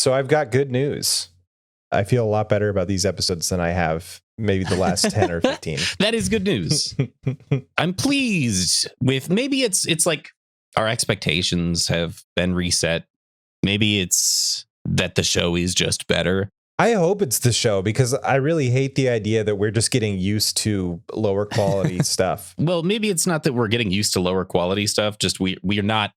So I've got good news. I feel a lot better about these episodes than I have maybe the last 10 or 15. That is good news. I'm pleased with, maybe it's like our expectations have been reset. Maybe it's that the show is just better. I hope it's the show, because I really hate the idea that we're just getting used to lower quality stuff. Well, maybe it's not that we're getting used to lower quality stuff. Just we're not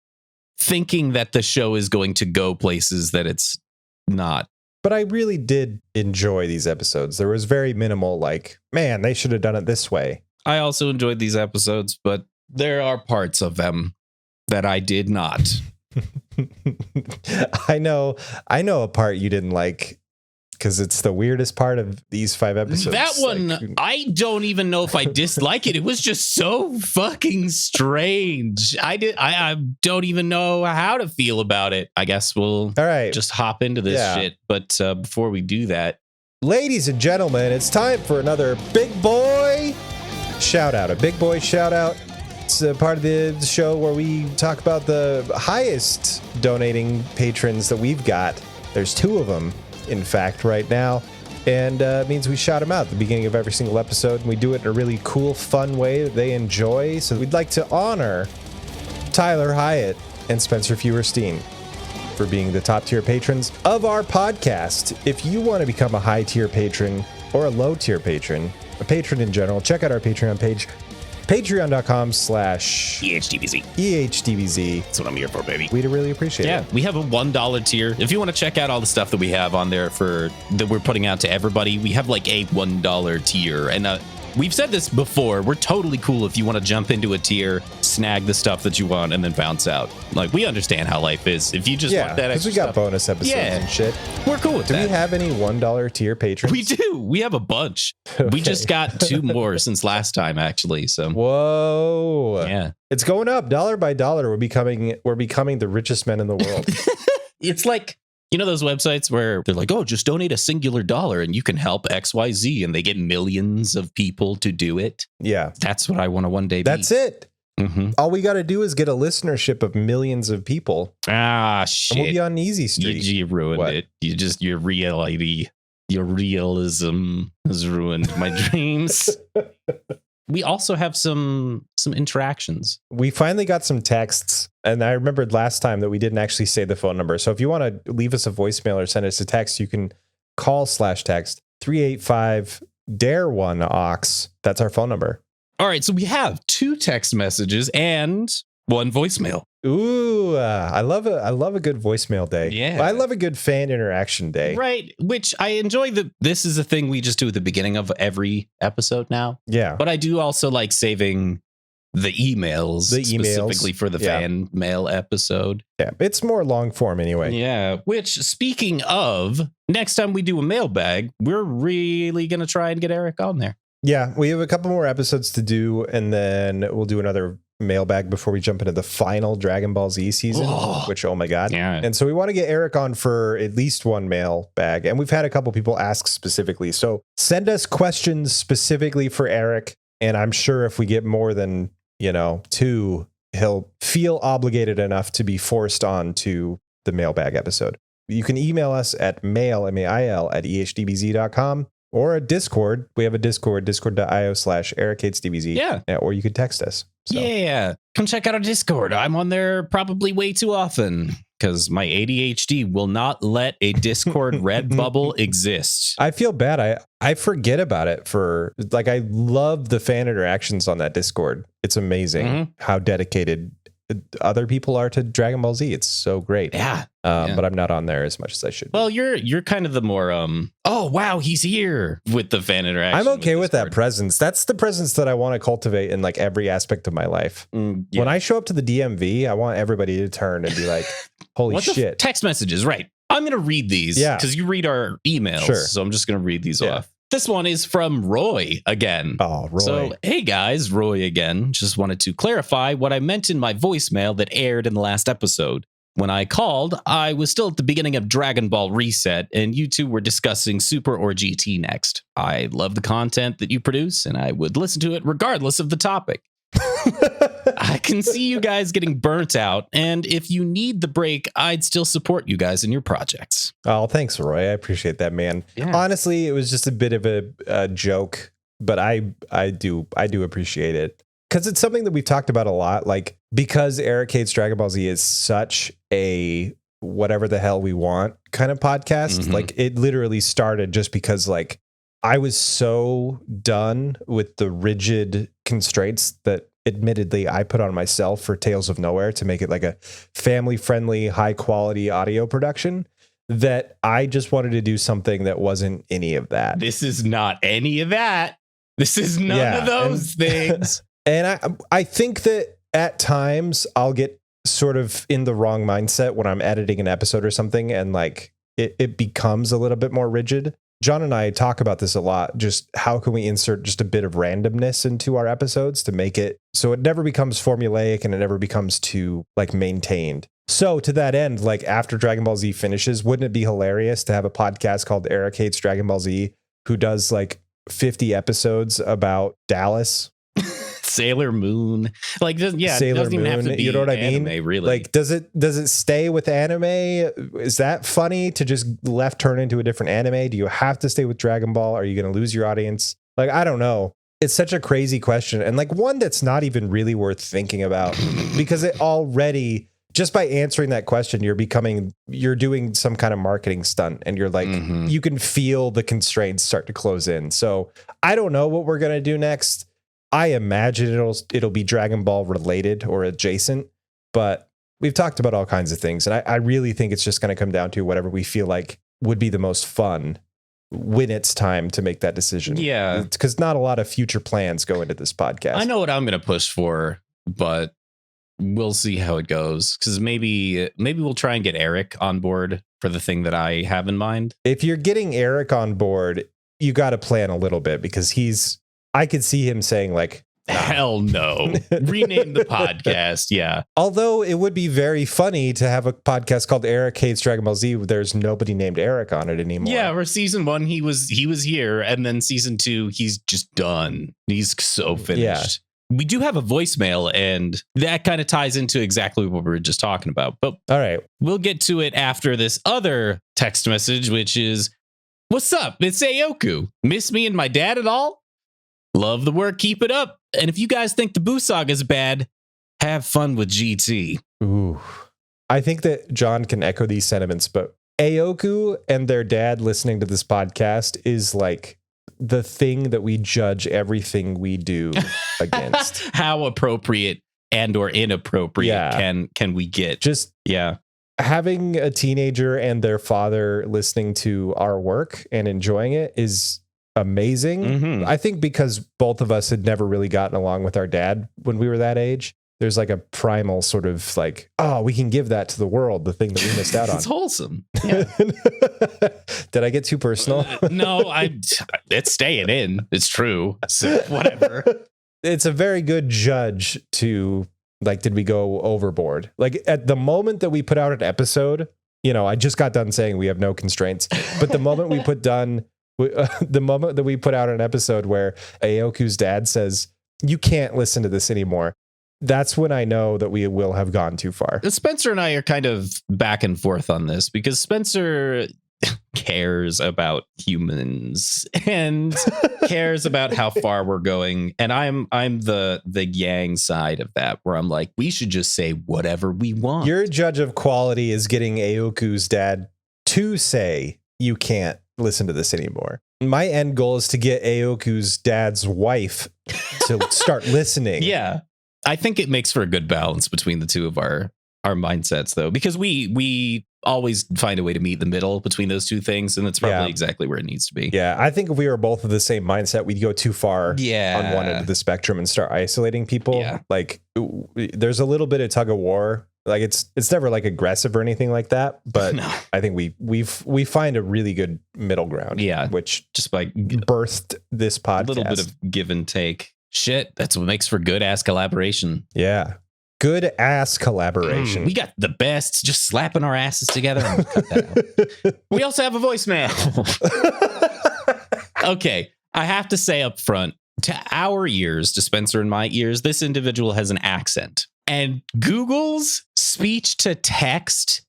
thinking that the show is going to go places that it's not. But I really did enjoy these episodes. There was very minimal, like, man, they should have done it this way. I also enjoyed these episodes, but there are parts of them that I did not. I know a part you didn't like, because it's the weirdest part of these 5 episodes. That one, like, I don't even know if I dislike it. It was just so fucking strange. I don't even know how to feel about it. I guess we'll all right, just hop into this shit. But before we do that, ladies and gentlemen, it's time for another big boy shout out. A big boy shout out. It's a part of the show where we talk about the highest donating patrons that we've got. There's 2 of them, in fact, right now. And it means we shout them out at the beginning of every single episode. And we do it in a really cool, fun way that they enjoy. So we'd like to honor Tyler Hyatt and Spencer Feuerstein for being the top tier patrons of our podcast. If you want to become a high tier patron or a low tier patron, a patron in general, check out our Patreon page. Patreon.com/EHDBZ. EHDBZ. that's what I'm here for, baby. We'd really appreciate it. Yeah, we have a $1 tier. If you want to check out all the stuff that we have on there that we're putting out to everybody, we have like a $1 tier. And we've said this before. We're totally cool if you want to jump into a tier, snag the stuff that you want, and then bounce out. Like, we understand how life is. If you just want that extra we got stuff, bonus episodes and shit. We're cool with that. Do we have any $1 tier patrons? We do. We have a bunch. Okay. We just got 2 more since last time, actually. So whoa, yeah, it's going up dollar by dollar. We're becoming the richest men in the world. It's like, you know those websites where they're like, oh, just donate a singular $1 and you can help XYZ, and they get millions of people to do it. Yeah, that's what I want to one day be. That's it. Mm-hmm. All we got to do is get a listenership of millions of people. Shit. And we'll be on easy street. You ruined it. Your reality, your realism has ruined my dreams. We also have some interactions. We finally got some texts, and I remembered last time that we didn't actually say the phone number. So if you want to leave us a voicemail or send us a text, you can call/text 385-DARE1-OX. That's our phone number. All right, so we have 2 text messages and 1 voicemail. Ooh, I love a good voicemail day. Yeah, I love a good fan interaction day. Right, which I enjoy. This is a thing we just do at the beginning of every episode now. Yeah, but I do also like saving the emails specifically for the fan mail episode. Yeah, it's more long form anyway. Yeah, which, speaking of, next time we do a mailbag, we're really gonna try and get Eric on there. Yeah, we have a couple more episodes to do, and then we'll do another mailbag before we jump into the final Dragon Ball Z season, which, oh my God. Yeah. And so we want to get Eric on for at least 1 mailbag, and we've had a couple people ask specifically. So send us questions specifically for Eric, and I'm sure if we get more than, 2, he'll feel obligated enough to be forced on to the mailbag episode. You can email us at mail@ehdbz.com. Or a Discord. We have a Discord, discord.io/EricHatesDBZ. Yeah. Or you could text us. So. Yeah. Come check out our Discord. I'm on there probably way too often because my ADHD will not let a Discord red bubble exist. I feel bad. I forget about it I love the fan interactions on that Discord. It's amazing how dedicated other people are to Dragon Ball Z. It's so great. Yeah. But I'm not on there as much as I should be. Well, you're kind of the more oh wow, he's here with the fan interaction. I'm okay with that presence. That's the presence that I want to cultivate in like every aspect of my life. Yeah. When I show up to the DMV, I want everybody to turn and be like, holy shit. Text messages, right? I'm gonna read these because you read our emails. Sure. So I'm just gonna read these off. This one is from Roy again. Oh, Roy. So, hey guys, Roy again. Just wanted to clarify what I meant in my voicemail that aired in the last episode. When I called, I was still at the beginning of Dragon Ball Reset, and you two were discussing Super or GT next. I love the content that you produce, and I would listen to it regardless of the topic. I can see you guys getting burnt out. And if you need the break, I'd still support you guys in your projects. Oh, thanks, Roy. I appreciate that, man. Yeah. Honestly, it was just a bit of a joke, but I do appreciate it. Because it's something that we've talked about a lot. Like, because Eric Hates Dragon Ball Z is such a whatever the hell we want kind of podcast. Mhm. Like, it literally started just because, like, I was so done with the rigid constraints that admittedly I put on myself for Tales of Nowhere to make it like a family-friendly, high-quality audio production, that I just wanted to do something that wasn't any of that. This is not any of that. This is none of those things. And I think that at times I'll get sort of in the wrong mindset when I'm editing an episode or something, and like it becomes a little bit more rigid. John and I talk about this a lot. Just how can we insert just a bit of randomness into our episodes to make it so it never becomes formulaic and it never becomes too like maintained. So to that end, like after Dragon Ball Z finishes, wouldn't it be hilarious to have a podcast called Eric Hates Dragon Ball Z, who does like 50 episodes about Dallas? Sailor Moon, like, Sailor it doesn't even have to Moon, be, you know what I anime, mean? really. Like, does it stay with anime? Is that funny to just left turn into a different anime? Do you have to stay with Dragon Ball? Are you going to lose your audience? Like, I don't know. It's such a crazy question, and like one that's not even really worth thinking about, because it already, just by answering that question, you're doing some kind of marketing stunt, and you're like, you can feel the constraints start to close in. So I don't know what we're going to do next. I imagine it'll be Dragon Ball related or adjacent, but we've talked about all kinds of things. And I really think it's just going to come down to whatever we feel like would be the most fun when it's time to make that decision. Yeah. Because not a lot of future plans go into this podcast. I know what I'm going to push for, but we'll see how it goes. Because maybe we'll try and get Eric on board for the thing that I have in mind. If you're getting Eric on board, you got to plan a little bit, because I could see him saying like, hell no. Rename the podcast. Yeah. Although it would be very funny to have a podcast called Eric Hates Dragon Ball Z. There's nobody named Eric on it anymore. Yeah. Or season 1, he was here. And then season 2, he's just done. He's so finished. Yeah. We do have a voicemail, and that kind of ties into exactly what we were just talking about. But all right, we'll get to it after this other text message, which is, "What's up? It's Aoku. Miss me and my dad at all? Love the work. Keep it up. And if you guys think the Boo Saga is bad, have fun with GT." Ooh, I think that John can echo these sentiments, but Aoku and their dad listening to this podcast is like the thing that we judge everything we do against. How appropriate and or inappropriate can we get? Just having a teenager and their father listening to our work and enjoying it is amazing. I think because both of us had never really gotten along with our dad when we were that age, there's like a primal sort of like, oh, we can give that to the world, the thing that we missed out on. It's wholesome. Yeah. Did I get too personal? No, it's staying in. It's true. So whatever. It's a very good judge to like, did we go overboard? Like at the moment that we put out an episode, I just got done saying we have no constraints, but the moment the moment that we put out an episode where Aoku's dad says, you can't listen to this anymore, that's when I know that we will have gone too far. Spencer and I are kind of back and forth on this, because Spencer cares about humans and cares about how far we're going. And I'm the yang side of that, where I'm like, we should just say whatever we want. Your judge of quality is getting Aoku's dad to say, you can't listen to this anymore. My end goal is to get Aoku's dad's wife to start listening. Yeah. I think it makes for a good balance between the two of our mindsets, though, because we always find a way to meet the middle between those two things. And that's probably exactly where it needs to be. Yeah. I think if we were both of the same mindset, we'd go too far on one end of the spectrum and start isolating people. Yeah. Like there's a little bit of tug of war. Like it's never like aggressive or anything like that, but no. I think we find a really good middle ground. Yeah, which just by birthed this podcast. A little bit of give and take. Shit, that's what makes for good ass collaboration. Yeah, good ass collaboration. We got the best, just slapping our asses together. I'm gonna cut that out. We also have a voicemail. Okay, I have to say up front, to our ears, to Spencer and my ears, this individual has an accent. And Google's speech to text,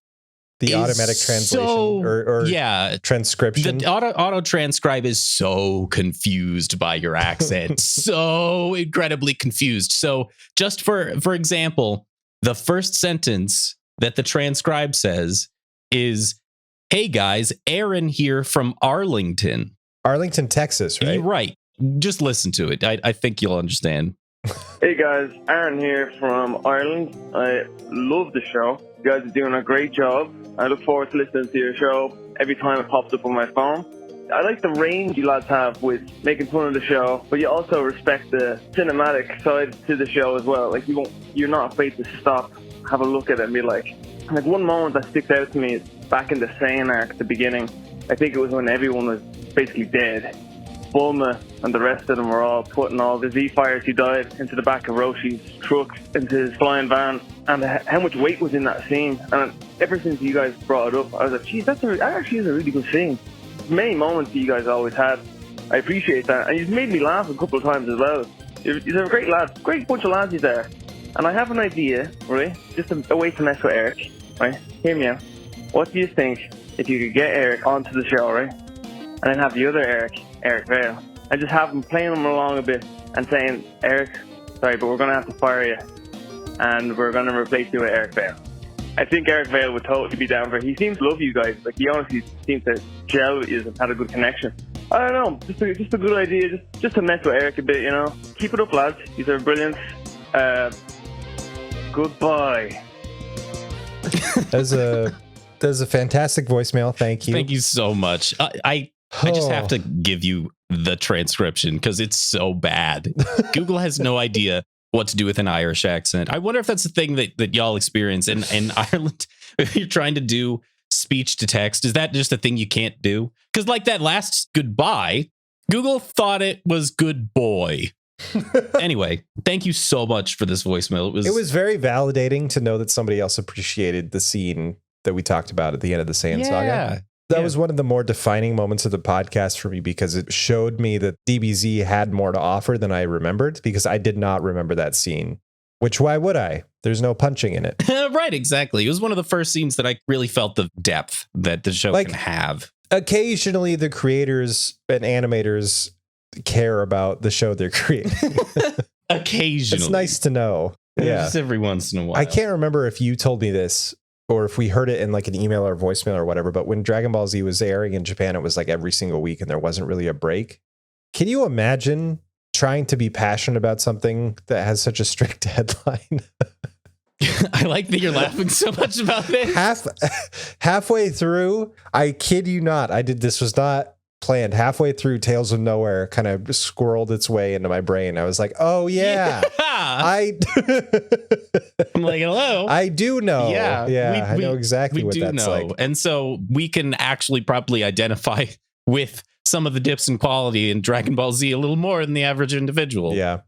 the automatic translation or transcription. The auto transcribe is so confused by your accent, so incredibly confused. So just for example, the first sentence that the transcribe says is, "Hey guys, Aaron here from Arlington." Arlington, Texas, right? Right. Just listen to it. I think you'll understand. Hey guys, Aaron here from Ireland. I love the show. You guys are doing a great job. I look forward to listening to your show every time it pops up on my phone. I like the range you lads have with making fun of the show, but you also respect the cinematic side to the show as well. Like you're not afraid to stop, have a look at it and be like one moment that sticks out to me is back in the Saiyan arc at the beginning. I think it was when everyone was basically dead. Bulma and the rest of them were all putting all the Z-Fighters who died into the back of Roshi's truck, into his flying van, and how much weight was in that scene. And ever since you guys brought it up, I was like, geez, that actually is a really good scene. Many moments that you guys always had. I appreciate that. And you've made me laugh a couple of times as well. You're a great lad, great bunch of lads you there. And I have an idea, right? Just a way to mess with Eric, right? Hear me out. What do you think if you could get Eric onto the show, right? And then have the other Eric Vale, and just have him playing him along a bit and saying, Eric, sorry, but we're going to have to fire you and we're going to replace you with Eric Vale. I think Eric Vale would totally be down for it. He seems to love you guys. Like, he honestly seems to gel with you and had a good connection. I don't know, just a good idea, just to mess with Eric a bit, you know. Keep it up, lads. These are brilliant. Goodbye. That's a fantastic voicemail. Thank you. Thank you so much. I just have to give you the transcription because it's so bad. Google has no idea what to do with an Irish accent. I wonder if that's the thing that y'all experience in Ireland. If you're trying to do speech to text, is that just a thing you can't do? Because like that last goodbye, Google thought it was good boy. Anyway, thank you so much for this voicemail. It was very validating to know that somebody else appreciated the scene that we talked about at the end of the Saiyan saga. That was one of the more defining moments of the podcast for me because it showed me that DBZ had more to offer than I remembered, because I did not remember that scene. Which, why would I? There's no punching in it. Right, exactly. It was one of the first scenes that I really felt the depth that the show can have. Occasionally, the creators and animators care about the show they're creating. Occasionally. It's nice to know. Yeah. Just every once in a while. I can't remember if you told me this or if we heard it in like an email or voicemail or whatever, but when Dragon Ball Z was airing in Japan, it was like every single week and there wasn't really a break. Can you imagine trying to be passionate about something that has such a strict deadline? I like that you're laughing so much about this. Halfway through, I kid you not, this was not planned. Halfway through, Tales of Nowhere kind of squirreled its way into my brain. I was like, oh yeah. I'm like, hello. I do know. Yeah. I know exactly what that's like. And so we can actually probably identify with some of the dips in quality in Dragon Ball Z a little more than the average individual. Yeah.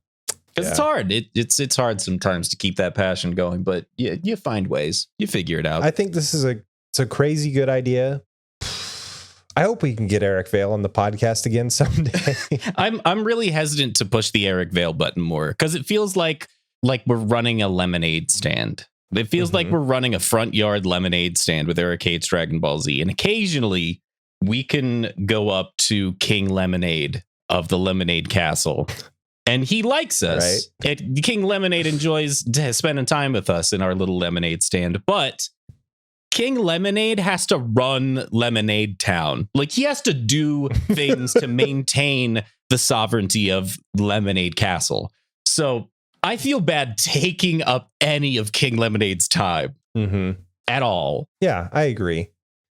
Because it's hard. It's hard sometimes to keep that passion going, but you find ways. You figure it out. I think this is a crazy good idea. I hope we can get Eric Vale on the podcast again someday. I'm really hesitant to push the Eric Vale button more because it feels like we're running a lemonade stand. It feels like we're running a front yard lemonade stand with Eric Hates Dragon Ball Z. And occasionally we can go up to King Lemonade of the Lemonade Castle. And he likes us. Right. King Lemonade enjoys spending time with us in our little lemonade stand. But King Lemonade has to run Lemonade Town. Like, he has to do things to maintain the sovereignty of Lemonade Castle. So I feel bad taking up any of King Lemonade's time at all. Yeah, I agree.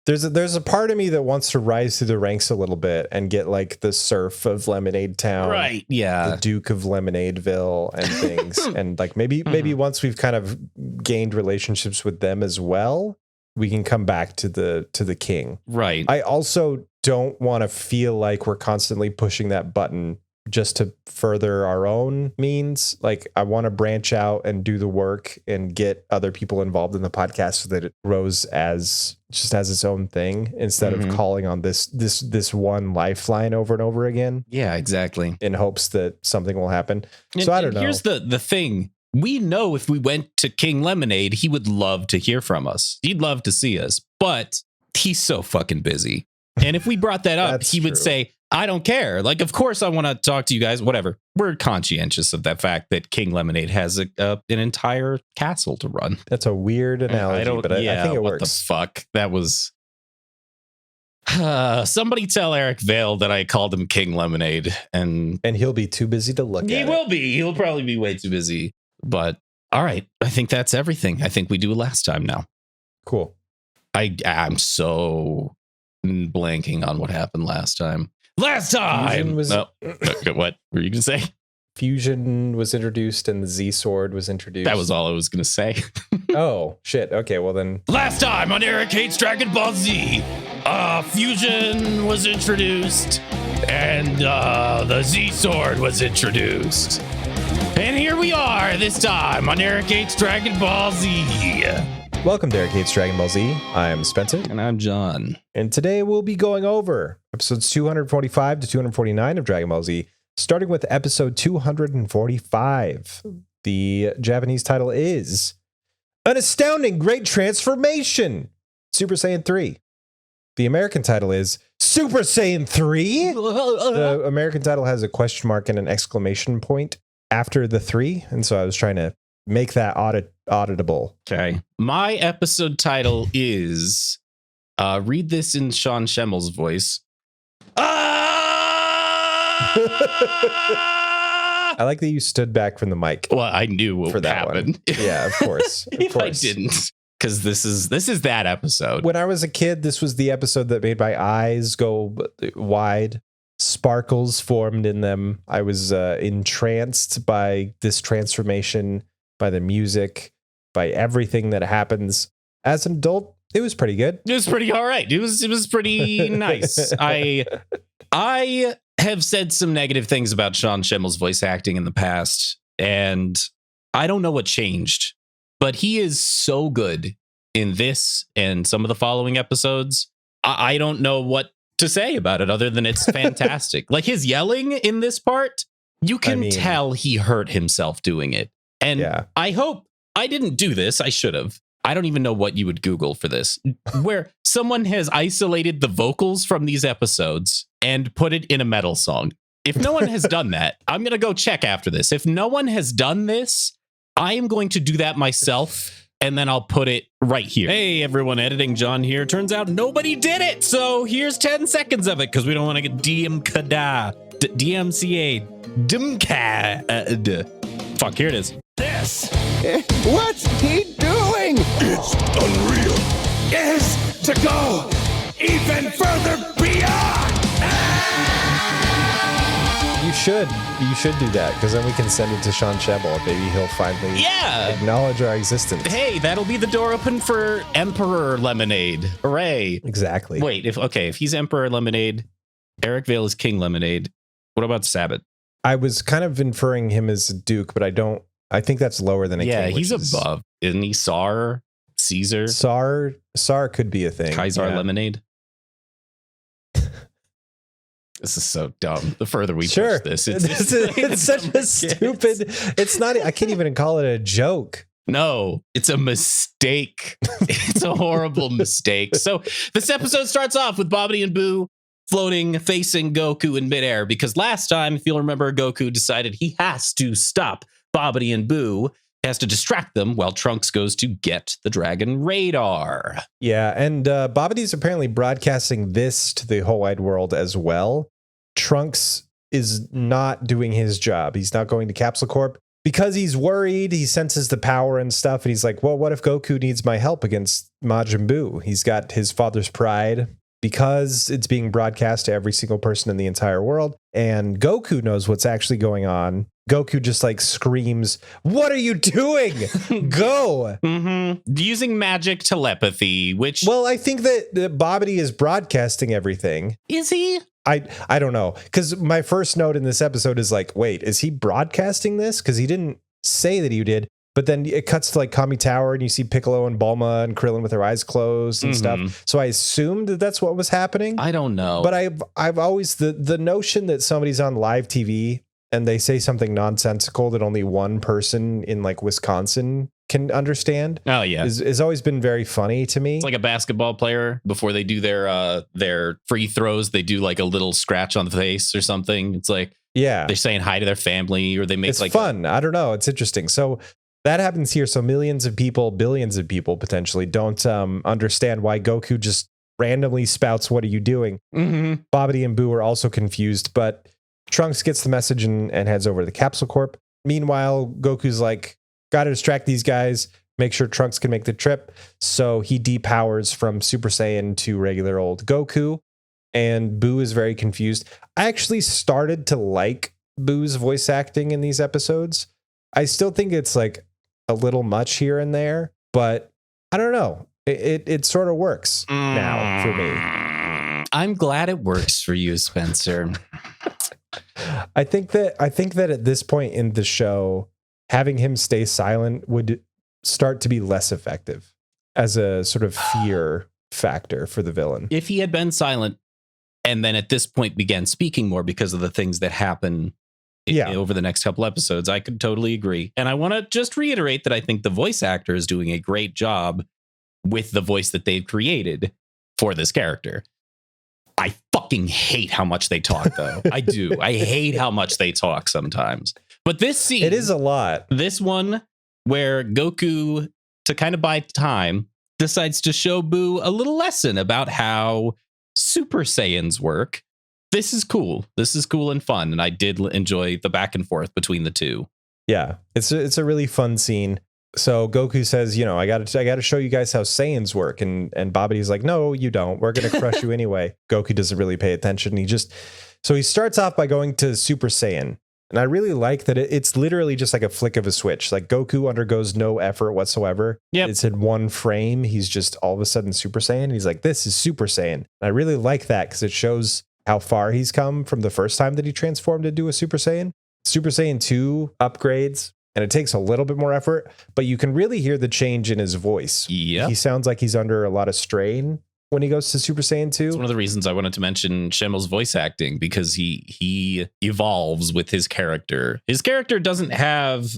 There's a part of me that wants to rise through the ranks a little bit and get like the Serf of Lemonade Town, right? Yeah, the Duke of Lemonadeville and things, and like maybe once we've kind of gained relationships with them as well, we can come back to the king. Right. I also don't want to feel like we're constantly pushing that button just to further our own means. Like, I want to branch out and do the work and get other people involved in the podcast so that it grows as its own thing instead of calling on this one lifeline over and over again. Yeah, exactly. In hopes that something will happen. And, so I don't know. Here's the thing. We know if we went to King Lemonade, he would love to hear from us. He'd love to see us, but he's so fucking busy. And if we brought that up, he would say, I don't care. Like, of course I want to talk to you guys, whatever. We're conscientious of that fact that King Lemonade has an entire castle to run. That's a weird analogy, but I think it works. What the fuck? That was... somebody tell Eric Vale that I called him King Lemonade. And he'll be too busy to look at it. He will be. He'll probably be way too busy. But, all right. I think that's everything. I think we do last time now. Cool. I'm so blanking on what happened last time. Last time! What were you going to say? Fusion was introduced and the Z Sword was introduced. That was all I was going to say. Oh, shit. Okay, well then. Last time on Eric Hates Dragon Ball Z, Fusion was introduced and the Z Sword was introduced. And here we are this time on Eric Hates Dragon Ball Z. Welcome to Eric Hates Dragon Ball Z. I'm Spencer. And I'm John. And today we'll be going over episodes 245 to 249 of Dragon Ball Z, starting with episode 245. The Japanese title is An Astounding Great Transformation, Super Saiyan 3. The American title is Super Saiyan 3. The American title has a question mark and an exclamation point after the 3, and so I was trying to make that auditable. Okay. My episode title is, read this in Sean Schemmel's voice. I like that you stood back from the mic. Well, I knew what would happen. Yeah, of course. If I didn't, because this is that episode. When I was a kid, this was the episode that made my eyes go wide. Sparkles formed in them. I was entranced by this transformation, by the music, by everything that happens. As an adult, it was pretty good. It was pretty all right. It was pretty nice. I have said some negative things about Sean Schemmel's voice acting in the past, and I don't know what changed, but he is so good in this and some of the following episodes. I don't know what to say about it other than it's fantastic. Like his yelling in this part, you can tell he hurt himself doing it. And yeah. I hope I didn't do this. I should have. I don't even know what you would Google for this, where someone has isolated the vocals from these episodes and put it in a metal song. If no one has done that, I'm going to go check after this. If no one has done this, I am going to do that myself, and then I'll put it right here. Hey, everyone, editing John here. Turns out nobody did it, so here's 10 seconds of it, because we don't want to get DMCA. Fuck, here it is. This. What's he doing? It's unreal. Is to go even further beyond. You should do that, because then we can send it to Sean Schemmel. Maybe he'll finally acknowledge our existence. Hey, that'll be the door open for Emperor Lemonade. Hooray. Exactly. Wait, if he's Emperor Lemonade, Eric Vale is King Lemonade. What about Sabbath? I was kind of inferring him as a Duke, but I think that's lower than a king. Yeah, he's above. Isn't he Tsar? Caesar? Tsar could be a thing. Kaiser Lemonade? This is so dumb. The further we push this, it's such a stupid. It's not. I can't even call it a joke. No, it's a mistake. It's a horrible mistake. So this episode starts off with Bobbity and Boo floating, facing Goku in midair, because last time, if you'll remember, Goku decided he has to stop Bobbity and Boo. He has to distract them while Trunks goes to get the dragon radar. Yeah, and Bobbity's apparently broadcasting this to the whole wide world as well. Trunks is not doing his job. He's not going to Capsule Corp because he's worried. He senses the power and stuff, and he's like, well, what if Goku needs my help against Majin Buu? He's got his father's pride, because it's being broadcast to every single person in the entire world, and Goku knows what's actually going on. Goku just like screams, what are you doing? Go. Using magic telepathy, which... Well, I think that Bobbity is broadcasting everything. Is he? I don't know, because my first note in this episode is like, wait, is he broadcasting this? Because he didn't say that he did. But then it cuts to like Kami Tower and you see Piccolo and Bulma and Krillin with their eyes closed and stuff. So I assumed that that's what was happening. I don't know. But I've always, the notion that somebody's on live TV and they say something nonsensical that only one person in like Wisconsin can understand. Oh yeah. Is always been very funny to me. It's like a basketball player before they do their free throws, they do like a little scratch on the face or something. It's like, yeah, they're saying hi to their family, or they make it's like fun. I don't know. It's interesting. So that happens here. So millions of people, billions of people potentially don't understand why Goku just randomly spouts, "What are you doing?" Bobbity and Boo are also confused, but Trunks gets the message and heads over to the Capsule Corp. Meanwhile, Goku's like, got to distract these guys, make sure Trunks can make the trip. So he depowers from Super Saiyan to regular old Goku, and Boo is very confused. I actually started to like Boo's voice acting in these episodes. I still think it's like a little much here and there, but I don't know. It sort of works now for me. I'm glad it works for you, Spencer. I think that at this point in the show, having him stay silent would start to be less effective as a sort of fear factor for the villain. If he had been silent and then at this point began speaking more because of the things that happen over the next couple episodes, I could totally agree. And I want to just reiterate that I think the voice actor is doing a great job with the voice that they've created for this character. I fucking hate how much they talk, though. I do. I hate how much they talk sometimes. But this scene, it is a lot. This one where Goku, to kind of buy time, decides to show Boo a little lesson about how Super Saiyans work. This is cool. This is cool and fun. And I did enjoy the back and forth between the two. Yeah, it's a really fun scene. So Goku says, you know, I got to show you guys how Saiyans work. And Babbidi's like, no, you don't. We're going to crush you anyway. Goku doesn't really pay attention. So he starts off by going to Super Saiyan. And I really like that it's literally just like a flick of a switch. Like Goku undergoes no effort whatsoever. Yep. It's in one frame. He's just all of a sudden Super Saiyan. He's like, this is Super Saiyan. And I really like that because it shows how far he's come from the first time that he transformed into a Super Saiyan. Super Saiyan 2 upgrades, and it takes a little bit more effort, but you can really hear the change in his voice. Yeah. He sounds like he's under a lot of strain when he goes to Super Saiyan 2. It's one of the reasons I wanted to mention Shenmul's voice acting, because he evolves with his character. His character doesn't have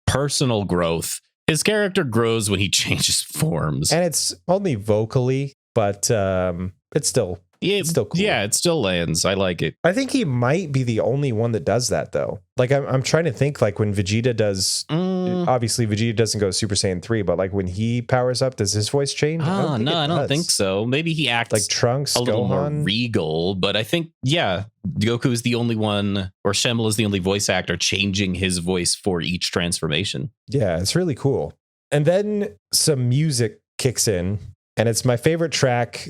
personal growth. His character grows when he changes forms. And it's only vocally, but it's still cool. Yeah, it still lands. I like it. I think he might be the only one that does that, though. Like, I'm trying to think, like, when Vegeta does... Obviously, Vegeta doesn't go Super Saiyan 3, but, like, when he powers up, does his voice change? I don't think so. Maybe he acts... Like Trunks, a little Gohan. more regal, but I think, yeah, Goku is the only one, or Shenmue is the only voice actor changing his voice for each transformation. Yeah, it's really cool. And then some music kicks in, and it's my favorite track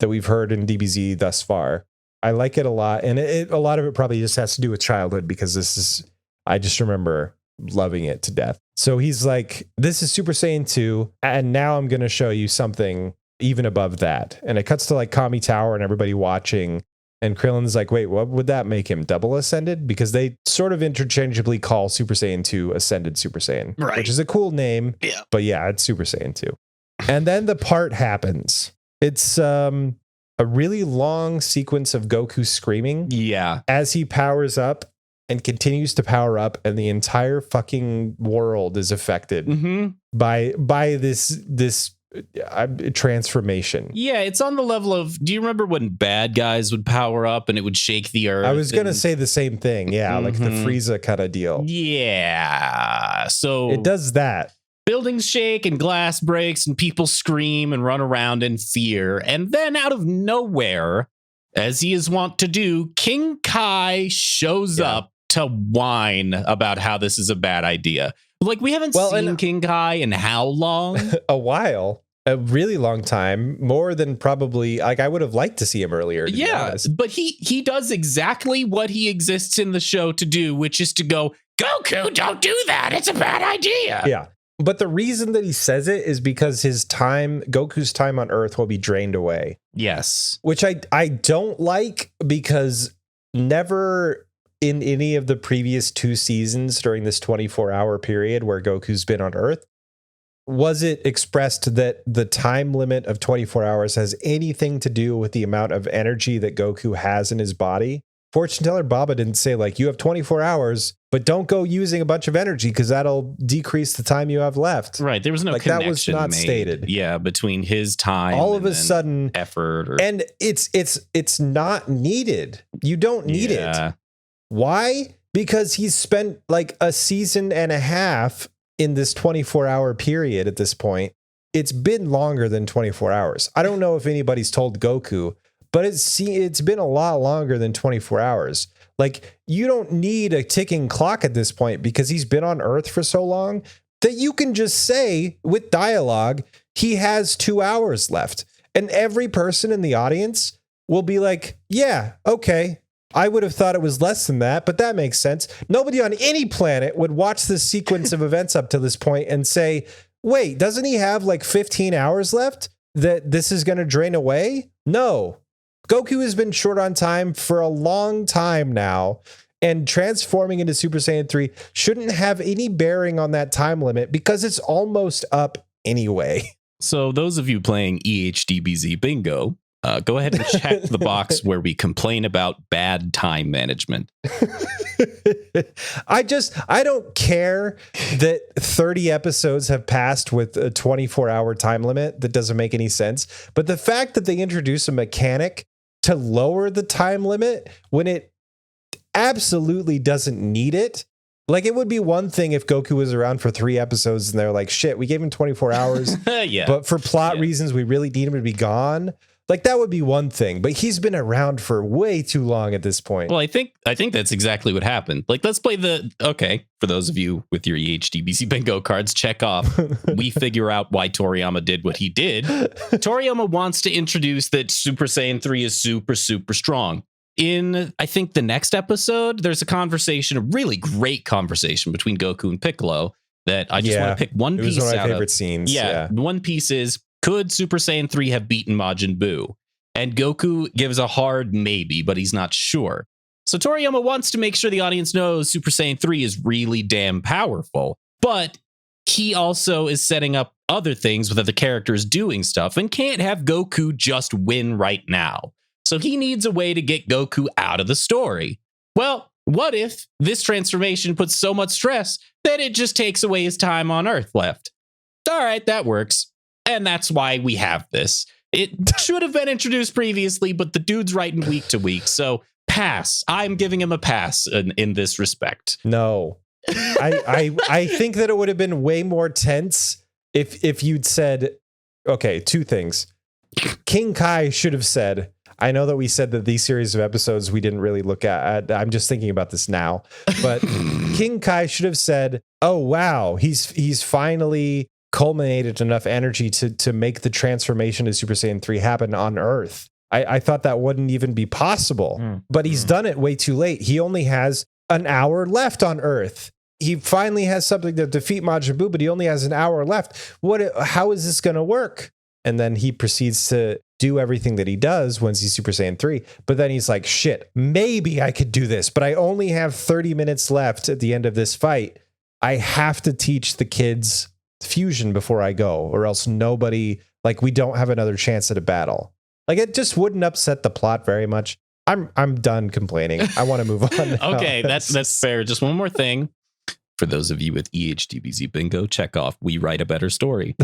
that we've heard in DBZ thus far. I like it a lot, and a lot of it probably just has to do with childhood, because I just remember loving it to death. So he's like, this is Super Saiyan 2, and now I'm going to show you something even above that. And it cuts to like Kami Tower and everybody watching, and Krillin's like, wait, what would that make him? Double Ascended? Because they sort of interchangeably call Super Saiyan 2 Ascended Super Saiyan, right, which is a cool name. Yeah. But yeah, it's Super Saiyan 2. And then the part happens. It's a really long sequence of Goku screaming. Yeah. As he powers up and continues to power up, and the entire fucking world is affected by this transformation. Yeah, it's on the level of, do you remember when bad guys would power up and it would shake the earth? I was going to say the same thing. Yeah, like the Frieza kind of deal. Yeah. So it does that. Buildings shake and glass breaks and people scream and run around in fear. And then out of nowhere, as he is wont to do, King Kai shows up to whine about how this is a bad idea. Like, we haven't seen King Kai in how long? A while. A really long time. More than probably, like, I would have liked to see him earlier. Yeah, but he does exactly what he exists in the show to do, which is to go, Goku, don't do that. It's a bad idea. Yeah. But the reason that he says it is because Goku's time on Earth will be drained away. Yes. Which I don't like, because never in any of the previous 2 seasons during this 24-hour period where Goku's been on Earth was it expressed that the time limit of 24 hours has anything to do with the amount of energy that Goku has in his body. Fortune teller Baba didn't say, like, you have 24 hours, but don't go using a bunch of energy because that'll decrease the time you have left. Right. There was no connection that was not made, stated. Yeah, between his time all of a sudden effort and it's not needed. You don't need it. Why? Because he's spent like a season and a half in this 24-hour period at this point. It's been longer than 24 hours. I don't know if anybody's told Goku, but it's been a lot longer than 24 hours. Like, you don't need a ticking clock at this point because he's been on Earth for so long that you can just say with dialogue, he has 2 hours left. And every person in the audience will be like, yeah, okay. I would have thought it was less than that, but that makes sense. Nobody on any planet would watch this sequence of events up to this point and say, wait, doesn't he have like 15 hours left that this is going to drain away? No. Goku has been short on time for a long time now, and transforming into Super Saiyan 3 shouldn't have any bearing on that time limit because it's almost up anyway. So those of you playing DBZ Bingo, go ahead and check the box where we complain about bad time management. I don't care that 30 episodes have passed with a 24-hour time limit. That doesn't make any sense. But the fact that they introduce a mechanic to lower the time limit when it absolutely doesn't need it. Like, it would be one thing if Goku was around for 3 episodes and they're like, shit, we gave him 24 hours. Yeah. But for plot reasons, we really need him to be gone. Like, that would be one thing, but he's been around for way too long at this point. Well, I think that's exactly what happened. Like, let's play for those of you with your DBZ Bingo cards, check off. We figure out why Toriyama did what he did. Toriyama wants to introduce that Super Saiyan 3 is super, super strong. In, I think, the next episode, there's a really great conversation between Goku and Piccolo that I just want to pick one piece out of. It was one of my favorite scenes. Yeah, one piece is, could Super Saiyan 3 have beaten Majin Buu? And Goku gives a hard maybe, but he's not sure. So Toriyama wants to make sure the audience knows Super Saiyan 3 is really damn powerful. But he also is setting up other things with other characters doing stuff and can't have Goku just win right now. So he needs a way to get Goku out of the story. Well, what if this transformation puts so much stress that it just takes away his time on Earth left? All right, that works. And that's why we have this. It should have been introduced previously, but the dude's writing week to week. So pass. I'm giving him a pass in this respect. No, I think that it would have been way more tense if you'd said, okay, 2 things. King Kai should have said, I know that we said that these series of episodes we didn't really look at. I'm just thinking about this now. But King Kai should have said, oh, wow, he's finally culminated enough energy to make the transformation to Super Saiyan 3 happen on Earth. I thought that wouldn't even be possible, but he's done it way too late. He only has an hour left on Earth. He finally has something to defeat Majin Buu, but he only has an hour left. How is this going to work? And then he proceeds to do everything that he does once he's Super Saiyan 3. But then he's like, shit, maybe I could do this, but I only have 30 minutes left at the end of this fight. I have to teach the kids fusion before I go, or else we don't have another chance at a battle. Like, it just wouldn't upset the plot very much. I'm done complaining. I want to move on now. Okay, that's fair. Just one more thing. For those of you with DBZ Bingo, check off, we write a better story.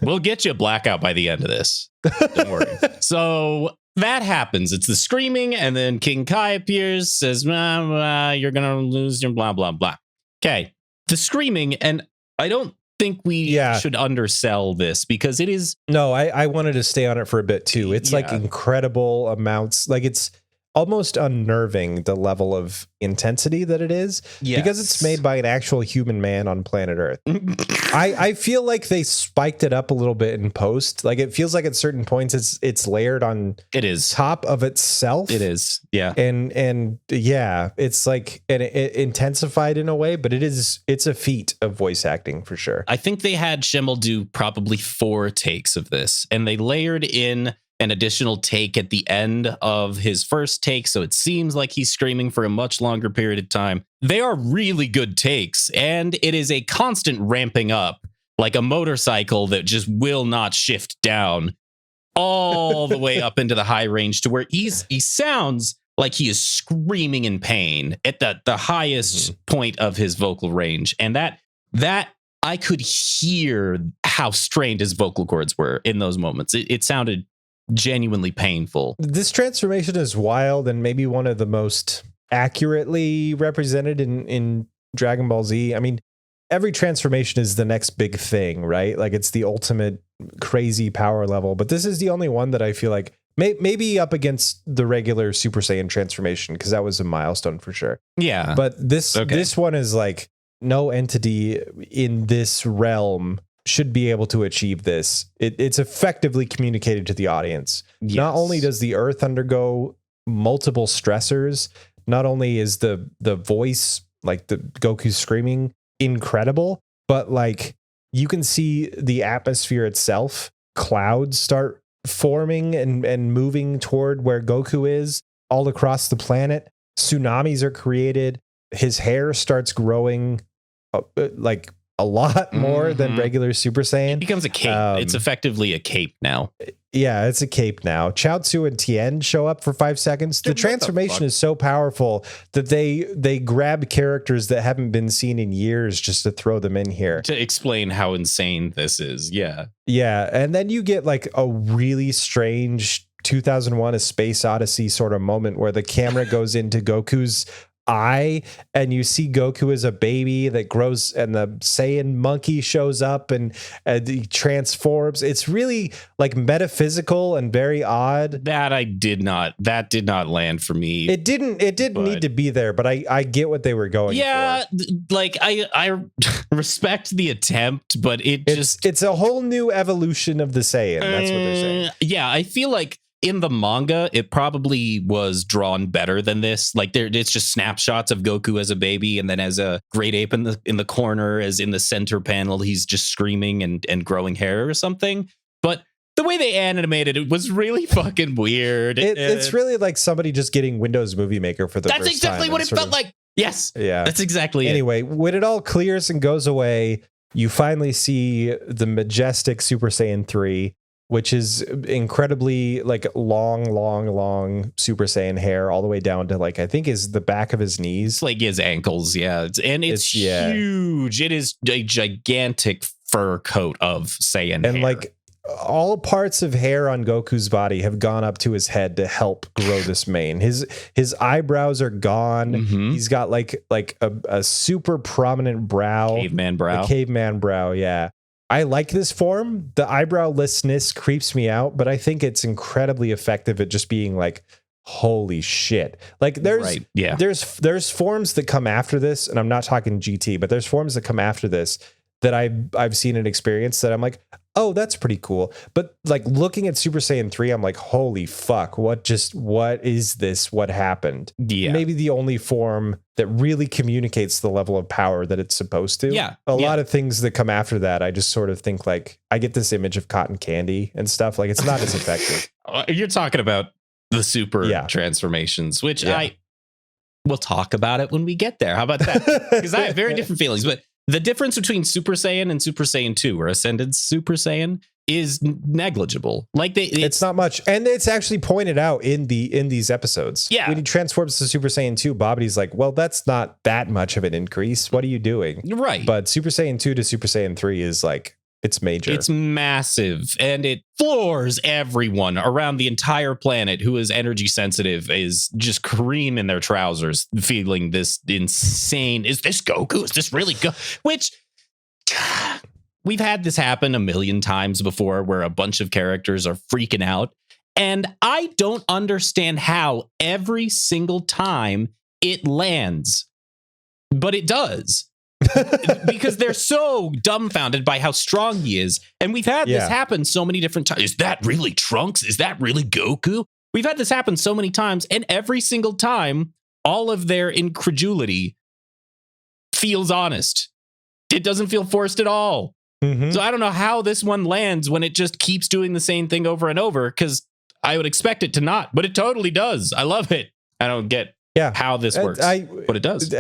We'll get you a blackout by the end of this. Don't worry. So that happens. It's the screaming, and then King Kai appears, says, blah, blah, you're going to lose your blah, blah, blah. Okay. The screaming, and I don't think we should undersell this because it is. No, I wanted to stay on it for a bit too. It's like incredible amounts. Like, it's almost unnerving, the level of intensity that it is, because it's made by an actual human man on planet Earth. I feel like they spiked it up a little bit in post. Like, it feels like at certain points it's layered on top of itself. It is. Yeah. And yeah, it's like it intensified in a way, but it's a feat of voice acting for sure. I think they had Schimmel do probably 4 takes of this, and they layered in an additional take at the end of his first take, so it seems like he's screaming for a much longer period of time. They are really good takes, and it is a constant ramping up, like a motorcycle that just will not shift down all the way up into the high range, to where he sounds like he is screaming in pain at the highest point of his vocal range. And that I could hear how strained his vocal cords were in those moments. It sounded genuinely painful. This transformation is wild, and maybe one of the most accurately represented in Dragon Ball Z. I mean, every transformation is the next big thing, right? Like, it's the ultimate crazy power level, but this is the only one that I feel like maybe up against the regular Super Saiyan transformation, because that was a milestone for sure. Yeah. But this one is like, no entity in this realm should be able to achieve this. It's effectively communicated to the audience. Yes. Not only does the Earth undergo multiple stressors, not only is the voice, like the Goku screaming, incredible, but like you can see the atmosphere itself. Clouds start forming and moving toward where Goku is all across the planet. Tsunamis are created. His hair starts growing like a lot more than regular Super Saiyan. It becomes a cape. It's effectively a cape now. Yeah, it's a cape now. Chaozu and Tien show up for 5 seconds. The transformation is so powerful that they grab characters that haven't been seen in years just to throw them in here. To explain how insane this is. Yeah. Yeah, and then you get like a really strange 2001 A Space Odyssey sort of moment where the camera goes into Goku's eye, and you see Goku as a baby that grows, and the Saiyan monkey shows up and he transforms. It's really like metaphysical and very odd. That did not land for me. It didn't need to be there, but I get what they were going for. Like I respect the attempt, but it's a whole new evolution of the Saiyan. That's what they're saying. Yeah, I feel like in the manga, it probably was drawn better than this. Like it's just snapshots of Goku as a baby, and then as a great ape in the corner, as in the center panel, he's just screaming and growing hair or something. But the way they animated it was really fucking weird. It's really like somebody just getting Windows Movie Maker for the first time. That's exactly what it felt like. Yes. Yeah. That's exactly anyway, when it all clears and goes away, you finally see the majestic Super Saiyan 3, which is incredibly like long Super Saiyan hair all the way down to like, I think is the back of his knees. Like his ankles. Yeah. It's huge. It is a gigantic fur coat of Saiyan and hair. Like all parts of hair on Goku's body have gone up to his head to help grow this mane. His eyebrows are gone. He's got like a super prominent brow. Caveman brow. A caveman brow, yeah. I like this form. The eyebrowlessness creeps me out, but I think it's incredibly effective at just being like, holy shit. Like there's forms that come after this, and I'm not talking GT, but there's forms that come after this that I've seen and experienced that I'm like, oh, that's pretty cool. But like looking at Super Saiyan 3, I'm like, holy fuck, what is this? What happened? Yeah. Maybe the only form that really communicates the level of power that it's supposed to. Yeah. A lot of things that come after that, I just sort of think like, I get this image of cotton candy and stuff. Like it's not as effective. You're talking about the super transformations, which we'll talk about it when we get there. How about that? Because I have very different feelings, but the difference between Super Saiyan and Super Saiyan 2 or Ascended Super Saiyan is negligible. Like it's not much, and it's actually pointed out in these episodes. Yeah, when he transforms to Super Saiyan 2, Bobity's like, well, that's not that much of an increase. What are you doing? Right. But Super Saiyan 2 to Super Saiyan 3 is like, it's major. It's massive, and it floors everyone around the entire planet who is energy sensitive, is just creaming their trousers, feeling this insane. Is this Goku? Is this really Goku? Which we've had this happen a million times before, where a bunch of characters are freaking out, And I don't understand how every single time it lands, but it does. Because they're so dumbfounded by how strong he is. And we've had this happen so many different times. Is that really Trunks? Is that really Goku? We've had this happen so many times, and every single time, all of their incredulity feels honest. It doesn't feel forced at all. Mm-hmm. So I don't know how this one lands when it just keeps doing the same thing over and over, because I would expect it to not, but it totally does. I love it. I don't get how this works, but it does.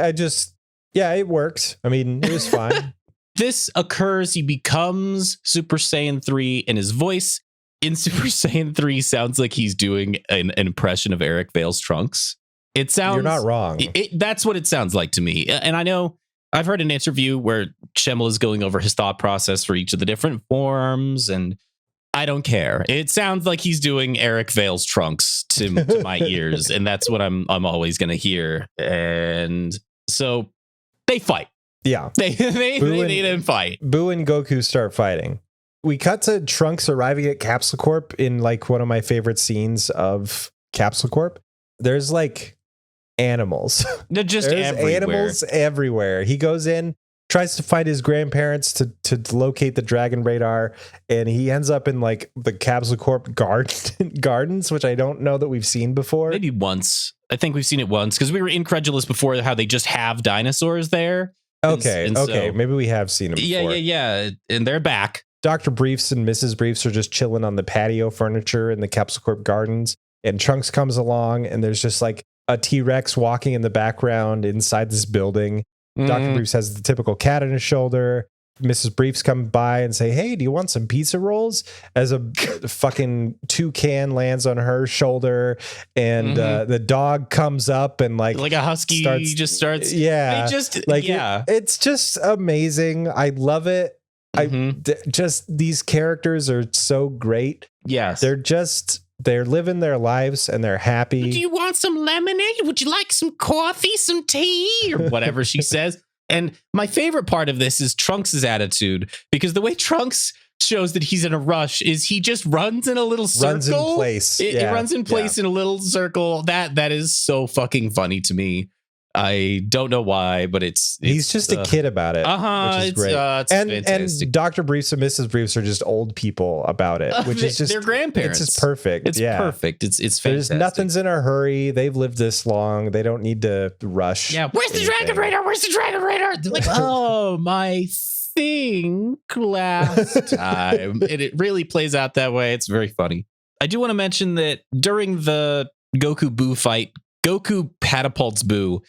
It worked. I mean, it was fine. This occurs, he becomes Super Saiyan 3, and his voice in Super Saiyan 3 sounds like he's doing an impression of Eric Vale's Trunks. It sounds... You're not wrong. That's what it sounds like to me. And I know I've heard an interview where Schemmel is going over his thought process for each of the different forms, and I don't care. It sounds like he's doing Eric Vale's Trunks to my ears, and that's what I'm always going to hear. And so they fight. Yeah. They need to fight. Boo and Goku start fighting. We cut to Trunks arriving at Capsule Corp in like one of my favorite scenes of Capsule Corp. There's like animals. They're just animals everywhere. He goes in, tries to find his grandparents to locate the Dragon Radar, and he ends up in like the Capsule Corp gardens, which I don't know that we've seen before. Maybe once. I think we've seen it once because we were incredulous before how they just have dinosaurs there. Okay, and okay. So, maybe we have seen them before. Yeah. And they're back. Dr. Briefs and Mrs. Briefs are just chilling on the patio furniture in the Capsule Corp gardens, and Trunks comes along, and there's just like a T-Rex walking in the background inside this building. Dr. Briefs has the typical cat on his shoulder. Mrs. Briefs come by and say, "Hey, do you want some pizza rolls?" As a fucking toucan lands on her shoulder, and the dog comes up and like a husky starts. Yeah, it's just amazing. I love it. Just these characters are so great. Yes, they're living their lives and they're happy. Do you want some lemonade? Would you like some coffee, some tea, or whatever she says? And my favorite part of this is Trunks' attitude, because the way Trunks shows that he's in a rush is he just runs in a little circle. Runs in place. It runs in place in a little circle. That is so fucking funny to me. I don't know why, but he's just a kid about it, which is great. It's fantastic. And Dr. Briefs and Mrs. Briefs are just old people about it, which is just their grandparents. It's just perfect. It's perfect. It's fantastic. There's nothing's in a hurry. They've lived this long. They don't need to rush. Yeah. Where's the Dragon Radar? Where's the Dragon Radar? They're like, oh, my thing last time. And it really plays out that way. It's very funny. I do want to mention that during the Goku Boo fight, Goku catapults Boo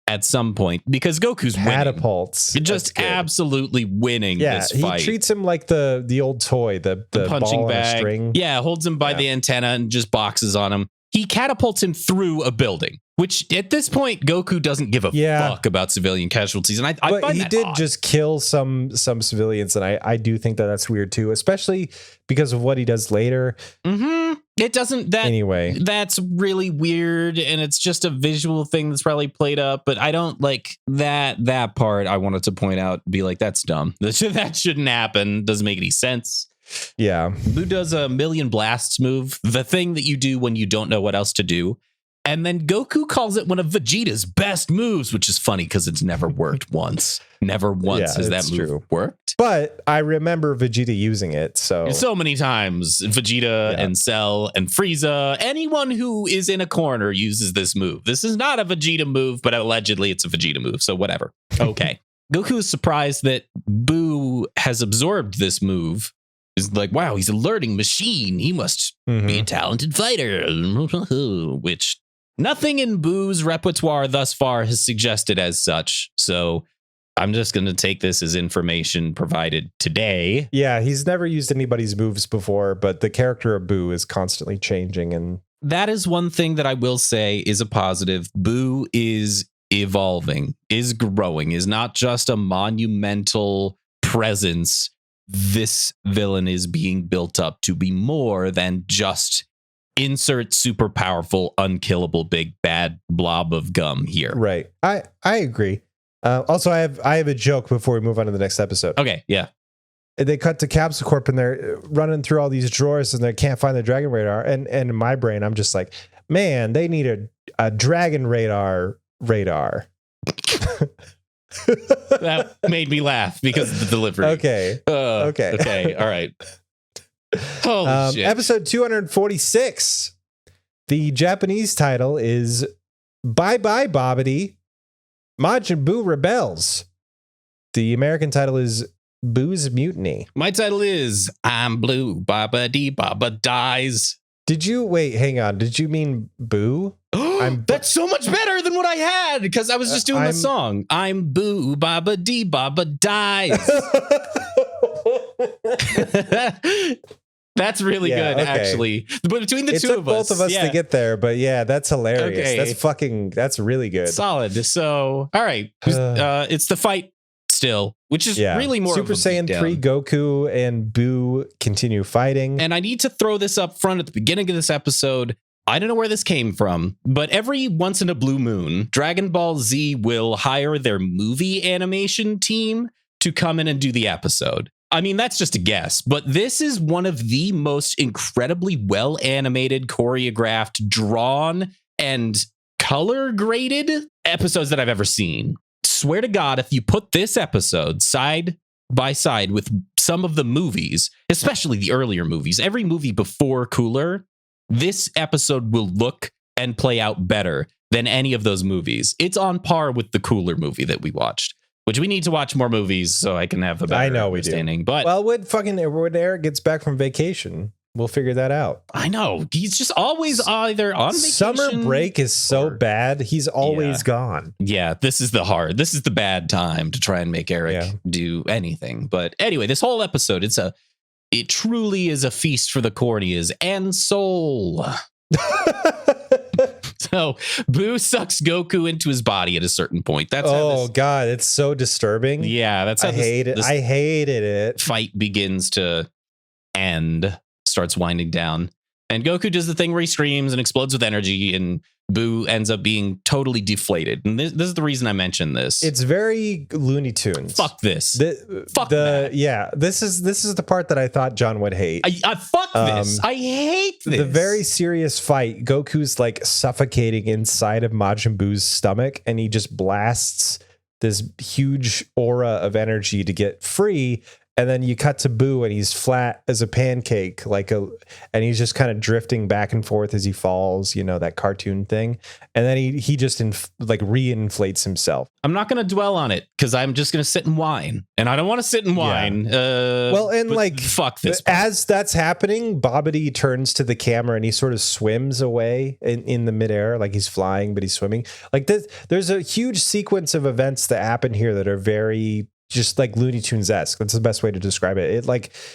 at some point because Goku's catapults. Just absolutely winning this fight. He treats him like the old toy, the punching ball bag. On a string. Yeah, holds him by the antenna and just boxes on him. He catapults him through a building, which at this point Goku doesn't give a fuck about civilian casualties, and I find he that did odd. just kill some civilians, and I do think that's weird too, especially because of what he does later. It doesn't anyway. That's really weird, and it's just a visual thing that's probably played up. But I don't like that part. I wanted to point out, be like, that's dumb. That shouldn't happen. Doesn't make any sense. Yeah, Boo does a million blasts move, the thing that you do when you don't know what else to do. And then Goku calls it one of Vegeta's best moves, which is funny because it's never worked once. Never once has that move worked. But I remember Vegeta using it so many times. Vegeta and Cell and Frieza, anyone who is in a corner uses this move. This is not a Vegeta move, but allegedly it's a Vegeta move. So whatever. Okay. Goku is surprised that Boo has absorbed this move. He's like, wow, he's a learning machine. He must be a talented fighter. Which nothing in Boo's repertoire thus far has suggested as such. So I'm just going to take this as information provided today. Yeah, he's never used anybody's moves before, but the character of Boo is constantly changing. And that is one thing that I will say is a positive. Boo is evolving, is growing, is not just a monumental presence. This villain is being built up to be more than just insert super powerful, unkillable, big, bad blob of gum here. Right. I agree. Also, I have a joke before we move on to the next episode. Okay. Yeah. they cut to Capsule Corp and they're running through all these drawers and they can't find the Dragon Radar. And in my brain, I'm just like, man, they need a Dragon Radar. That made me laugh because of the delivery. Okay. Okay. All right. Holy shit. Episode 246. The Japanese title is Bye Bye Bobbity. Majin Buu Rebels. The American title is Boo's Mutiny. My title is I'm Blue. Baba Dee Baba dies. Did you wait? Hang on. Did you mean Boo? That's so much better than what I had because I was just doing the song. I'm Boo. Baba Dee Baba dies. That's really good, actually. But between the two of us, both of us to get there. But yeah, that's hilarious. Okay. That's really good. Solid. So, all right, it's the fight still, which is really more Super Saiyan 3 Goku and Boo continue fighting. And I need to throw this up front at the beginning of this episode. I don't know where this came from, but every once in a blue moon, Dragon Ball Z will hire their movie animation team to come in and do the episode. I mean, that's just a guess, but this is one of the most incredibly well animated, choreographed, drawn, and color graded episodes that I've ever seen. Swear to God, if you put this episode side by side with some of the movies, especially the earlier movies, every movie before Cooler, this episode will look and play out better than any of those movies. It's on par with the Cooler movie that we watched, which we need to watch more movies so I can have a better understanding. We do. But well, when Eric gets back from vacation, we'll figure that out. I know. He's just always either on vacation. Summer break is so bad. He's always gone. Yeah, this is the bad time to try and make Eric do anything. But anyway, this whole episode, it truly is a feast for the corneas and soul. So Boo sucks Goku into his body at a certain point. That's God, it's so disturbing. Yeah, that's how I hated it. Fight begins to end, starts winding down, and Goku does the thing where he screams and explodes with energy, and Boo ends up being totally deflated. And this is the reason I mentioned this. It's very Looney Tunes. Fuck this. Fuck that. Yeah, this is the part that I thought John would hate. I fuck this. I hate this. The very serious fight. Goku's like suffocating inside of Majin Buu's stomach, and he just blasts this huge aura of energy to get free. And then you cut to Boo and he's flat as a pancake, and he's just kind of drifting back and forth as he falls, that cartoon thing. And then he just reinflates himself. I'm not going to dwell on it because I'm just going to sit and whine, and I don't want to sit and whine. Fuck this. As that's happening, Bobbity turns to the camera and he sort of swims away in the midair, like he's flying, but he's swimming. Like there's a huge sequence of events that happen here that are very just like Looney Tunes-esque. That's the best way to describe it.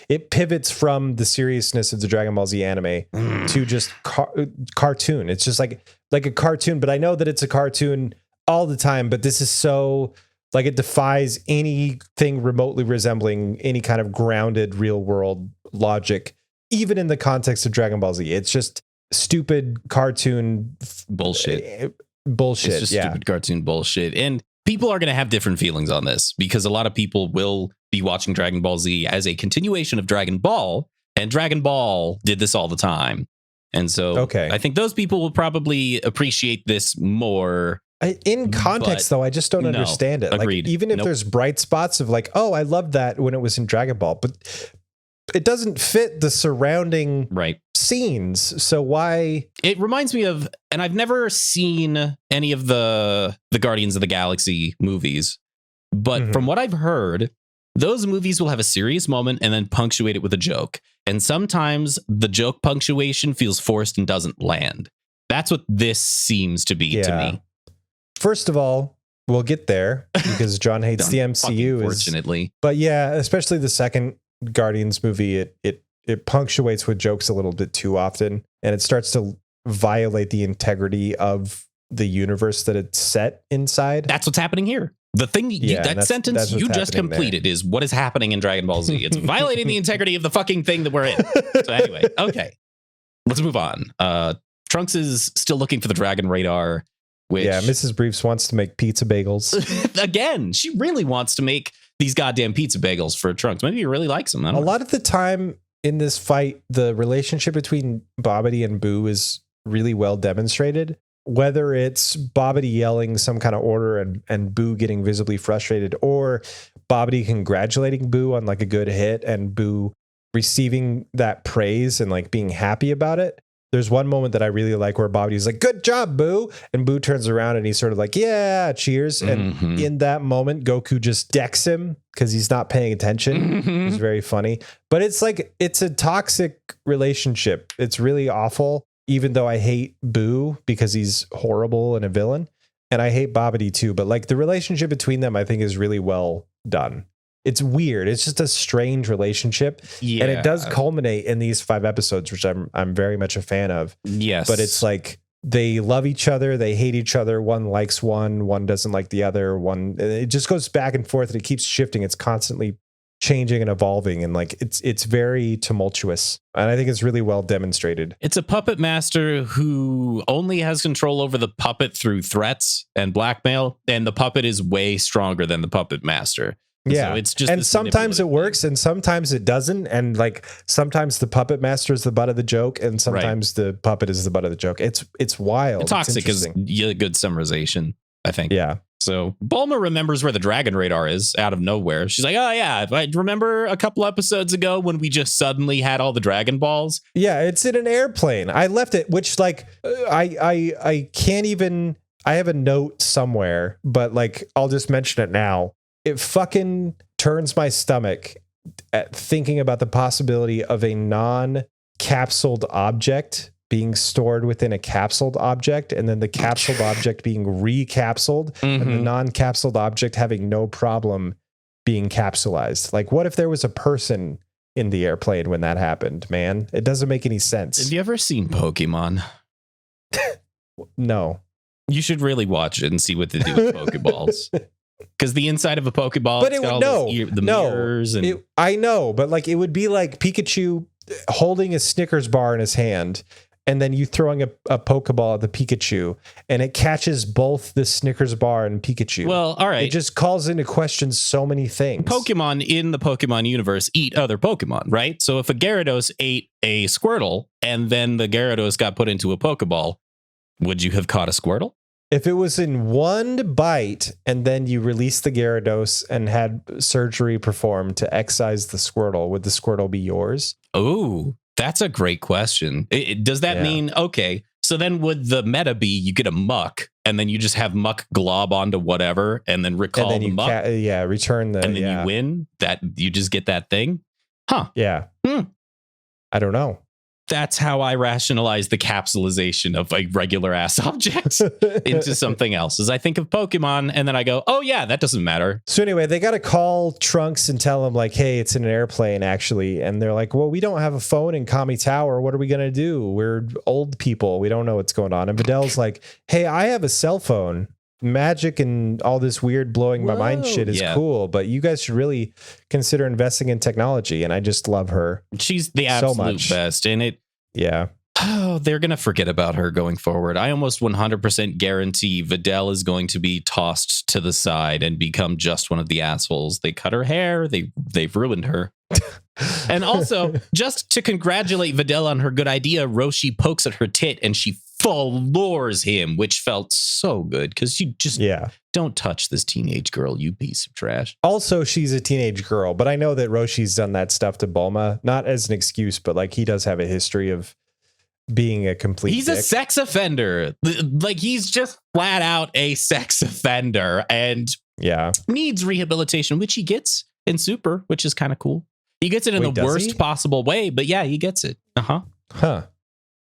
It pivots from the seriousness of the Dragon Ball Z anime to just cartoon. It's just like a cartoon, but I know that it's a cartoon all the time, but this is so it defies anything remotely resembling any kind of grounded real world logic, even in the context of Dragon Ball Z. It's just stupid cartoon bullshit. It's just stupid cartoon bullshit. And people are going to have different feelings on this because a lot of people will be watching Dragon Ball Z as a continuation of Dragon Ball, and Dragon Ball did this all the time. And so I think those people will probably appreciate this more. In context, though, I just don't understand it. Agreed. Even if there's bright spots of I loved that when it was in Dragon Ball, but it doesn't fit the surrounding scenes. So why? It reminds me of, and I've never seen any of the Guardians of the Galaxy movies, but from what I've heard, those movies will have a serious moment and then punctuate it with a joke. And sometimes the joke punctuation feels forced and doesn't land. That's what this seems to be to me. First of all, we'll get there because John hates the MCU. Fortunately. But yeah, especially the second Guardians movie, it punctuates with jokes a little bit too often, and it starts to violate the integrity of the universe that it's set inside. That's what's happening here. The thing that sentence you just completed is what is happening in Dragon Ball Z. It's violating the integrity of the fucking thing that we're in. So anyway, okay, let's move on. Trunks is still looking for the Dragon Radar. Which, Mrs. Briefs wants to make pizza bagels again. She really wants to make these goddamn pizza bagels for Trunks. Maybe he really likes them. I don't A know. lot of the time in this fight, the relationship between Bobbity and Boo is really well demonstrated. Whether it's Bobbity yelling some kind of order and Boo getting visibly frustrated, or Bobbity congratulating Boo on like a good hit and Boo receiving that praise and like being happy about it. There's one moment that I really like where Bobbity's like, good job, Boo. And Boo turns around and he's sort of like, yeah, cheers. And in that moment, Goku just decks him because he's not paying attention. It's very funny. But it's like, it's a toxic relationship. It's really awful, even though I hate Boo because he's horrible and a villain. And I hate Bobbity too. But like the relationship between them, I think is really well done. It's weird. It's just a strange relationship. Yeah. And it does culminate in these 5 episodes, which I'm very much a fan of. Yes. But it's like they love each other, they hate each other, one likes one doesn't like the other, it just goes back and forth and it keeps shifting. It's constantly changing and evolving, and like it's very tumultuous. And I think it's really well demonstrated. It's a puppet master who only has control over the puppet through threats and blackmail, and the puppet is way stronger than the puppet master. Yeah, so it's just, and sometimes it works and sometimes it doesn't, and like sometimes the puppet master is the butt of the joke and sometimes the puppet is the butt of the joke. It's wild. Toxic is a good summarization, I think. Yeah. So Bulma remembers where the Dragon Radar is out of nowhere. She's like, oh yeah, I remember a couple episodes ago when we just suddenly had all the Dragon Balls. Yeah, it's in an airplane. I left it, which like I can't even, I have a note somewhere, but like I'll just mention it now. It fucking turns my stomach at thinking about the possibility of a non-capsuled object being stored within a capsuled object, and then the capsuled object being recapsuled, and the non-capsuled object having no problem being capsulized. Like, what if there was a person in the airplane when that happened, man? It doesn't make any sense. Have you ever seen Pokemon? No. You should really watch it and see what they do with Pokeballs. Because the inside of a Pokeball, But it's it got would all the mirrors and I know, but like it would be like Pikachu holding a Snickers bar in his hand, and then you throwing a Pokeball at the Pikachu, and it catches both the Snickers bar and Pikachu. Well, all right. It just calls into question so many things. Pokemon in the Pokemon universe eat other Pokemon, right? So if a Gyarados ate a Squirtle and then the Gyarados got put into a Pokeball, would you have caught a Squirtle? If it was in one bite and then you released the Gyarados and had surgery performed to excise the Squirtle, would the Squirtle be yours? Oh, that's a great question. Does that mean, okay, so then would the meta be you get a Muck and then you just have Muck glob onto whatever and then recall and then the Muck? Return the... And then you win? That you just get that thing? Huh. Yeah. I don't know. That's how I rationalize the capsulization of a regular ass object into something else. Is I think of Pokemon and then I go, oh yeah, that doesn't matter. So anyway, they got to call Trunks and tell him like, hey, it's in an airplane actually. And they're like, well, we don't have a phone in Kami Tower. What are we going to do? We're old people. We don't know what's going on. And Vidal's like, hey, I have a cell phone. Magic and all this weird blowing my mind shit is cool, but you guys should really consider investing in technology. And I just love her. She's the absolute best. And they're going to forget about her going forward. I almost 100% guarantee Videl is going to be tossed to the side and become just one of the assholes. They cut her hair. They've ruined her. And also, just to congratulate Videl on her good idea, Roshi pokes at her tit and she floors him, which felt so good because you just don't touch this teenage girl, you piece of trash. Also, she's a teenage girl, but I know that Roshi's done that stuff to Bulma, not as an excuse, but like he does have a history of being a complete He's dick. a sex offender. Like he's just flat out a sex offender and needs rehabilitation, which he gets in Super, which is kind of cool. He gets it in the worst possible way, but yeah, he gets it. Huh.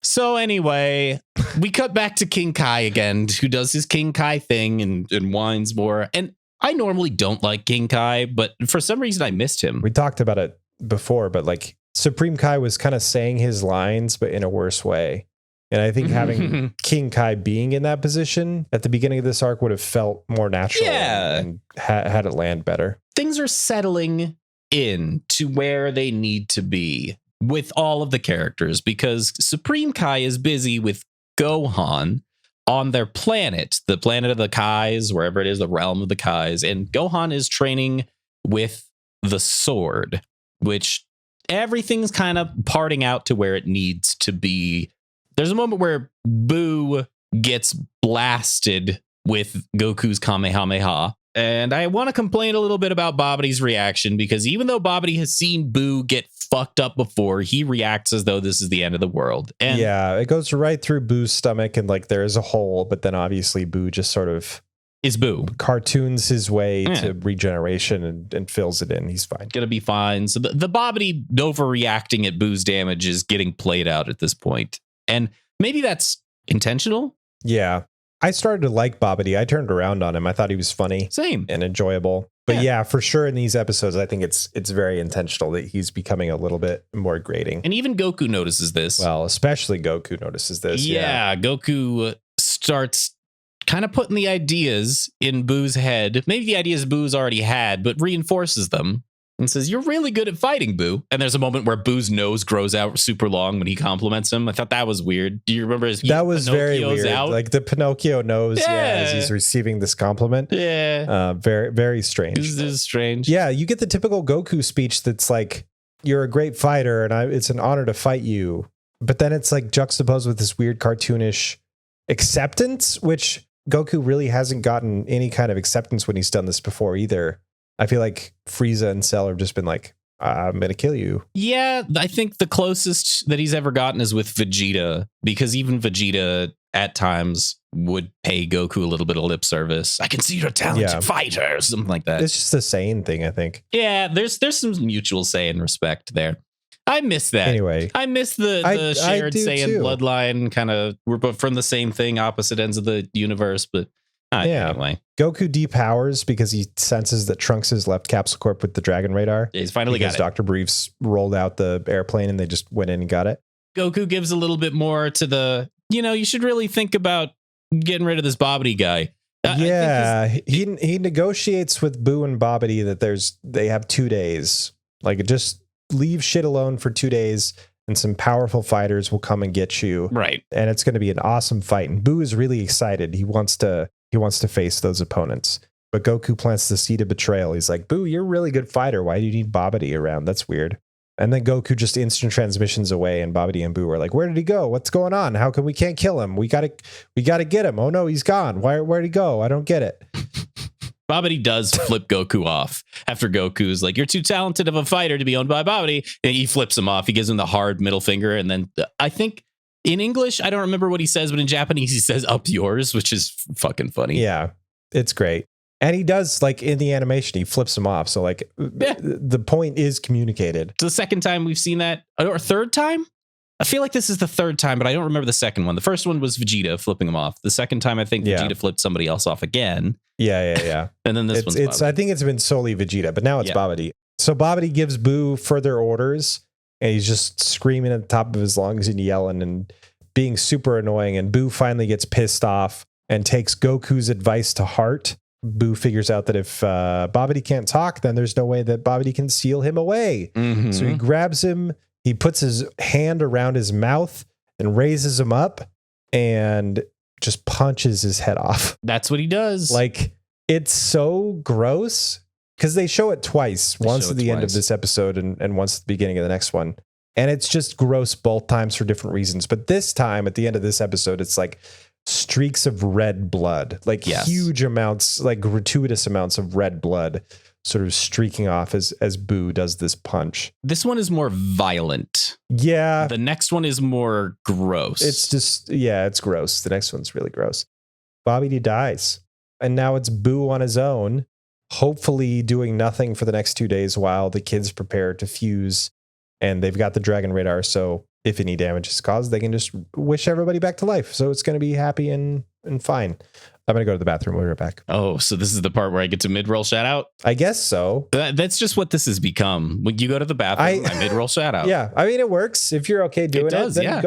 So anyway, we cut back to King Kai again, who does his King Kai thing and whines more. And I normally don't like King Kai, but for some reason I missed him. We talked about it before, but like Supreme Kai was kind of saying his lines, but in a worse way. And I think having King Kai being in that position at the beginning of this arc would have felt more natural and had it land better. Things are settling in to where they need to be with all of the characters, because Supreme Kai is busy with Gohan on their planet, the planet of the Kais, wherever it is, the realm of the Kais. And Gohan is training with the sword, which everything's kind of parting out to where it needs to be. There's a moment where Boo gets blasted with Goku's Kamehameha. And I want to complain a little bit about Bobity's reaction, because even though Bobity has seen Boo get fucked up before, he reacts as though this is the end of the world. And yeah, it goes right through Boo's stomach, and like there is a hole, but then obviously Boo just sort of is Boo cartoons his way to regeneration and fills it in. He's fine. Gonna be fine. So the Bobbity overreacting at Boo's damage is getting played out at this point. And maybe that's intentional. Yeah. I started to like Bobbity. I turned around on him. I thought he was funny. Same. And enjoyable. But yeah, for sure in these episodes, I think it's very intentional that he's becoming a little bit more grating. And even Goku notices this. Well, especially Goku notices this. Yeah. Goku starts kind of putting the ideas in Boo's head. Maybe the ideas Boo's already had, but reinforces them. And says, you're really good at fighting, Boo. And there's a moment where Boo's nose grows out super long when he compliments him. I thought that was weird. Do you remember his That was very Pinocchio's weird. out? Like the Pinocchio nose, as he's receiving this compliment. Yeah. Very, very strange. This is strange. Yeah, you get the typical Goku speech that's like, you're a great fighter and it's an honor to fight you. But then it's like juxtaposed with this weird cartoonish acceptance, which Goku really hasn't gotten any kind of acceptance when he's done this before either. I feel like Frieza and Cell have just been like, I'm going to kill you. Yeah, I think the closest that he's ever gotten is with Vegeta, because even Vegeta at times would pay Goku a little bit of lip service. I can see you're a talented fighter, or something like that. It's just a Saiyan thing, I think. Yeah, there's some mutual Saiyan respect there. I miss that. Anyway, I miss the shared Saiyan too. Bloodline kind of. We're both from the same thing, opposite ends of the universe, but anyway. Goku depowers because he senses that Trunks has left Capsule Corp with the Dragon Radar. Yeah, he's finally got it. Dr. Briefs rolled out the airplane and they just went in and got it. Goku gives a little bit more to the, you should really think about getting rid of this Bobbity guy. He negotiates with Boo and Bobbity that they have 2 days. Like, just leave shit alone for 2 days and some powerful fighters will come and get you. Right. And it's going to be an awesome fight. And Boo is really excited. He wants to face those opponents. But Goku plants the seed of betrayal. He's like, Boo, you're a really good fighter. Why do you need Bobbity around? That's weird. And then Goku just instant transmissions away, and Bobbity and Boo are like, where did he go? What's going on? How come we can't kill him? We gotta get him. Oh no, he's gone. Where'd he go? I don't get it. Bobbity does flip Goku off after Goku's like, you're too talented of a fighter to be owned by Bobbity. And he flips him off. He gives him the hard middle finger. And then I think in English, I don't remember what he says, but in Japanese, he says up yours, which is fucking funny. Yeah, it's great. And he does, like, in the animation, he flips him off. So, like, the point is communicated. It's the second time we've seen that, or third time? I feel like this is the third time, but I don't remember the second one. The first one was Vegeta flipping him off. The second time, I think Vegeta flipped somebody else off again. Yeah. And then this one's I think it's been solely Vegeta, but now it's Bobbity. So Bobbity gives Boo further orders, and he's just screaming at the top of his lungs and yelling and being super annoying. And Boo finally gets pissed off and takes Goku's advice to heart. Boo figures out that if Bobbity can't talk, then there's no way that Bobbity can seal him away. Mm-hmm. So he grabs him, he puts his hand around his mouth and raises him up and just punches his head off. That's what he does. Like, it's so gross because they show it twice. Once at the end of this episode and once at the beginning of the next one. And it's just gross both times for different reasons. But this time, at the end of this episode, it's like streaks of red blood, like huge amounts, like gratuitous amounts of red blood sort of streaking off as Boo does this punch. This one is more violent. Yeah. The next one is more gross. It's just, it's gross. The next one's really gross. Bobbity dies. And now it's Boo on his own, hopefully doing nothing for the next 2 days while the kids prepare to fuse. And they've got the Dragon Radar, so if any damage is caused, they can just wish everybody back to life. So it's going to be happy and fine. I'm going to go to the bathroom. We'll be right back. Oh, so this is the part where I get to mid-roll shout out? I guess so. That's just what this has become. When you go to the bathroom, I mid-roll shout out. Yeah. I mean, it works. If you're okay doing it, then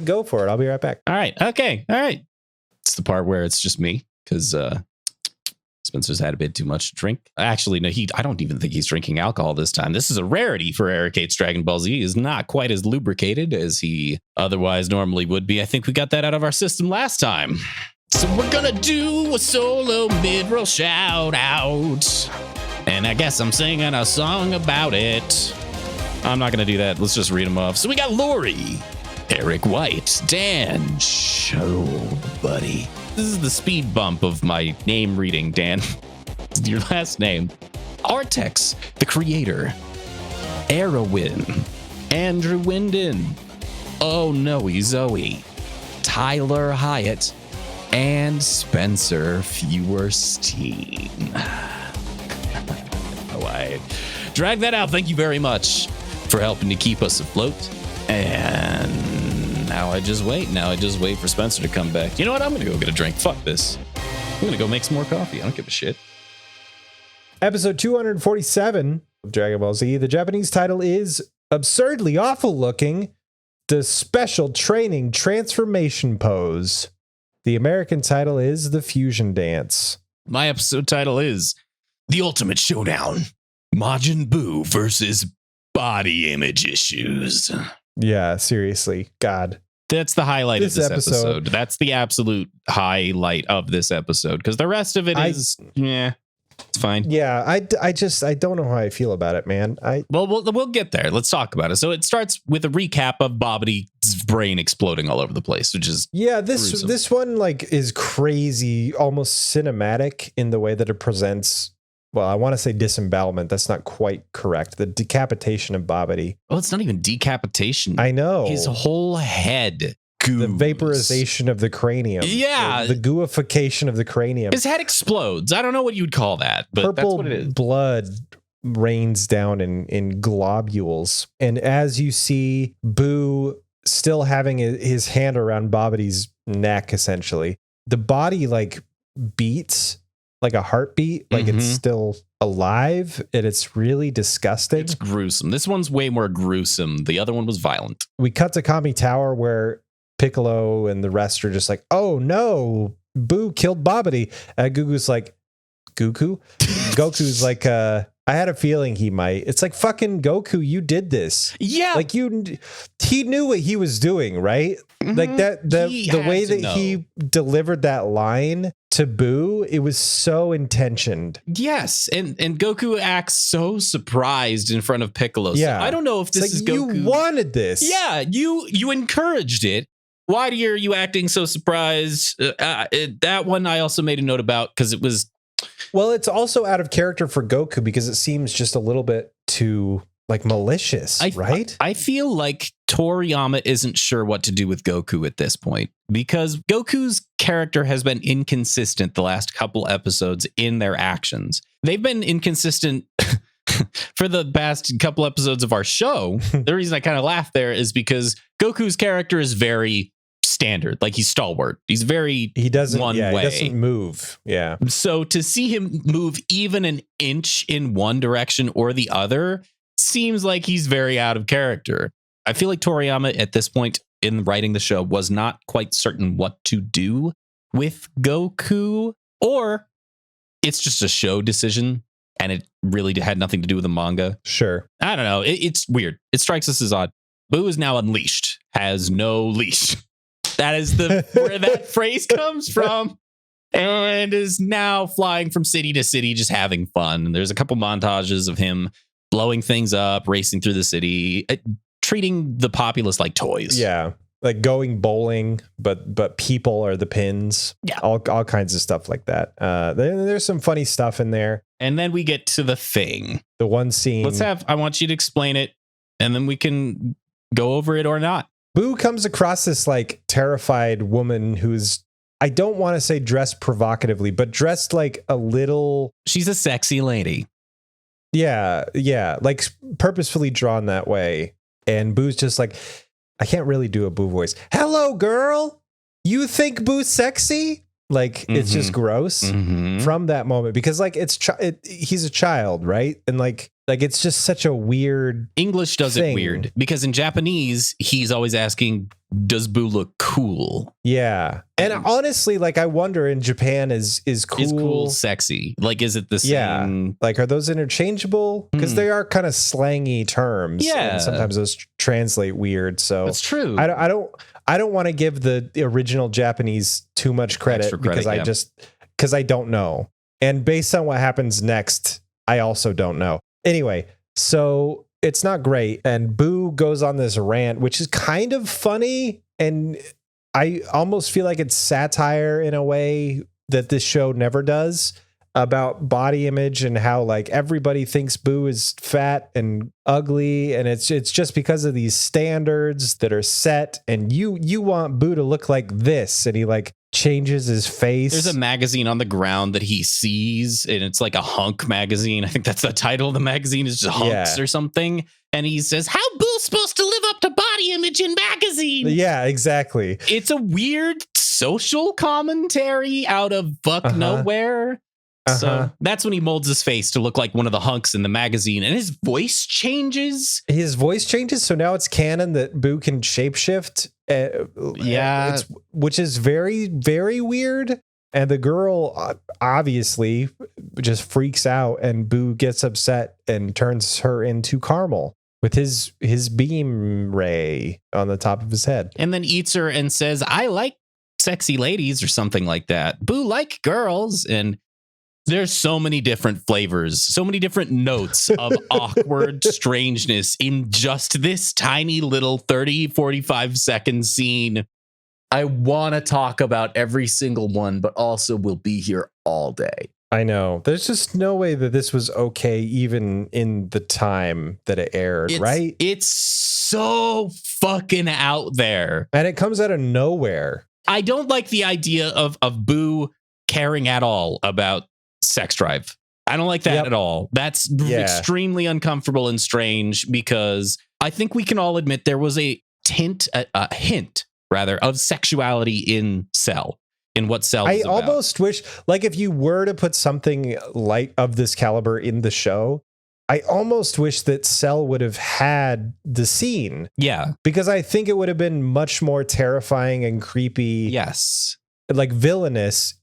go for it. I'll be right back. All right. Okay. All right. It's the part where it's just me because Spencer's had a bit too much to drink. Actually, no, I don't even think he's drinking alcohol this time. This is a rarity for Eric Hates Dragon Ball Z. He is not quite as lubricated as he otherwise normally would be. I think we got that out of our system last time. So we're going to do a solo mid-roll shout out. And I guess I'm singing a song about it. I'm not going to do that. Let's just read them off. So we got Lori, Eric White, Dan. Show, buddy. This is the speed bump of my name reading, Dan. Your last name. Artex, the creator. Erowin, Andrew Winden. Oh no, Zoe. Tyler Hyatt. And Spencer Feuerstein. Oh, I drag that out. Thank you very much for helping to keep us afloat. And now I just wait. For Spencer to come back. You know what? I'm going to go get a drink. Fuck this. I'm going to go make some more coffee. I don't give a shit. Episode 247 of Dragon Ball Z. The Japanese title is absurdly awful looking. The Special Training Transformation Pose. The American title is The Fusion Dance. My episode title is The Ultimate Showdown. Majin Buu versus Body Image Issues. Yeah, seriously. God. That's the highlight of this episode. That's the absolute highlight of this episode. Because the rest of it is, it's fine. Yeah, I don't know how I feel about it, man. We'll get there. Let's talk about it. So it starts with a recap of Bobity's brain exploding all over the place, which is gruesome. This one like is crazy, almost cinematic in the way that it presents. Well, I want to say disembowelment. That's not quite correct. The decapitation of Bobity. Well, it's not even decapitation. I know. His whole head. The vaporization of the cranium. Yeah. The gooification of the cranium. His head explodes. I don't know what you'd call that, but Purple that's what it is. Blood rains down in globules. And as you see Boo still having his hand around Bobity's neck, essentially, the body like beats like a heartbeat, like it's still alive, and it's really disgusting. It's gruesome. This one's way more gruesome. The other one was violent. We cut to Kami Tower where Piccolo and the rest are just like, oh no, Boo killed Bobity. Goku's like, Goku's like, I had a feeling he might. It's like, fucking Goku, you did this. Yeah. Like he knew what he was doing, right? Like that, the way that he delivered that line to Boo, it was so intentioned. Yes. And Goku acts so surprised in front of Piccolo. Yeah. So I don't know if this is Goku. You wanted this. Yeah. You encouraged it. Why are you acting so surprised? That one I also made a note about because it was. Well, it's also out of character for Goku because it seems just a little bit too like malicious, right? I feel like Toriyama isn't sure what to do with Goku at this point because Goku's character has been inconsistent the last couple episodes in their actions. They've been inconsistent for the past couple episodes of our show. The reason I kind of laugh there is because Goku's character is very standard. Like he's stalwart. He's very he doesn't move. Yeah. So to see him move even an inch in one direction or the other seems like he's very out of character. I feel like Toriyama at this point in writing the show was not quite certain what to do with Goku, or it's just a show decision and it really had nothing to do with the manga. Sure. I don't know. It's weird. It strikes us as odd. Boo is now unleashed, has no leash. That is where that phrase comes from, and is now flying from city to city, just having fun. And there's a couple montages of him blowing things up, racing through the city, treating the populace like toys. Yeah, like going bowling, but people are the pins. Yeah, all kinds of stuff like that. There's some funny stuff in there. And then we get to the thing. The one scene. I want you to explain it, and then we can go over it or not. Boo comes across this like terrified woman who's, I don't want to say dressed provocatively, but dressed like a little. She's a sexy lady. Yeah. Like purposefully drawn that way. And Boo's just like, I can't really do a Boo voice. Hello, girl. You think Boo's sexy? Like it's just gross from that moment because like he's a child, right? And like it's just such a weird English does thing. It weird because in Japanese he's always asking, does Boo look cool? Yeah. And honestly, like I wonder in Japan is cool sexy? Like is it the same? Yeah. Like are those interchangeable? Because they are kind of slangy terms. Yeah. And sometimes those translate weird. So that's true. I don't want to give the original Japanese too much credit because I don't know. And based on what happens next, I also don't know. Anyway, so it's not great. And Boo goes on this rant, which is kind of funny. And I almost feel like it's satire in a way that this show never does, about body image and how like everybody thinks Boo is fat and ugly, and it's just because of these standards that are set, and you want Boo to look like this, and he like changes his face. There's a magazine on the ground that he sees, and it's like a hunk magazine. I think that's the title of the magazine, is just hunks or something. And he says, how Boo's supposed to live up to body image in magazine? Yeah, exactly. It's a weird social commentary out of nowhere. So that's when he molds his face to look like one of the hunks in the magazine, and his voice changes. So now it's canon that Boo can shapeshift. Which is very, very weird. And the girl obviously just freaks out, and Boo gets upset and turns her into Caramel with his beam ray on the top of his head. And then eats her and says, I like sexy ladies, or something like that. Boo like girls. And there's so many different flavors, so many different notes of awkward strangeness in just this tiny little 30, 45 second scene. I want to talk about every single one, but also we'll be here all day. I know. There's just no way that this was okay, even in the time that it aired, right? It's so fucking out there. And it comes out of nowhere. I don't like the idea of Boo caring at all about sex drive. I don't like that at all. That's extremely uncomfortable and strange, because I think we can all admit there was a hint of sexuality in Cell, in what Cell is about. Almost wish, like, if you were to put something like of this caliber in the show, I almost wish that Cell would have had the scene. Yeah. Because I think it would have been much more terrifying and creepy. Yes. Like villainous.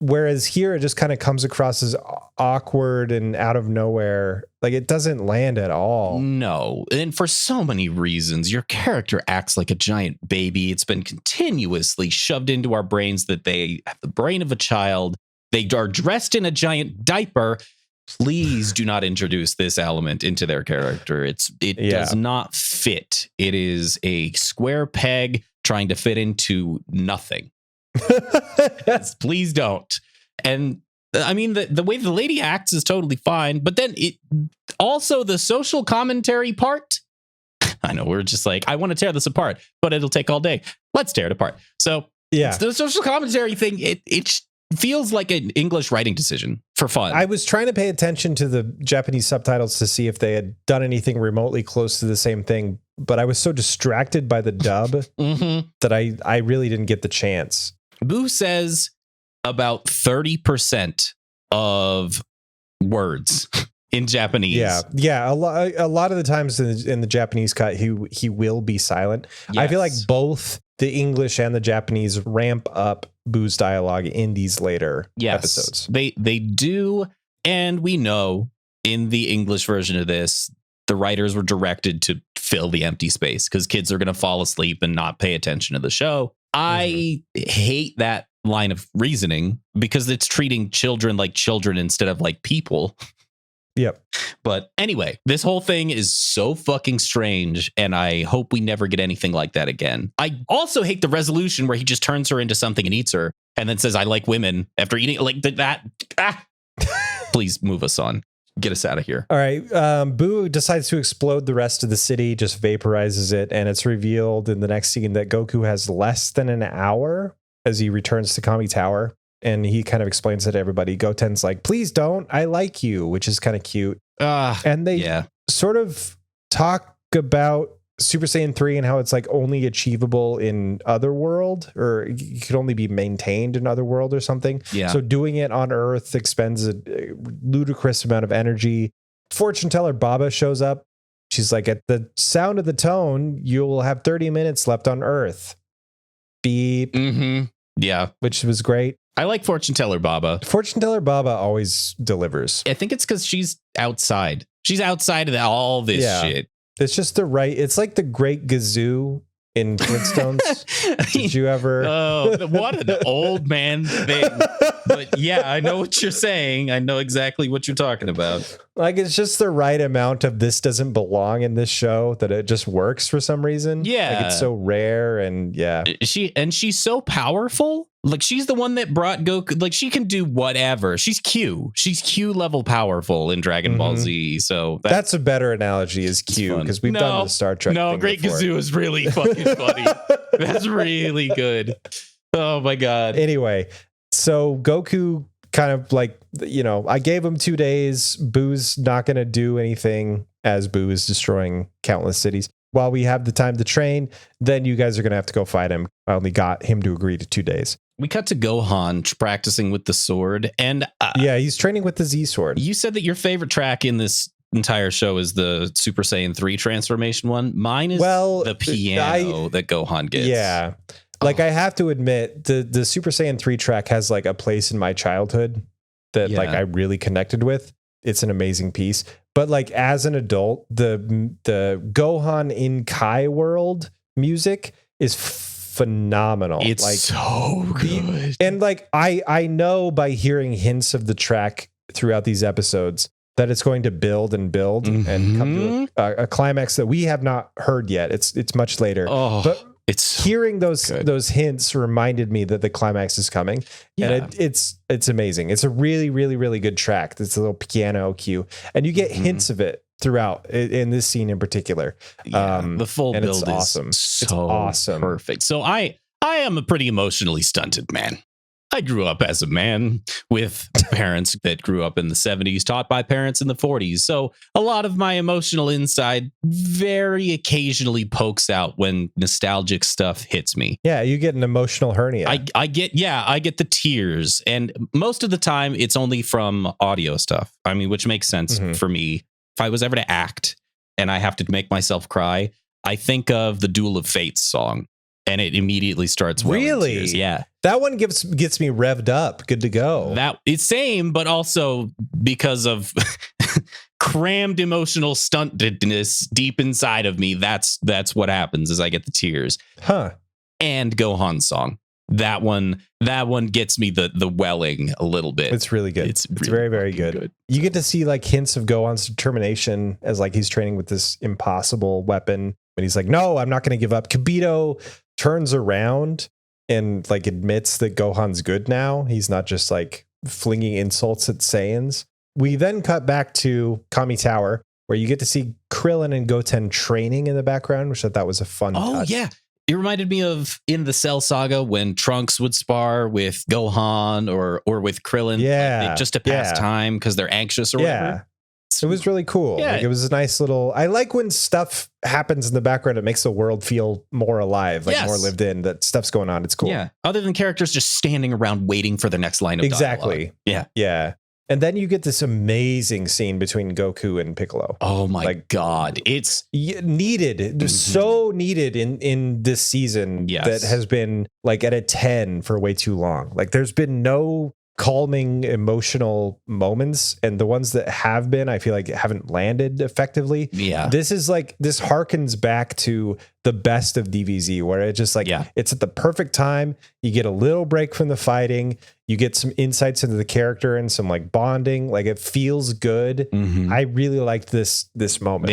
Whereas here it just kind of comes across as awkward and out of nowhere. Like, it doesn't land at all. No. And for so many reasons, your character acts like a giant baby. It's been continuously shoved into our brains that they have the brain of a child. They are dressed in a giant diaper. Please do not introduce this element into their character. It does not fit. It is a square peg trying to fit into nothing. Yes, please don't. And I mean, the way the lady acts is totally fine, but then it also, the social commentary part, I know we're just like, I want to tear this apart, but it'll take all day. Let's tear it apart. So yeah, the social commentary thing, it feels like an English writing decision for fun. I was trying to pay attention to the Japanese subtitles to see if they had done anything remotely close to the same thing, but I was so distracted by the dub that I really didn't get the chance. Boo says about 30% of words in Japanese. Yeah. A lot of the times in the Japanese cut, he will be silent. Yes. I feel like both the English and the Japanese ramp up Boo's dialogue in these later episodes. They do, and we know in the English version of this, the writers were directed to fill the empty space because kids are going to fall asleep and not pay attention to the show. I hate that line of reasoning because it's treating children like children instead of like people. Yep. But anyway, this whole thing is so fucking strange, and I hope we never get anything like that again. I also hate the resolution where he just turns her into something and eats her and then says, I like women after eating like that. Please move us on. Get us out of here. All right. Boo decides to explode the rest of the city, just vaporizes it. And it's revealed in the next scene that Goku has less than an hour as he returns to Kami Tower. And he kind of explains it to everybody. Goten's like, please don't. I like you, which is kind of cute. And they sort of talk about Super Saiyan 3 and how it's like only achievable in Otherworld, or you could only be maintained in Otherworld or something. Yeah. So doing it on Earth expends a ludicrous amount of energy. Fortune teller Baba shows up. She's like, at the sound of the tone, you'll have 30 minutes left on Earth. Beep. Yeah. Which was great. I like Fortune teller Baba. Fortune teller Baba always delivers. I think it's because she's outside. She's outside of all this shit. It's just it's like the Great Gazoo in Flintstones. Did you ever? Oh, what an old man thing. But yeah, I know what you're saying. I know exactly what you're talking about. Like, it's just the right amount of this doesn't belong in this show that it just works for some reason. Yeah. Like, it's so rare, and yeah. She's so powerful. Like, she's the one that brought Goku. Like, she can do whatever. She's Q. She's Q level powerful in Dragon Ball Z. So that's a better analogy, is Q, because we've done the Star Trek thing Great before. Gazoo is really fucking funny. That's really good. Oh my God. Anyway, so Goku kind of like, I gave him 2 days. Boo's not going to do anything as Boo is destroying countless cities. While we have the time to train, then you guys are going to have to go fight him. I only got him to agree to 2 days. We cut to Gohan practicing with the sword. And yeah, he's training with the Z sword. You said that your favorite track in this entire show is the Super Saiyan 3 transformation one. Mine is the piano that Gohan gets. Yeah. Like, I have to admit, the Super Saiyan 3 track has like a place in my childhood that like I really connected with. It's an amazing piece. But like, as an adult, the Gohan in Kai world music is phenomenal. It's like, so good. And like, I know by hearing hints of the track throughout these episodes that it's going to build and build and come to a climax that we have not heard yet. It's much later. But it's hearing those hints reminded me that the climax is coming, and it's amazing. It's a really, really, really good track. It's a little piano cue, and you get hints of it throughout in this scene in particular. The full build is awesome. So it's awesome, perfect. So I am a pretty emotionally stunted man. I grew up as a man with parents that grew up in the 70s, taught by parents in the 40s. So a lot of my emotional inside very occasionally pokes out when nostalgic stuff hits me. Yeah, you get an emotional hernia. I get the tears. And most of the time it's only from audio stuff. I mean, which makes sense for me. If I was ever to act and I have to make myself cry, I think of the Duel of Fates song. And it immediately starts welling tears. Yeah. That one gets me revved up. Good to go. That it's same, but also because of crammed emotional stuntedness deep inside of me. That's what happens as I get the tears. And Gohan's song. That one gets me the welling a little bit. It's really good. It's really very, very good. You get to see like hints of Gohan's determination as like he's training with this impossible weapon. And he's like, no, I'm not going to give up. Kibito turns around and like admits that Gohan's good now. He's not just like flinging insults at Saiyans. We then cut back to Kami Tower, where you get to see Krillin and Goten training in the background, which I thought was a fun touch. Yeah. It reminded me of in the Cell Saga when Trunks would spar with Gohan or with Krillin. Yeah. Like, just to pass time because they're anxious or whatever. It was really cool. Yeah. Like, it was a nice little, I like when stuff happens in the background. It makes the world feel more alive, like more lived in, that stuff's going on. It's cool. Yeah. Other than characters just standing around waiting for the next line of dialogue. Yeah. Yeah. And then you get this amazing scene between Goku and Piccolo. Oh my God. It's needed. So needed in this season that has been like at a 10 for way too long. Like, there's been no calming emotional moments, and the ones that have been, I feel like haven't landed effectively. This is like, this harkens back to the best of DBZ, where it just like it's at the perfect time. You get a little break from the fighting, you get some insights into the character and some like bonding. Like, it feels good. I really liked this moment.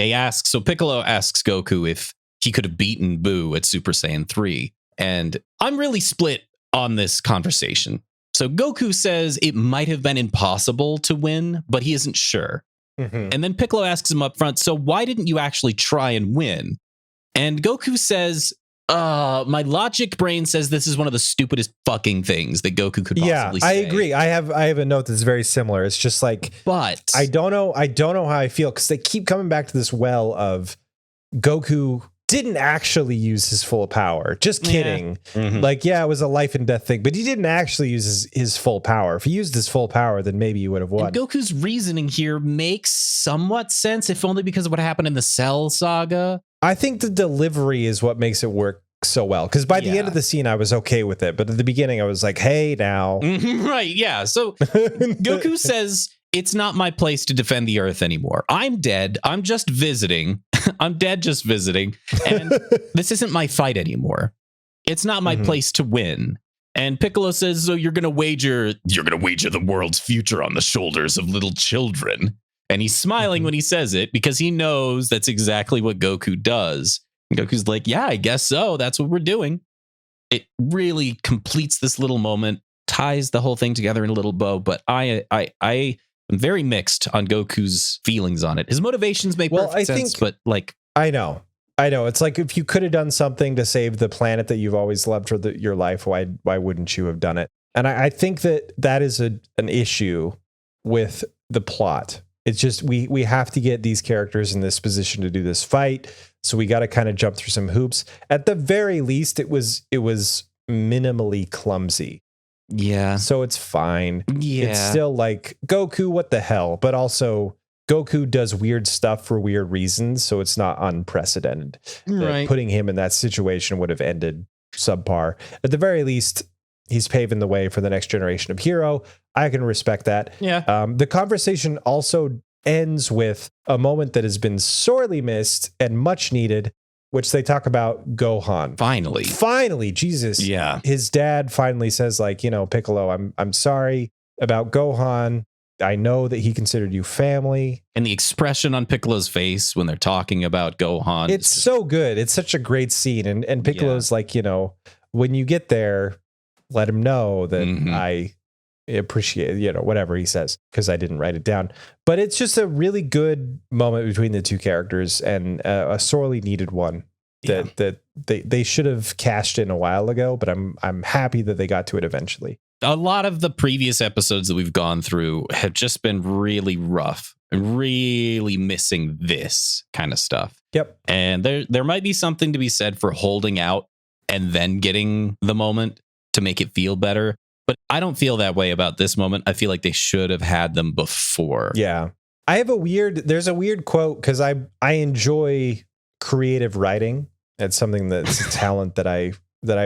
Piccolo asks Goku if he could have beaten Boo at Super Saiyan 3, and I'm really split on this conversation. So Goku says it might have been impossible to win, but he isn't sure. And then Piccolo asks him up front, so why didn't you actually try and win? And Goku says, my logic brain says this is one of the stupidest fucking things that Goku could possibly say. I agree. I have a note that's very similar. It's just like, but I don't know how I feel, because they keep coming back to this well of Goku didn't actually use his full power. Just kidding. Like, it was a life and death thing, but he didn't actually use his full power. If he used his full power, then maybe he would have won. And Goku's reasoning here makes somewhat sense, if only because of what happened in the Cell Saga. I think the delivery is what makes it work so well, because by the end of the scene, I was okay with it. But at the beginning, I was like, hey, now. Right, yeah. So Goku says, it's not my place to defend the Earth anymore. I'm dead. I'm just visiting. I'm dead just visiting. And this isn't my fight anymore. It's not my place to win. And Piccolo says, so you're going to wager the world's future on the shoulders of little children. And he's smiling when he says it because he knows that's exactly what Goku does. And Goku's like, yeah, I guess so. That's what we're doing. It really completes this little moment, ties the whole thing together in a little bow. But I am very mixed on Goku's feelings on it. His motivations make perfect sense, but like, I know. It's like if you could have done something to save the planet that you've always loved for your life, why wouldn't you have done it? And I think that is an issue with the plot. It's just we have to get these characters in this position to do this fight, so we got to kind of jump through some hoops. At the very least, it was minimally clumsy. Yeah. So it's fine. Yeah. It's still like Goku, what the hell? But also Goku does weird stuff for weird reasons, so it's not unprecedented. Right. Putting him in that situation would have ended subpar. At the very least, he's paving the way for the next generation of hero. I can respect that. Yeah. The conversation also ends with a moment that has been sorely missed and much needed, which they talk about Gohan. Finally, Jesus. Yeah. His dad finally says, like, Piccolo, I'm sorry about Gohan. I know that he considered you family. And the expression on Piccolo's face when they're talking about Gohan. It's so good. It's such a great scene. And Piccolo's like, when you get there, let him know that I appreciate, whatever he says, because I didn't write it down. But it's just a really good moment between the two characters and a sorely needed one that they should have cashed in a while ago. But I'm happy that they got to it eventually. A lot of the previous episodes that we've gone through have just been really rough and really missing this kind of stuff. Yep. And there might be something to be said for holding out and then getting the moment to make it feel better. But I don't feel that way about this moment. I feel like they should have had them before. Yeah. There's a weird quote because I enjoy creative writing. It's something that's a talent that I've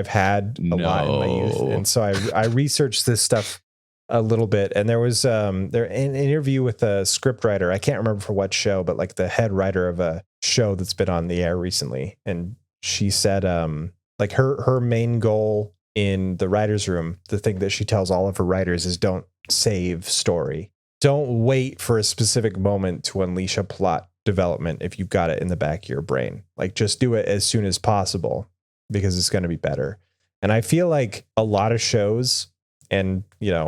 had a lot in my youth. And so I researched this stuff a little bit. And there was an interview with a scriptwriter. I can't remember for what show, but like the head writer of a show that's been on the air recently. And she said like her main goal in the writer's room, the thing that she tells all of her writers is don't save story. Don't wait for a specific moment to unleash a plot development if you've got it in the back of your brain. Like just do it as soon as possible, because it's going to be better. And I feel like a lot of shows, and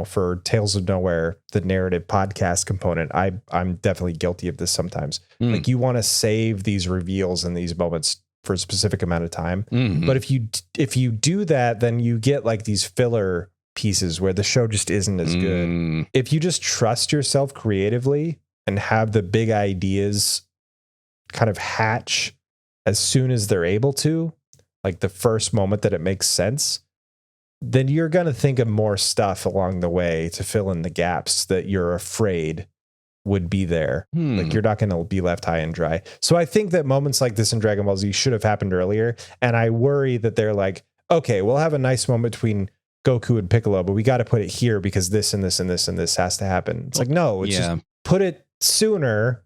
for Tales of Nowhere, the narrative podcast component, I'm definitely guilty of this sometimes. Like you want to save these reveals and these moments for a specific amount of time. But if you do that, then you get like these filler pieces where the show just isn't as good. If you just trust yourself creatively and have the big ideas kind of hatch as soon as they're able to, like the first moment that it makes sense, then you're going to think of more stuff along the way to fill in the gaps that you're afraid would be there. Like you're not going to be left high and dry. So I think that moments like this in Dragon Ball Z should have happened earlier. And I worry that they're like, okay, we'll have a nice moment between Goku and Piccolo, but we got to put it here because this and this and this and this has to happen. It's like, no, it's just put it sooner.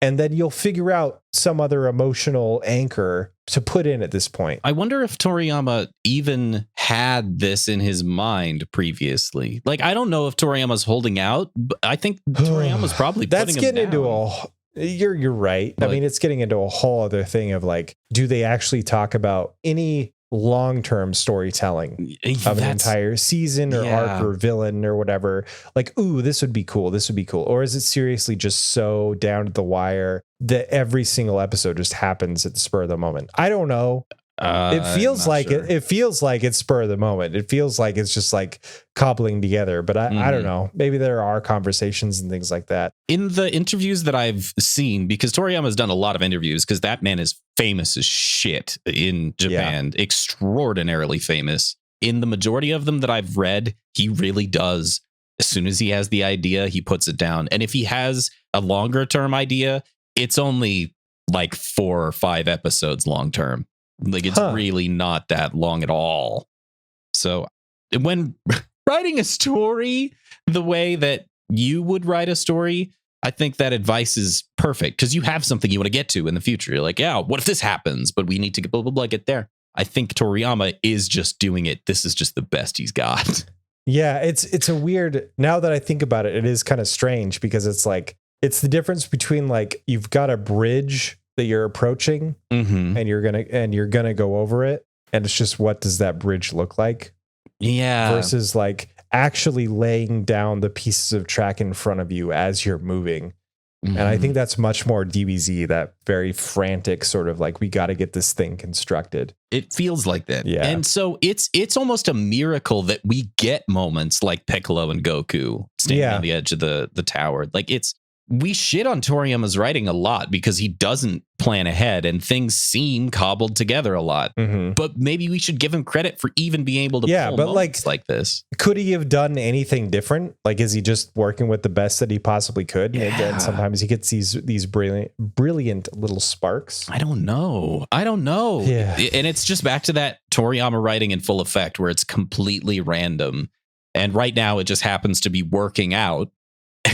And then you'll figure out some other emotional anchor to put in at this point. I wonder if Toriyama even had this in his mind previously. Like, I don't know if Toriyama's holding out, but I think Toriyama's probably that's putting getting him down. into you're right. Like, I mean, it's getting into a whole other thing of like, do they actually talk about any long-term storytelling of an entire season or arc or villain or whatever? Like, ooh, this would be cool. Or is it seriously just so down to the wire that every single episode just happens at the spur of the moment? I don't know. It feels like it feels like it's spur of the moment. It feels like it's just like cobbling together, but I don't know. Maybe there are conversations and things like that. In the interviews that I've seen, because Toriyama's done a lot of interviews, because that man is famous as shit in Japan, extraordinarily famous. In the majority of them that I've read, he really does. As soon as he has the idea, he puts it down. And if he has a longer term idea, it's only like 4 or 5 episodes long term. Like it's really not that long at all. So when writing a story the way that you would write a story, I think that advice is perfect because you have something you want to get to in the future. You're like, yeah, what if this happens? But we need to get blah, blah, blah, get there. I think Toriyama is just doing it. This is just the best he's got. Yeah, it's a weird, now that I think about it, it is kind of strange because it's like, it's the difference between like, you've got a bridge that you're approaching and you're gonna go over it. And it's just, what does that bridge look like? Yeah. Versus like actually laying down the pieces of track in front of you as you're moving. And I think that's much more DBZ, that very frantic sort of like, we got to get this thing constructed. It feels like that. Yeah. And so it's almost a miracle that we get moments like Piccolo and Goku standing on the edge of the tower. Like we shit on Toriyama's writing a lot because he doesn't plan ahead and things seem cobbled together a lot. But maybe we should give him credit for even being able to pull but moments like this. Could he have done anything different? Like, is he just working with the best that he possibly could? Yeah. And sometimes he gets these brilliant little sparks. I don't know. Yeah. And it's just back to that Toriyama writing in full effect where it's completely random. And right now it just happens to be working out.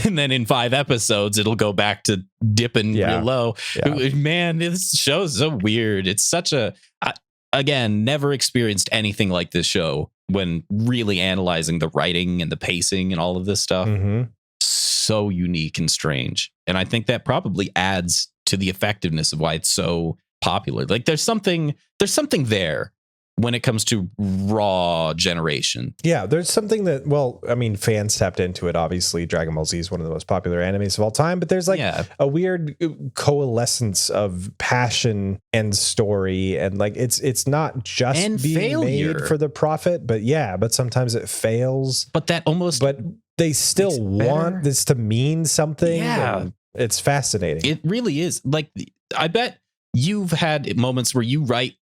And then in 5 episodes, it'll go back to dipping real low. Yeah. Man, this show is so weird. It's such again, never experienced anything like this show when really analyzing the writing and the pacing and all of this stuff. So unique and strange. And I think that probably adds to the effectiveness of why it's so popular. Like there's something there when it comes to raw generation. Yeah, there's something that, well, I mean, fans tapped into it. Obviously, Dragon Ball Z is one of the most popular animes of all time, but there's like a weird coalescence of passion and story. And like, it's not just being made for the profit, but sometimes it fails. But they still want this to mean something. Yeah. It's fascinating. It really is. Like, I bet you've had moments where you write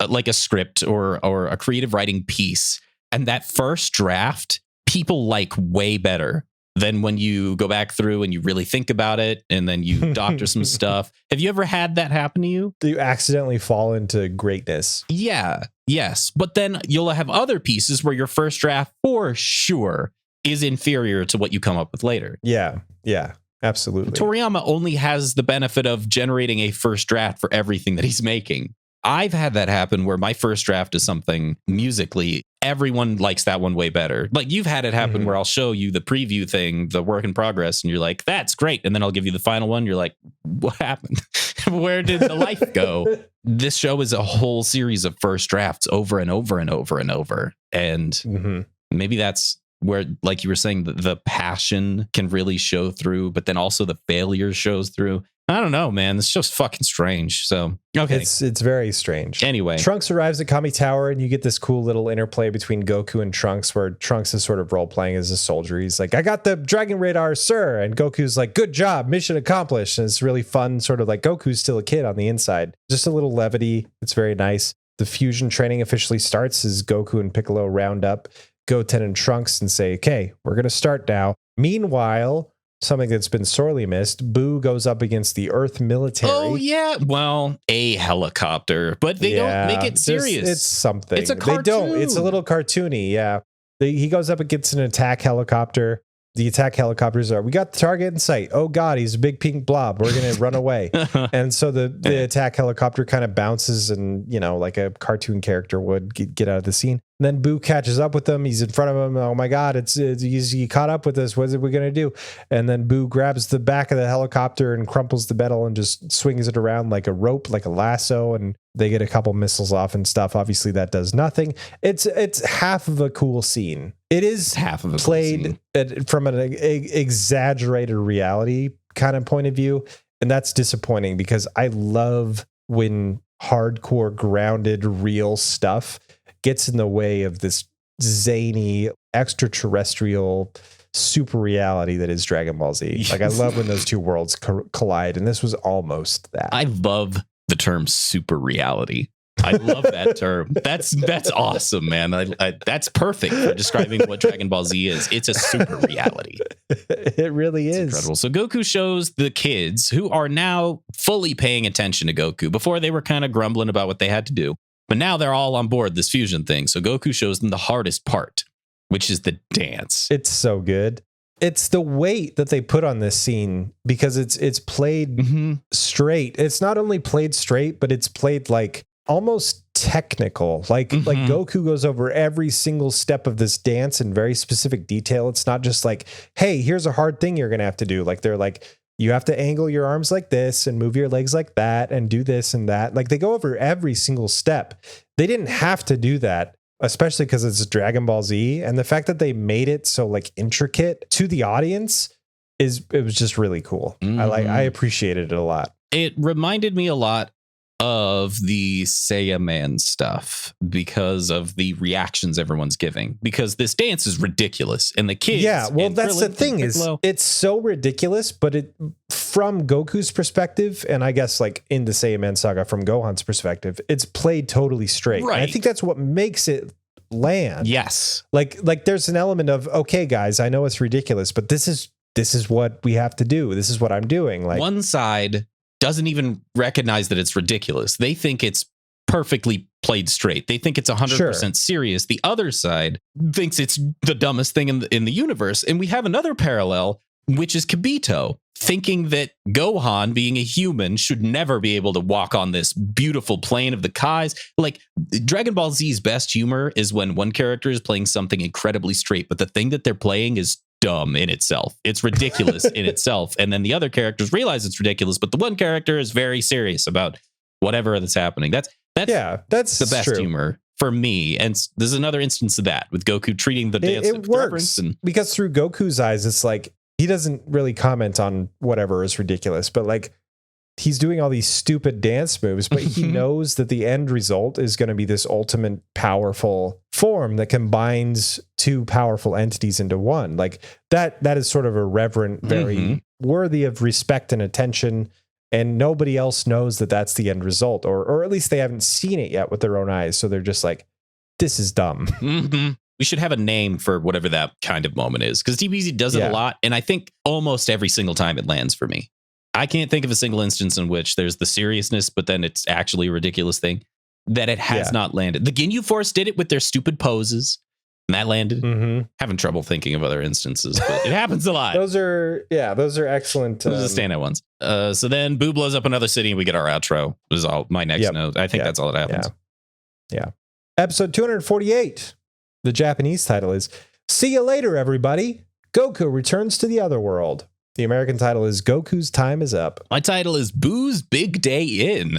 like a script or a creative writing piece, and that first draft people like way better than when you go back through and you really think about it and then you doctor some stuff. Have you ever had that happen to you? You accidentally fall into greatness. Yeah. Yes. But then you'll have other pieces where your first draft for sure is inferior to what you come up with later. Yeah. Yeah. Absolutely. Toriyama only has the benefit of generating a first draft for everything that he's making. I've had that happen where my first draft is something musically, everyone likes that one way better. Like you've had it happen where I'll show you the preview thing, the work in progress, and you're like, that's great. And then I'll give you the final one. You're like, what happened? Where did the life go? This show is a whole series of first drafts over and over and over and over. And maybe that's where, like you were saying, the passion can really show through, but then also the failure shows through. I don't know, man. It's just fucking strange. So, okay. It's very strange. Anyway. Trunks arrives at Kami Tower and you get this cool little interplay between Goku and Trunks where Trunks is sort of role-playing as a soldier. He's like, I got the Dragon Radar, sir. And Goku's like, good job, mission accomplished. And it's really fun, sort of like Goku's still a kid on the inside. Just a little levity. It's very nice. The fusion training officially starts as Goku and Piccolo round up Goten and Trunks and say, okay, we're going to start now. Meanwhile, something that's been sorely missed, Boo goes up against the Earth military. Oh, yeah. Well, a helicopter, but they don't make it serious. It's something. It's a cartoon. They don't. It's a little cartoony, yeah. He goes up against an attack helicopter. The attack helicopters we got the target in sight. Oh, God, he's a big pink blob. We're going to run away. And so the attack helicopter kind of bounces and, like a cartoon character would get out of the scene. And then Boo catches up with them. He's in front of him. Oh my God, he caught up with us. What are we going to do? And then Boo grabs the back of the helicopter and crumples the metal and just swings it around like a rope, like a lasso. And they get a couple missiles off and stuff. Obviously that does nothing. It's half of a cool scene. It is half of a played from an exaggerated reality kind of point of view. And that's disappointing because I love when hardcore grounded real stuff gets in the way of this zany extraterrestrial super reality that is Dragon Ball Z. Like I love when those two worlds collide, and this was almost that. I love the term super reality. I love that term. That's awesome, man. That's perfect for describing what Dragon Ball Z is. It's a super reality. It really is incredible. So Goku shows the kids who are now fully paying attention to Goku. Before they were kind of grumbling about what they had to do. But now they're all on board this fusion thing. So Goku shows them the hardest part, which is the dance. It's so good. It's the weight that they put on this scene because it's played straight. It's not only played straight, but it's played like almost technical. Like Goku goes over every single step of this dance in very specific detail. It's not just like, hey, here's a hard thing you're going to have to do. Like they're like, you have to angle your arms like this and move your legs like that and do this and that. Like they go over every single step. They didn't have to do that, especially because it's Dragon Ball Z. And the fact that they made it so like intricate to the audience it was just really cool. I appreciated it a lot. It reminded me a lot of the Saiyan stuff because of the reactions everyone's giving, because this dance is ridiculous and the kids. Yeah, well, that's the thing is it's so ridiculous, but it from Goku's perspective, and I guess like in the Saiyan saga from Gohan's perspective, it's played totally straight. Right. And I think that's what makes it land. Yes. Like there's an element of, okay, guys, I know it's ridiculous, but this is what we have to do. This is what I'm doing. Like one side doesn't even recognize that it's ridiculous. They think it's perfectly played straight. They think it's 100% serious. The other side thinks it's the dumbest thing in the universe. And we have another parallel, which is Kibito thinking that Gohan, being a human, should never be able to walk on this beautiful plane of the Kais. Like Dragon Ball Z's best humor is when one character is playing something incredibly straight, but the thing that they're playing is dumb in itself. It's ridiculous in itself. And then the other characters realize it's ridiculous, but the one character is very serious about whatever that's happening. That's the best humor for me. And this is another instance of that with Goku treating the dance with reverence. Because through Goku's eyes, it's like he doesn't really comment on whatever is ridiculous, but like he's doing all these stupid dance moves, but he knows that the end result is going to be this ultimate powerful form that combines two powerful entities into one. Like that is sort of a reverent, very worthy of respect and attention. And nobody else knows that that's the end result, or at least they haven't seen it yet with their own eyes. So they're just like, this is dumb. We should have a name for whatever that kind of moment is, because DBZ does it a lot. And I think almost every single time it lands for me. I can't think of a single instance in which there's the seriousness, but then it's actually a ridiculous thing that it has not landed. The Ginyu Force did it with their stupid poses, and that landed. Having trouble thinking of other instances, but it happens a lot. Those are excellent. Those are the standout ones. So then Boo blows up another city, and we get our outro. Was all my next note. I think that's all that happens. Yeah. Episode 248. The Japanese title is "See You Later, Everybody. Goku returns to the other world." The American title is "Goku's Time Is Up." My title is Boo's Big Day In.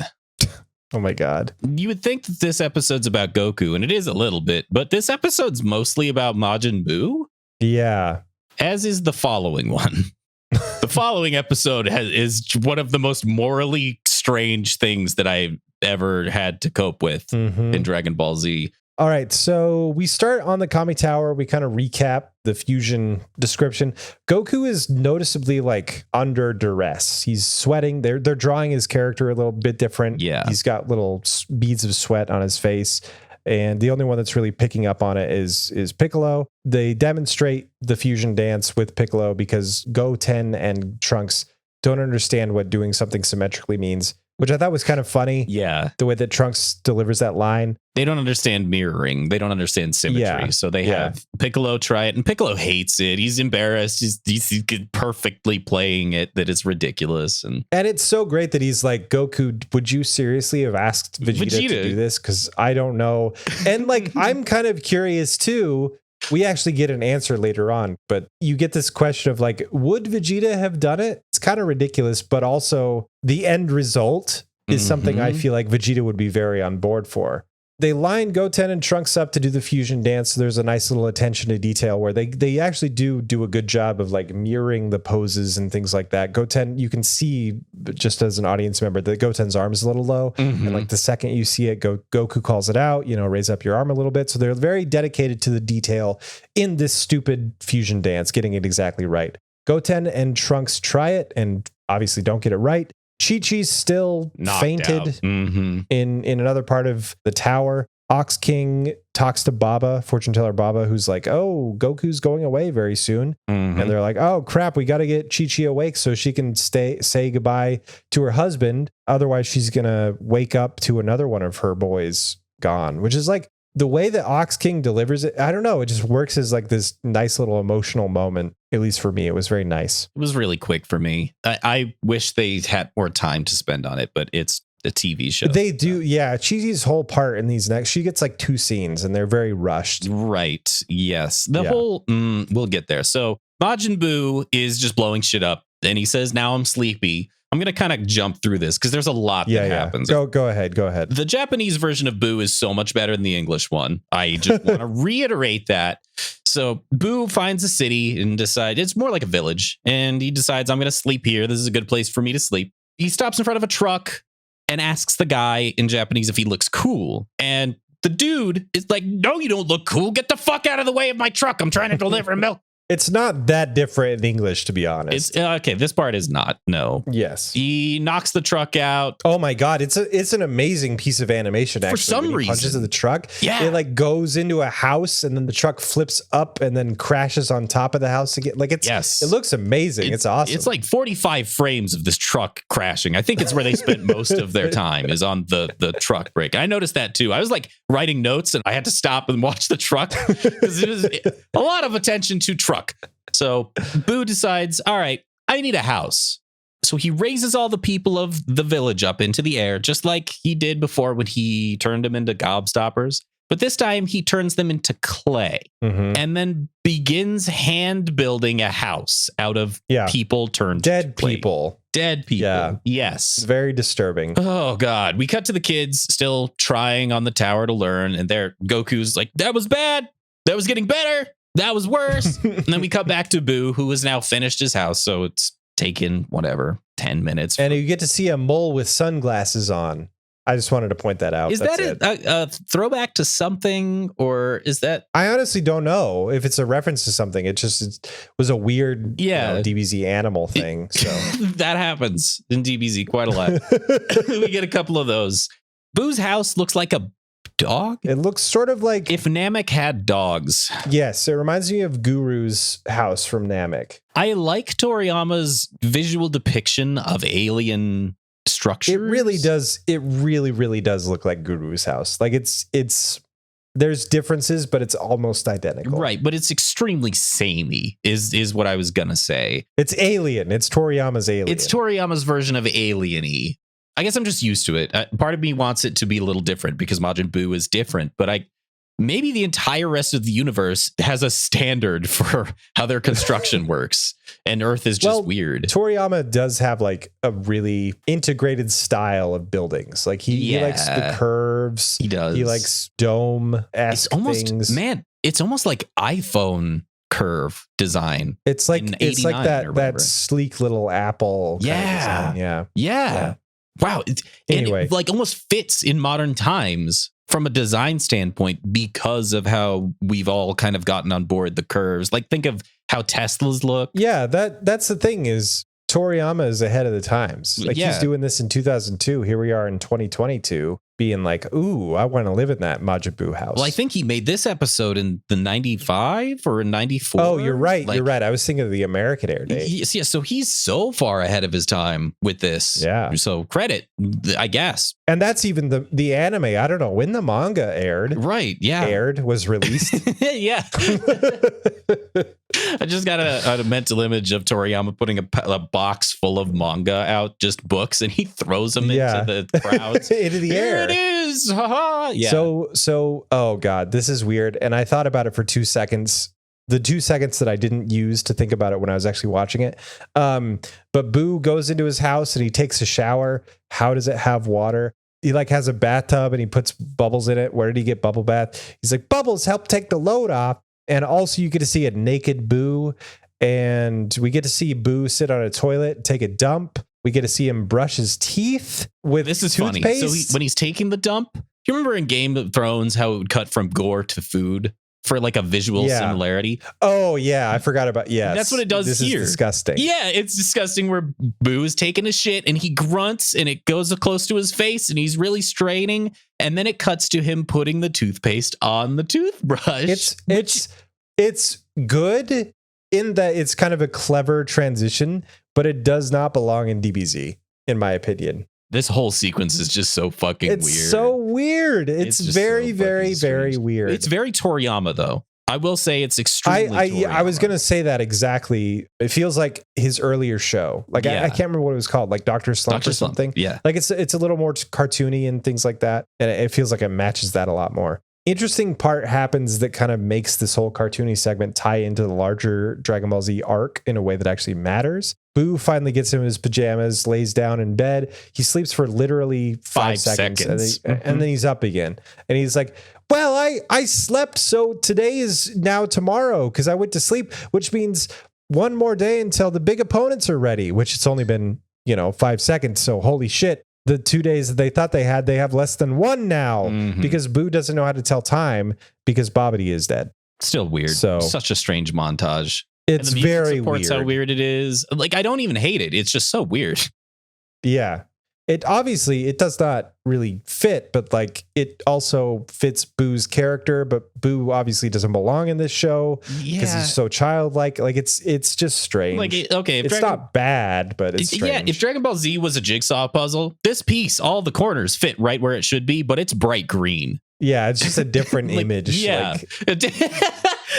Oh my God. You would think that this episode's about Goku, and it is a little bit, but this episode's mostly about Majin Buu. Yeah. As is the following one. The following episode is one of the most morally strange things that I've ever had to cope with in Dragon Ball Z. All right, so we start on the Kami Tower. We kind of recap the fusion description. Goku is noticeably like under duress. He's sweating. They're drawing his character a little bit different. Yeah, he's got little beads of sweat on his face, and the only one that's really picking up on it is Piccolo. They demonstrate the fusion dance with Piccolo because Goten and Trunks don't understand what doing something symmetrically means, which I thought was kind of funny. Yeah. The way that Trunks delivers that line. They don't understand mirroring. They don't understand symmetry. Yeah. So they have Piccolo try it, and Piccolo hates it. He's embarrassed. He's perfectly playing it, that it's ridiculous. And it's so great that he's like, Goku, would you seriously have asked Vegeta to do this? Because I don't know. And like, I'm kind of curious too. We actually get an answer later on, but you get this question of like, would Vegeta have done it? It's kind of ridiculous, but also the end result is something I feel like Vegeta would be very on board for. They line Goten and Trunks up to do the fusion dance. So there's a nice little attention to detail where they actually do a good job of like mirroring the poses and things like that. Goten, you can see just as an audience member that Goten's arm is a little low. And like the second you see it, Goku calls it out, raise up your arm a little bit. So they're very dedicated to the detail in this stupid fusion dance, getting it exactly right. Goten and Trunks try it and obviously don't get it right. Chi-Chi's still knocked fainted in another part of the tower. Ox King talks to Baba, fortune teller Baba, who's like, oh, Goku's going away very soon. And they're like, oh, crap, we got to get Chi-Chi awake so she can say goodbye to her husband. Otherwise, she's going to wake up to another one of her boys gone, which is like, the way that Ox King delivers it, I don't know. It just works as like this nice little emotional moment. At least for me, it was very nice. It was really quick for me. I wish they had more time to spend on it, but it's the TV show. They do, yeah. Chi-Chi's whole part in these next, she gets like 2 scenes and they're very rushed. Right. Yes. The whole, we'll get there. So Majin Buu is just blowing shit up and he says, now I'm sleepy. I'm going to kind of jump through this because there's a lot that happens. Go ahead. The Japanese version of Buu is so much better than the English one. I just want to reiterate that. So Buu finds a city and decides it's more like a village. And he decides, I'm going to sleep here. This is a good place for me to sleep. He stops in front of a truck and asks the guy in Japanese if he looks cool. And the dude is like, no, you don't look cool. Get the fuck out of the way of my truck. I'm trying to deliver milk. It's not that different in English, to be honest. It's okay. This part is not. No. Yes. He knocks the truck out. Oh my God. It's an amazing piece of animation. Actually, for some when he reason, punches in the truck. Yeah. It like goes into a house and then the truck flips up and then crashes on top of the house again. Like it looks amazing. It's awesome. It's like 45 frames of this truck crashing. I think it's where they spent most of their time is on the truck break. I noticed that too. I was like writing notes and I had to stop and watch the truck because it was a lot of attention to truck. So Buu decides, all right, I need a house. So he raises all the people of the village up into the air, just like he did before when he turned them into gobstoppers. But this time he turns them into clay and then begins hand building a house out of people turned dead to clay. Dead people. Yeah. Yes. It's very disturbing. Oh, God. We cut to the kids still trying on the tower to learn. And Goku's like, that was bad. That was getting better. That was worse. And then we cut back to Buu, who has now finished his house. So it's taken, 10 minutes. And you get to see a mole with sunglasses on. I just wanted to point that out. Is that a throwback to something, or is that? I honestly don't know if it's a reference to something. It was a weird DBZ animal thing. So that happens in DBZ quite a lot. We get a couple of those. Boo's house looks like a dog. It looks sort of like if Namek had dogs. Yes, it reminds me of Guru's house from Namek. I like Toriyama's visual depiction of alien structures. It really does. It really, really does look like Guru's house. Like it's there's differences, but it's almost identical. Right, but it's extremely samey is what I was gonna say. It's Alien. It's Toriyama's Alien. It's Toriyama's version of Alien-y. I guess I'm just used to it. Part of me wants it to be a little different because Majin Buu is different, but maybe the entire rest of the universe has a standard for how their construction works, and Earth is just weird. Toriyama does have like a really integrated style of buildings. Like he likes the curves. He does. He likes dome-esque things. Man, it's almost like iPhone curve design. It's like that sleek little Apple. Kind of design. Yeah. Wow. Anyway, it like almost fits in modern times from a design standpoint because of how we've all kind of gotten on board the curves. Like think of how Teslas look. Yeah, that's the thing is Toriyama is ahead of the times. Like he's doing this in 2002. Here we are in 2022 being like, ooh, I want to live in that Majin Buu house. Well, I think he made this episode in the 95 or in 94. Oh, you're right. You're right. I was thinking of the American air date. Yeah, so he's so far ahead of his time with this. Yeah. So credit, I guess. And that's even the anime. I don't know when the manga aired. Right. Yeah. Was released. Yeah. I just got a mental image of Toriyama putting a box full of manga out, just books, and he throws them into the crowds. Into the air. Here it is. Ha-ha. Yeah. So, oh God, this is weird. And I thought about it for 2 seconds. The 2 seconds that I didn't use to think about it when I was actually watching it. But Buu goes into his house and he takes a shower. How does it have water? He like has a bathtub and he puts bubbles in it. Where did he get bubble bath? He's like, bubbles help take the load off. And also you get to see a naked Buu, and we get to see Buu sit on a toilet and take a dump. We get to see him brush his teeth with toothpaste. Funny. So when he's taking the dump, do you remember in Game of Thrones how it would cut from gore to food for like a visual similarity? Oh yeah, I forgot about That's what it does this here. Is disgusting. Yeah, it's disgusting where Buu is taking a shit and he grunts and it goes close to his face and he's really straining, and then it cuts to him putting the toothpaste on the toothbrush. It's good in that it's kind of a clever transition, but it does not belong in DBZ, in my opinion. This whole sequence is just so fucking weird. It's so weird. It's very, very, very weird. It's very Toriyama, though. I will say it's extremely. I was going to say that exactly. It feels like his earlier show. Like Yeah. I can't remember what it was called, like Dr. Slump or something. Yeah. Like it's a little more cartoony and things like that. And it feels like it matches that a lot more. Interesting part happens that kind of makes this whole cartoony segment tie into the larger Dragon Ball Z arc in a way that actually matters. Boo finally gets in his pajamas, lays down in bed. He sleeps for literally 5 seconds. And then he's up again. And he's like, well, I slept, so today is now tomorrow because I went to sleep, which means one more day until the big opponents are ready, which it's only been, 5 seconds. So holy shit. The 2 days that they thought they have less than one now because Boo doesn't know how to tell time because Babidi is dead. Still weird. So such a strange montage. It's very supports weird. How weird it is. Like, I don't even hate it. It's just so weird. Yeah. It obviously does not really fit, but like it also fits Boo's character, but Boo obviously doesn't belong in this show because he's so childlike. Like it's just strange. Like, it's not bad, but it's strange. Yeah, if Dragon Ball Z was a jigsaw puzzle, this piece, all the corners fit right where it should be, but it's bright green. Yeah, it's just a different image. Yeah.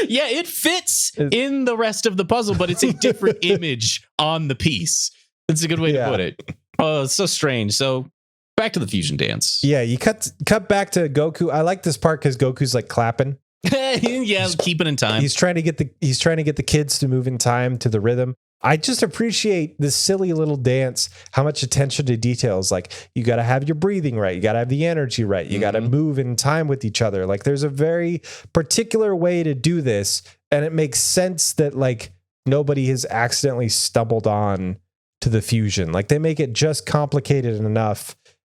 Yeah, it fits in the rest of the puzzle, but it's a different image on the piece. That's a good way to put it. Oh, it's so strange. So back to the fusion dance. Yeah, you cut back to Goku. I like this part because Goku's like clapping. Yeah, keeping in time. He's trying to get the kids to move in time to the rhythm. I just appreciate this silly little dance, how much attention to details. Like, you got to have your breathing right. You got to have the energy right. You got to move in time with each other. Like, there's a very particular way to do this. And it makes sense that, like, nobody has accidentally stumbled on to the fusion. Like, they make it just complicated enough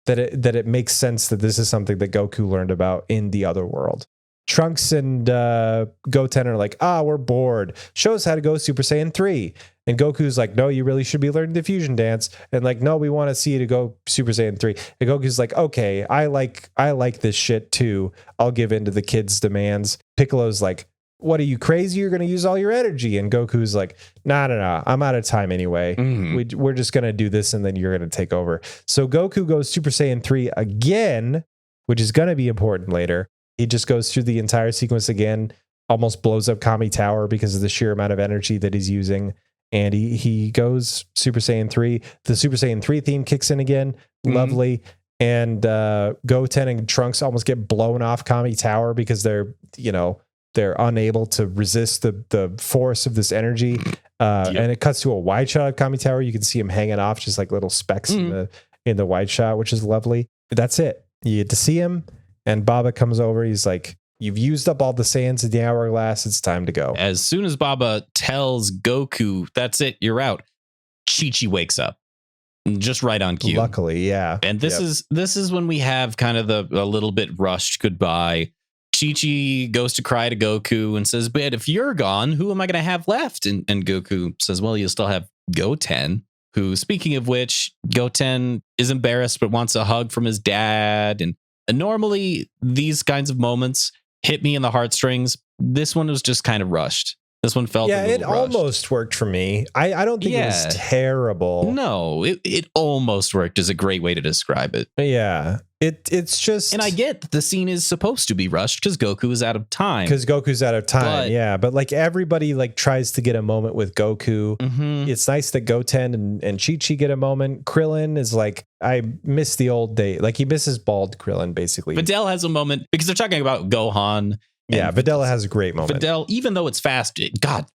that it makes sense that this is something that Goku learned about in the other world. Trunks and Goten are like, we're bored. Show us how to go Super Saiyan 3. And Goku's like, no, you really should be learning the fusion dance. And like, no, we want to see you to go Super Saiyan 3. And Goku's like, okay, I like this shit too. I'll give in to the kids' demands. Piccolo's like, what are you, crazy? You're going to use all your energy. And Goku's like, no, I'm out of time anyway. We're just going to do this and then you're going to take over. So Goku goes Super Saiyan 3 again, which is going to be important later. He just goes through the entire sequence again, almost blows up Kami Tower because of the sheer amount of energy that he's using. And he goes Super Saiyan 3. The Super Saiyan 3 theme kicks in again. Lovely. And Goten and Trunks almost get blown off Kami Tower because they're unable to resist the force of this energy. And it cuts to a wide shot of Kami Tower. You can see him hanging off just like little specks in the wide shot, which is lovely. That's it. You get to see him. And Baba comes over. He's like, you've used up all the Saiyans in the hourglass. It's time to go. As soon as Baba tells Goku, that's it, you're out, Chi-Chi wakes up. Just right on cue. Luckily, yeah. And this is when we have kind of a little bit rushed goodbye. Chi-Chi goes to cry to Goku and says, but if you're gone, who am I going to have left? And Goku says, well, you still have Goten, who, speaking of which, Goten is embarrassed but wants a hug from his dad. And normally these kinds of moments hit me in the heartstrings. This one was just kind of rushed. This one felt it rushed. almost worked for me. I don't think it was terrible. No, it almost worked is a great way to describe it. Yeah. It's just, and I get that the scene is supposed to be rushed because Goku is out of time. But like everybody like tries to get a moment with Goku. It's nice that Goten and Chi-Chi get a moment. Krillin is like, I miss the old day. Like, he misses bald Krillin basically. Videl has a moment because they're talking about Gohan. Yeah, Videl has a great moment. Videl, even though it's fast, God,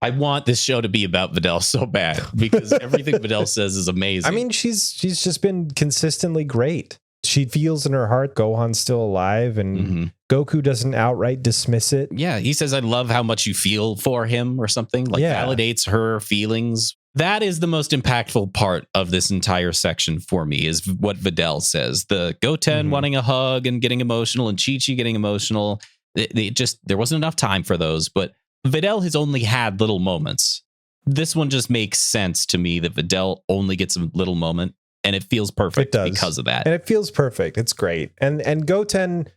I want this show to be about Videl so bad because everything Videl says is amazing. I mean, she's just been consistently great. She feels in her heart Gohan's still alive, and Goku doesn't outright dismiss it. Yeah, he says, I love how much you feel for him or something, like validates her feelings. That is the most impactful part of this entire section for me, is what Videl says. The Goten wanting a hug and getting emotional, and Chi-Chi getting emotional. There wasn't enough time for those, but Videl has only had little moments. This one just makes sense to me that Videl only gets a little moment, and it feels perfect because of that. And it feels perfect. It's great. And Goten,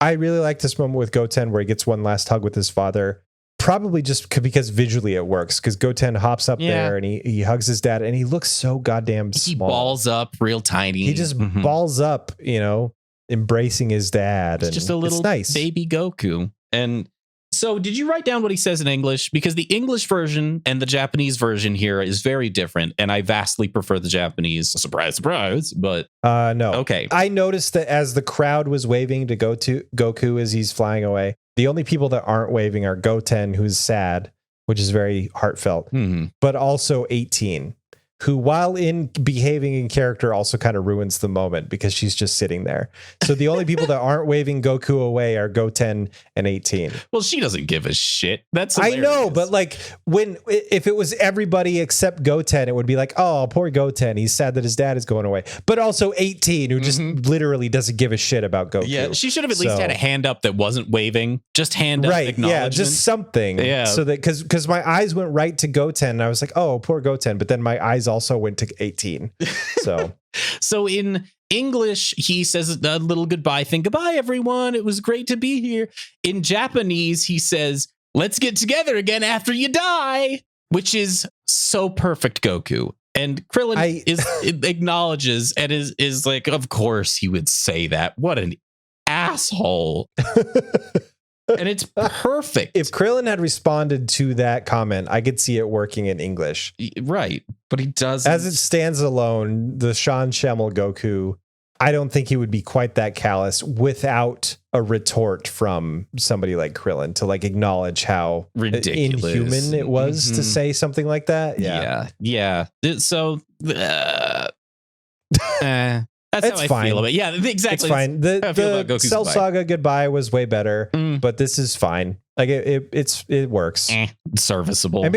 I really like this moment with Goten where he gets one last hug with his father. Probably just because visually it works, because Goten hops up there and he hugs his dad and he looks so goddamn small. He balls up real tiny. He just balls up, embracing his dad. It's just a little baby Goku. And So did you write down what he says in English? Because the English version and the Japanese version here is very different, and I vastly prefer the Japanese. Surprise, surprise. But no. Okay. I noticed that as the crowd was waving to Goku as he's flying away, the only people that aren't waving are Goten, who's sad, which is very heartfelt, but also 18, who, while behaving in character, also kind of ruins the moment because she's just sitting there. So the only people that aren't waving Goku away are Goten and 18. Well, she doesn't give a shit. That's I hilarious. know, but like if it was everybody except Goten, it would be like, oh, poor Goten, he's sad that his dad is going away. But also 18, who just literally doesn't give a shit about Goku. Yeah, she should have at least had a hand up that wasn't waving, just hand up acknowledgement. Yeah, just something. Yeah, so that because my eyes went right to Goten, and I was like, oh, poor Goten. But then my eyes also went to 18. So in English, he says a little goodbye thing. Goodbye, everyone. It was great to be here. In Japanese, he says, let's get together again after you die, which is so perfect, Goku. And Krillin acknowledges and is like, of course he would say that. What an asshole. And it's perfect. If Krillin had responded to that comment, I could see it working in English. Right. But he doesn't. As it stands alone, the Sean Schemmel Goku, I don't think he would be quite that callous without a retort from somebody like Krillin to like acknowledge how ridiculous, inhuman it was to say something like that. Yeah. So, that's it's how I fine. feel about it. Yeah, exactly. It's fine. The Cell Saga goodbye was way better, but this is fine. Like it works. Serviceable. And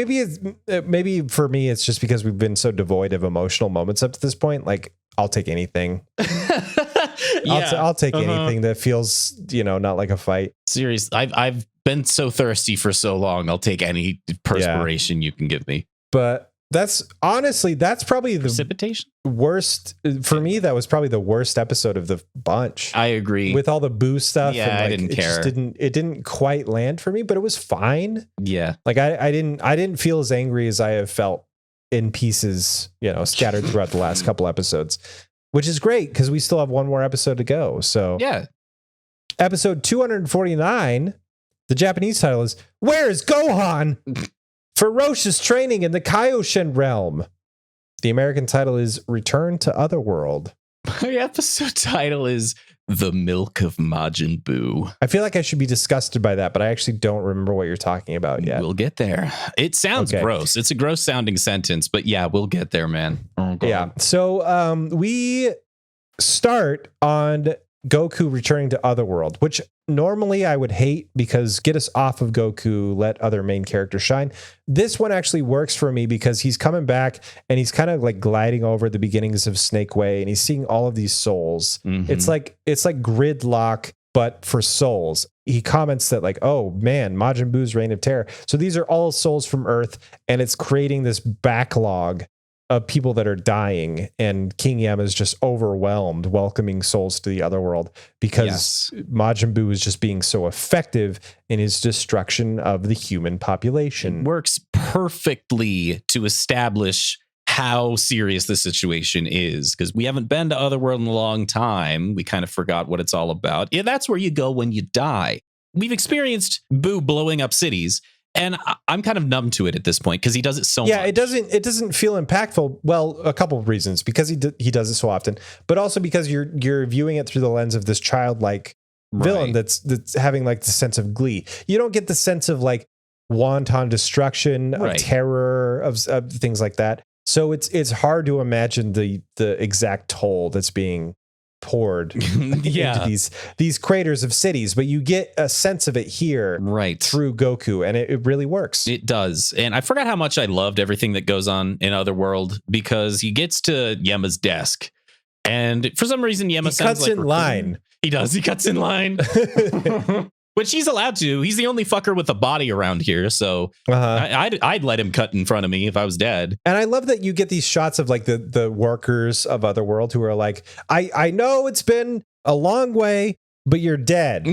maybe for me, it's just because we've been so devoid of emotional moments up to this point. Like I'll take anything. I'll take anything that feels, not like a fight. Serious. I've been so thirsty for so long. I'll take any perspiration you can give me. But that's probably the precipitation worst for me. That was probably the worst episode of the bunch. I agree with all the boo stuff. Yeah, I didn't care. It didn't quite land for me, but it was fine. Yeah, like I didn't feel as angry as I have felt in pieces, scattered throughout the last couple episodes, which is great because we still have one more episode to go. So yeah, episode 249. The Japanese title is "Where is Gohan?" Ferocious training in the Kaioshin realm. The American title is Return to Otherworld. My episode title is The Milk of Majin Buu. I feel like I should be disgusted by that, but I actually don't remember what you're talking about yet. We'll get there. It sounds gross. It's a gross sounding sentence, but yeah, we'll get there, man. Yeah. So we start on Goku returning to Otherworld, which normally I would hate because get us off of Goku, let other main characters shine. This one actually works for me because he's coming back and he's kind of like gliding over the beginnings of Snake Way and he's seeing all of these souls. It's like Gridlock, but for souls. He comments that like, oh man, Majin Buu's Reign of Terror. So these are all souls from Earth and it's creating this backlog of people that are dying, and King Yama is just overwhelmed welcoming souls to the other world because Majin Buu is just being so effective in his destruction of the human population. It works perfectly to establish how serious the situation is because we haven't been to Otherworld in a long time. We kind of forgot what it's all about. Yeah, that's where you go when you die. We've experienced Buu blowing up cities. And I'm kind of numb to it at this point because he does it so much. Yeah, it doesn't feel impactful. Well, a couple of reasons because he does it so often, but also because you're viewing it through the lens of this childlike villain that's having like the sense of glee. You don't get the sense of like wanton destruction, of terror, of things like that. So it's hard to imagine the exact toll that's being poured into these craters of cities, but you get a sense of it here through Goku, and it really works. It does. And I forgot how much I loved everything that goes on in Otherworld because he gets to Yema's desk, and for some reason Yema sounds like cuts in line. He does. He cuts in line. Which he's allowed to. He's the only fucker with a body around here, so I'd let him cut in front of me if I was dead. And I love that you get these shots of like the workers of Otherworld who are like, I know it's been a long way, but you're dead.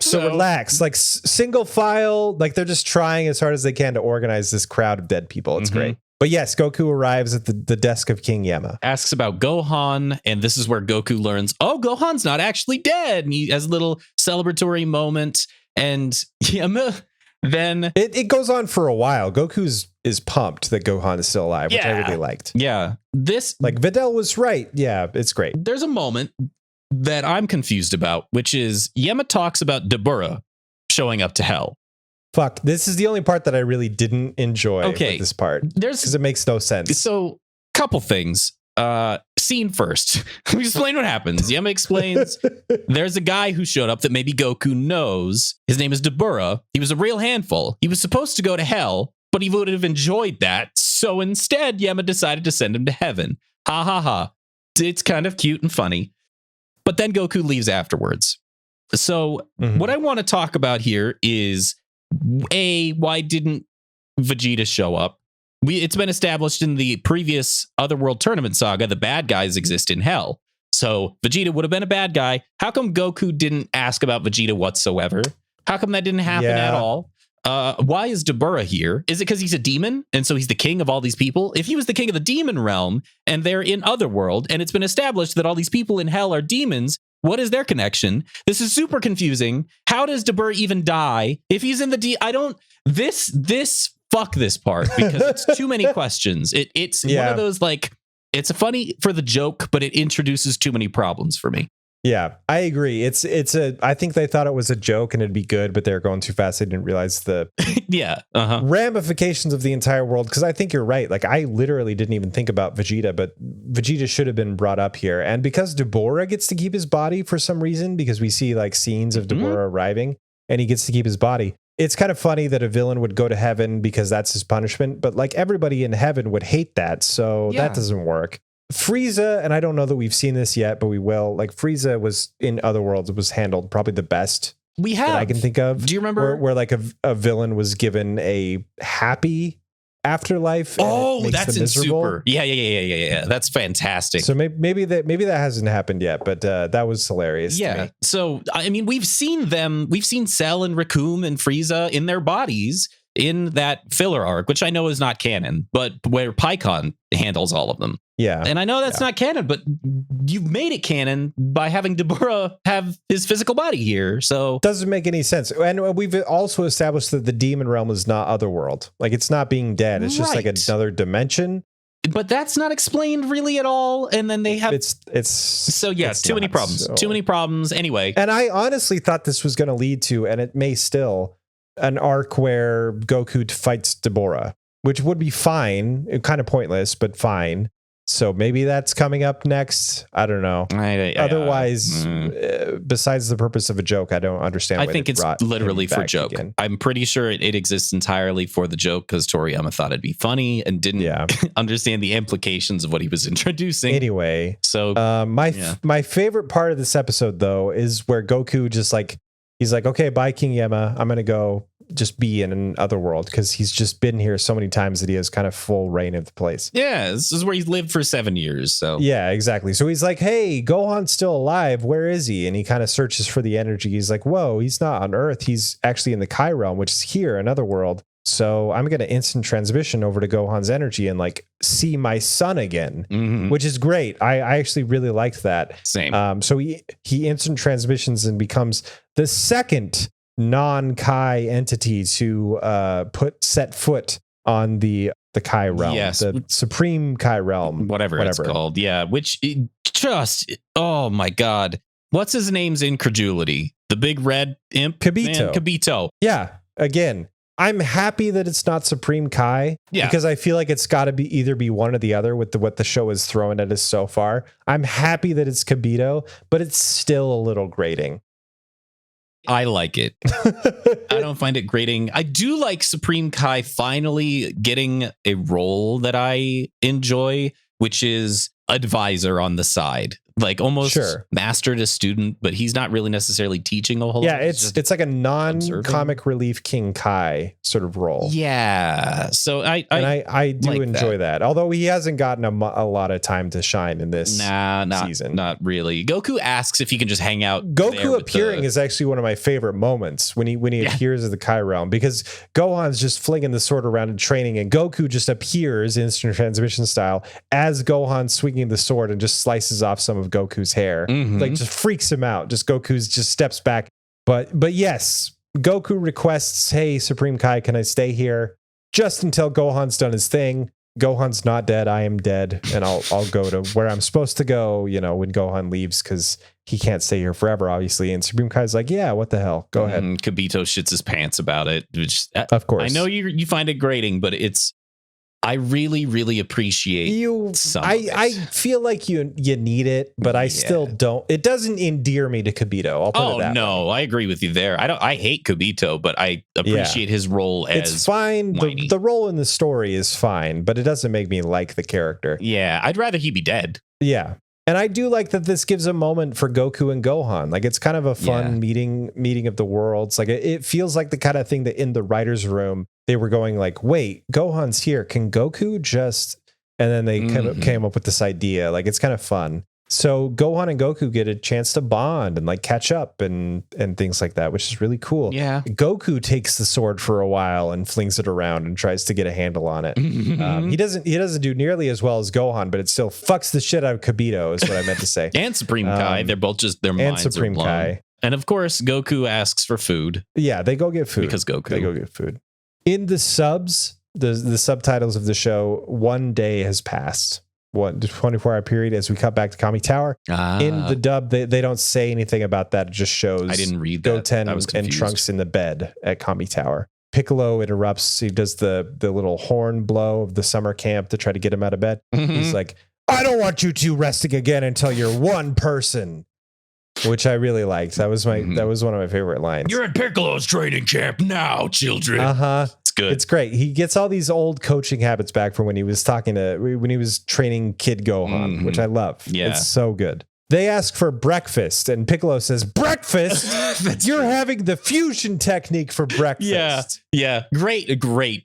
So relax. Like single file, like they're just trying as hard as they can to organize this crowd of dead people. It's great. But yes, Goku arrives at the desk of King Yama. Asks about Gohan, and this is where Goku learns, oh, Gohan's not actually dead. And he has a little celebratory moment, and Yama then it goes on for a while. Goku's is pumped that Gohan is still alive, which I really liked. Yeah. This, like, Videl was right. Yeah, it's great. there's a moment that I'm confused about, which is Yema talks about Dabura showing up to hell. Fuck, this is the only part that I really didn't enjoy with Okay. this part. There's Because it makes no sense. so couple things. Scene first. Let me explain what happens. Yema explains there's a guy who showed up that maybe Goku knows. His name is Dabura. He was a real handful. He was supposed to go to hell, but he would have enjoyed that. So instead, Yema decided to send him to heaven. Ha ha ha. It's kind of cute and funny. But then Goku leaves afterwards. So what I want to talk about here is why didn't Vegeta show up? It's been established in the previous Otherworld Tournament saga, the bad guys exist in hell. So Vegeta would have been a bad guy. How come Goku didn't ask about Vegeta whatsoever? How come that didn't happen at all? Why is Dabura here? Is it because he's a demon and so he's the king of all these people? If he was the king of the demon realm and they're in Otherworld and it's been established that all these people in hell are demons, what is their connection? This is super confusing. How does Dabura even die if he's in the fuck this part because it's too many questions. It's one of those, like, it's funny for the joke, but it introduces too many problems for me. Yeah, I agree. I think they thought it was a joke and it'd be good, but they're going too fast. They didn't realize the ramifications of the entire world. Because I think you're right. Like, I literally didn't even think about Vegeta, but Vegeta should have been brought up here. And because Dabura gets to keep his body for some reason, because we see like scenes of Dabura arriving and he gets to keep his body. It's kind of funny that a villain would go to heaven because that's his punishment, but like everybody in heaven would hate that. So that doesn't work. Frieza, and I don't know that we've seen this yet, but we will. Like, Frieza was in Otherworlds, was handled probably the best that I can think of. Do you remember where like a villain was given a happy afterlife? Oh, that's in Super. Yeah. That's fantastic. So maybe that hasn't happened yet, but that was hilarious. Yeah. To me. So I mean, we've seen Cell and Raccoon and Frieza in their bodies in that filler arc, which I know is not canon, but where Pycon handles all of them. Yeah. And I know that's not canon, but you've made it canon by having Dabura have his physical body here. So doesn't make any sense. And we've also established that the demon realm is not Otherworld. Like, it's not being dead. It's just like another dimension. But that's not explained really at all. And then they have too many problems. Too many problems anyway. And I honestly thought this was going to lead to, and it may still, an arc where Goku fights Dabura, which would be fine. Kind of pointless, but fine. So maybe that's coming up next. I don't know. Otherwise, besides the purpose of a joke, I don't understand. I think it's literally for joke. Again. I'm pretty sure it exists entirely for the joke because Toriyama thought it'd be funny and didn't understand the implications of what he was introducing. Anyway, so my favorite part of this episode, though, is where Goku just like, he's like, okay, bye, King Yema. I'm going to go just be in another world because he's just been here so many times that he has kind of full reign of the place. Yeah, this is where he's lived for 7 years. So yeah, exactly. So he's like, hey, Gohan's still alive. Where is he? And he kind of searches for the energy. He's like, whoa, he's not on Earth. He's actually in the Kai realm, which is here, another world. So I'm going to instant transmission over to Gohan's energy and like see my son again, which is great. I actually really liked that. Same. So he instant transmissions and becomes the second non-Kai entity to set foot on the Kai realm, the Supreme Kai realm, whatever it's called. Yeah, which oh my God, what's his name's incredulity? The big red imp, Kibito. Yeah, again, I'm happy that it's not Supreme Kai because I feel like it's got to be either be one or the other with what the show is throwing at us so far. I'm happy that it's Kibito, but it's still a little grating. I like it. I don't find it grating. I do like Supreme Kai finally getting a role that I enjoy, which is advisor on the side. Like almost master to student, but he's not really necessarily teaching a whole lot. Yeah, it's like a non-comic relief King Kai sort of role. Yeah. So I do like enjoy that. Although he hasn't gotten a lot of time to shine in this season. Not really. Goku asks if he can just hang out. Goku appearing is actually one of my favorite moments when he appears at the Kai realm, because Gohan's just flinging the sword around in training and Goku just appears instant transmission style as Gohan swinging the sword and just slices off some of Goku's hair, like just freaks him out. Just Goku's just steps back. But yes, Goku requests, hey, Supreme Kai, can I stay here just until Gohan's done his thing? Gohan's not dead. I am dead. And I'll go to where I'm supposed to go, you know, when Gohan leaves, because he can't stay here forever, obviously. And Supreme Kai's like, yeah, what the hell? Go ahead. Kibito shits his pants about it. Which, of course. I know you find it grating, but I really, really appreciate I feel like you need it, but I still don't. It doesn't endear me to Kibito. I'll put it that way. I agree with you there. I hate Kibito, but I appreciate his role as it's fine. The role in the story is fine, but it doesn't make me like the character. Yeah, I'd rather he be dead. Yeah. And I do like that this gives a moment for Goku and Gohan. Like, it's kind of a fun meeting of the worlds. Like, it feels like the kind of thing that in the writer's room, they were going like, wait, Gohan's here. Can Goku just... And then they came up with this idea. Like, it's kind of fun. So Gohan and Goku get a chance to bond and like catch up and things like that, which is really cool. Yeah. Goku takes the sword for a while and flings it around and tries to get a handle on it. He doesn't do nearly as well as Gohan, but it still fucks the shit out of Kibito, is what I meant to say. And Supreme Kai. They're both just their minds and Supreme are blown. Kai. And of course, Goku asks for food. Yeah, they go get food. Because Goku. They go get food. In the subs, the subtitles of the show, 1 day has passed. 24-hour period as we cut back to Kami Tower. In the dub, they don't say anything about that. It just shows I didn't read that. Goten and Trunks in the bed at Kami Tower. Piccolo interrupts. He does the little horn blow of the summer camp to try to get him out of bed. He's like, I don't want you two resting again until you're one person, which I really liked. That was one of my favorite lines. You're at Piccolo's training camp now, children. It's good. It's great. He gets all these old coaching habits back from when he was training Kid Gohan, which I love. Yeah. It's so good. They ask for breakfast, and Piccolo says, breakfast? You're having the fusion technique for breakfast. Yeah. Great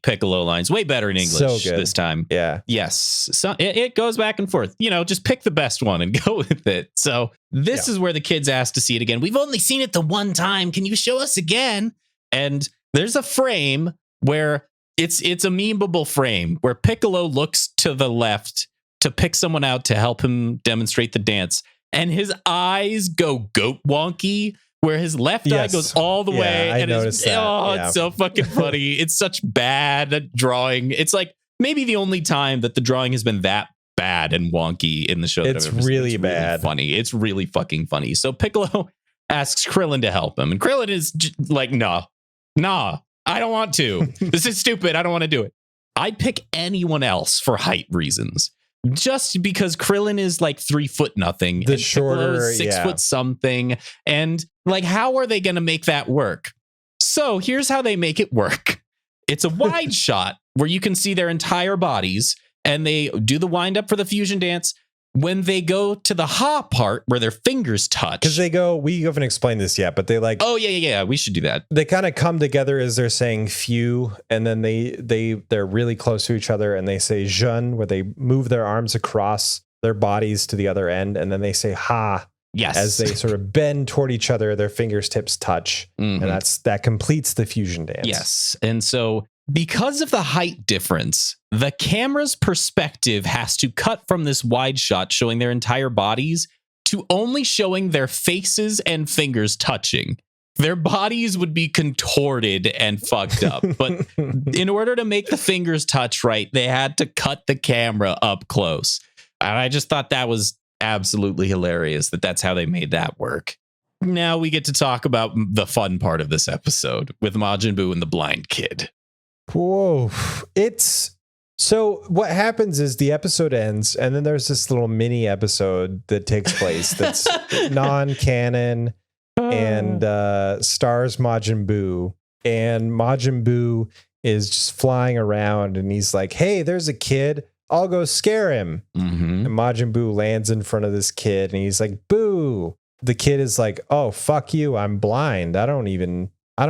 Piccolo lines. Way better in English this time. Yeah. Yes. So it goes back and forth. You know, just pick the best one and go with it. So this is where the kids ask to see it again. We've only seen it the one time. Can you show us again? And there's a frame where it's a memeable frame where Piccolo looks to the left to pick someone out to help him demonstrate the dance. And his eyes go goat wonky, where his left eye goes all the way. I and noticed that. It's so fucking funny. It's such bad drawing. It's like maybe the only time that the drawing has been that bad and wonky in the show. It's really bad. Really funny. It's really fucking funny. So Piccolo asks Krillin to help him. And Krillin is like, nah, I don't want to. This is stupid. I don't want to do it. I'd pick anyone else for height reasons. Just because Krillin is like 3 foot nothing, the shorter 6 foot something, and like, how are they going to make that work? So here's how they make it work. It's a wide shot where you can see their entire bodies, and they do the wind up for the fusion dance. When they go to the ha part where their fingers touch, because we haven't explained this yet, but they like, we should do that. They kind of come together as they're saying few, and then they're really close to each other, and they say jeune, where they move their arms across their bodies to the other end, and then they say ha. Yes. As they sort of bend toward each other, their fingertips touch, and that completes the fusion dance. Yes, and so because of the height difference, the camera's perspective has to cut from this wide shot showing their entire bodies to only showing their faces and fingers touching. Their bodies would be contorted and fucked up. But in order to make the fingers touch right, they had to cut the camera up close. And I just thought that was absolutely hilarious that's how they made that work. Now we get to talk about the fun part of this episode with Majin Buu and the blind kid. Whoa. So what happens is the episode ends, and then there's this little mini episode that takes place that's non-canon and stars Majin Buu. And Majin Buu is just flying around, and he's like, hey, there's a kid. I'll go scare him. And Majin Buu lands in front of this kid, and he's like, boo. The kid is like, oh, fuck you. I'm blind. I don't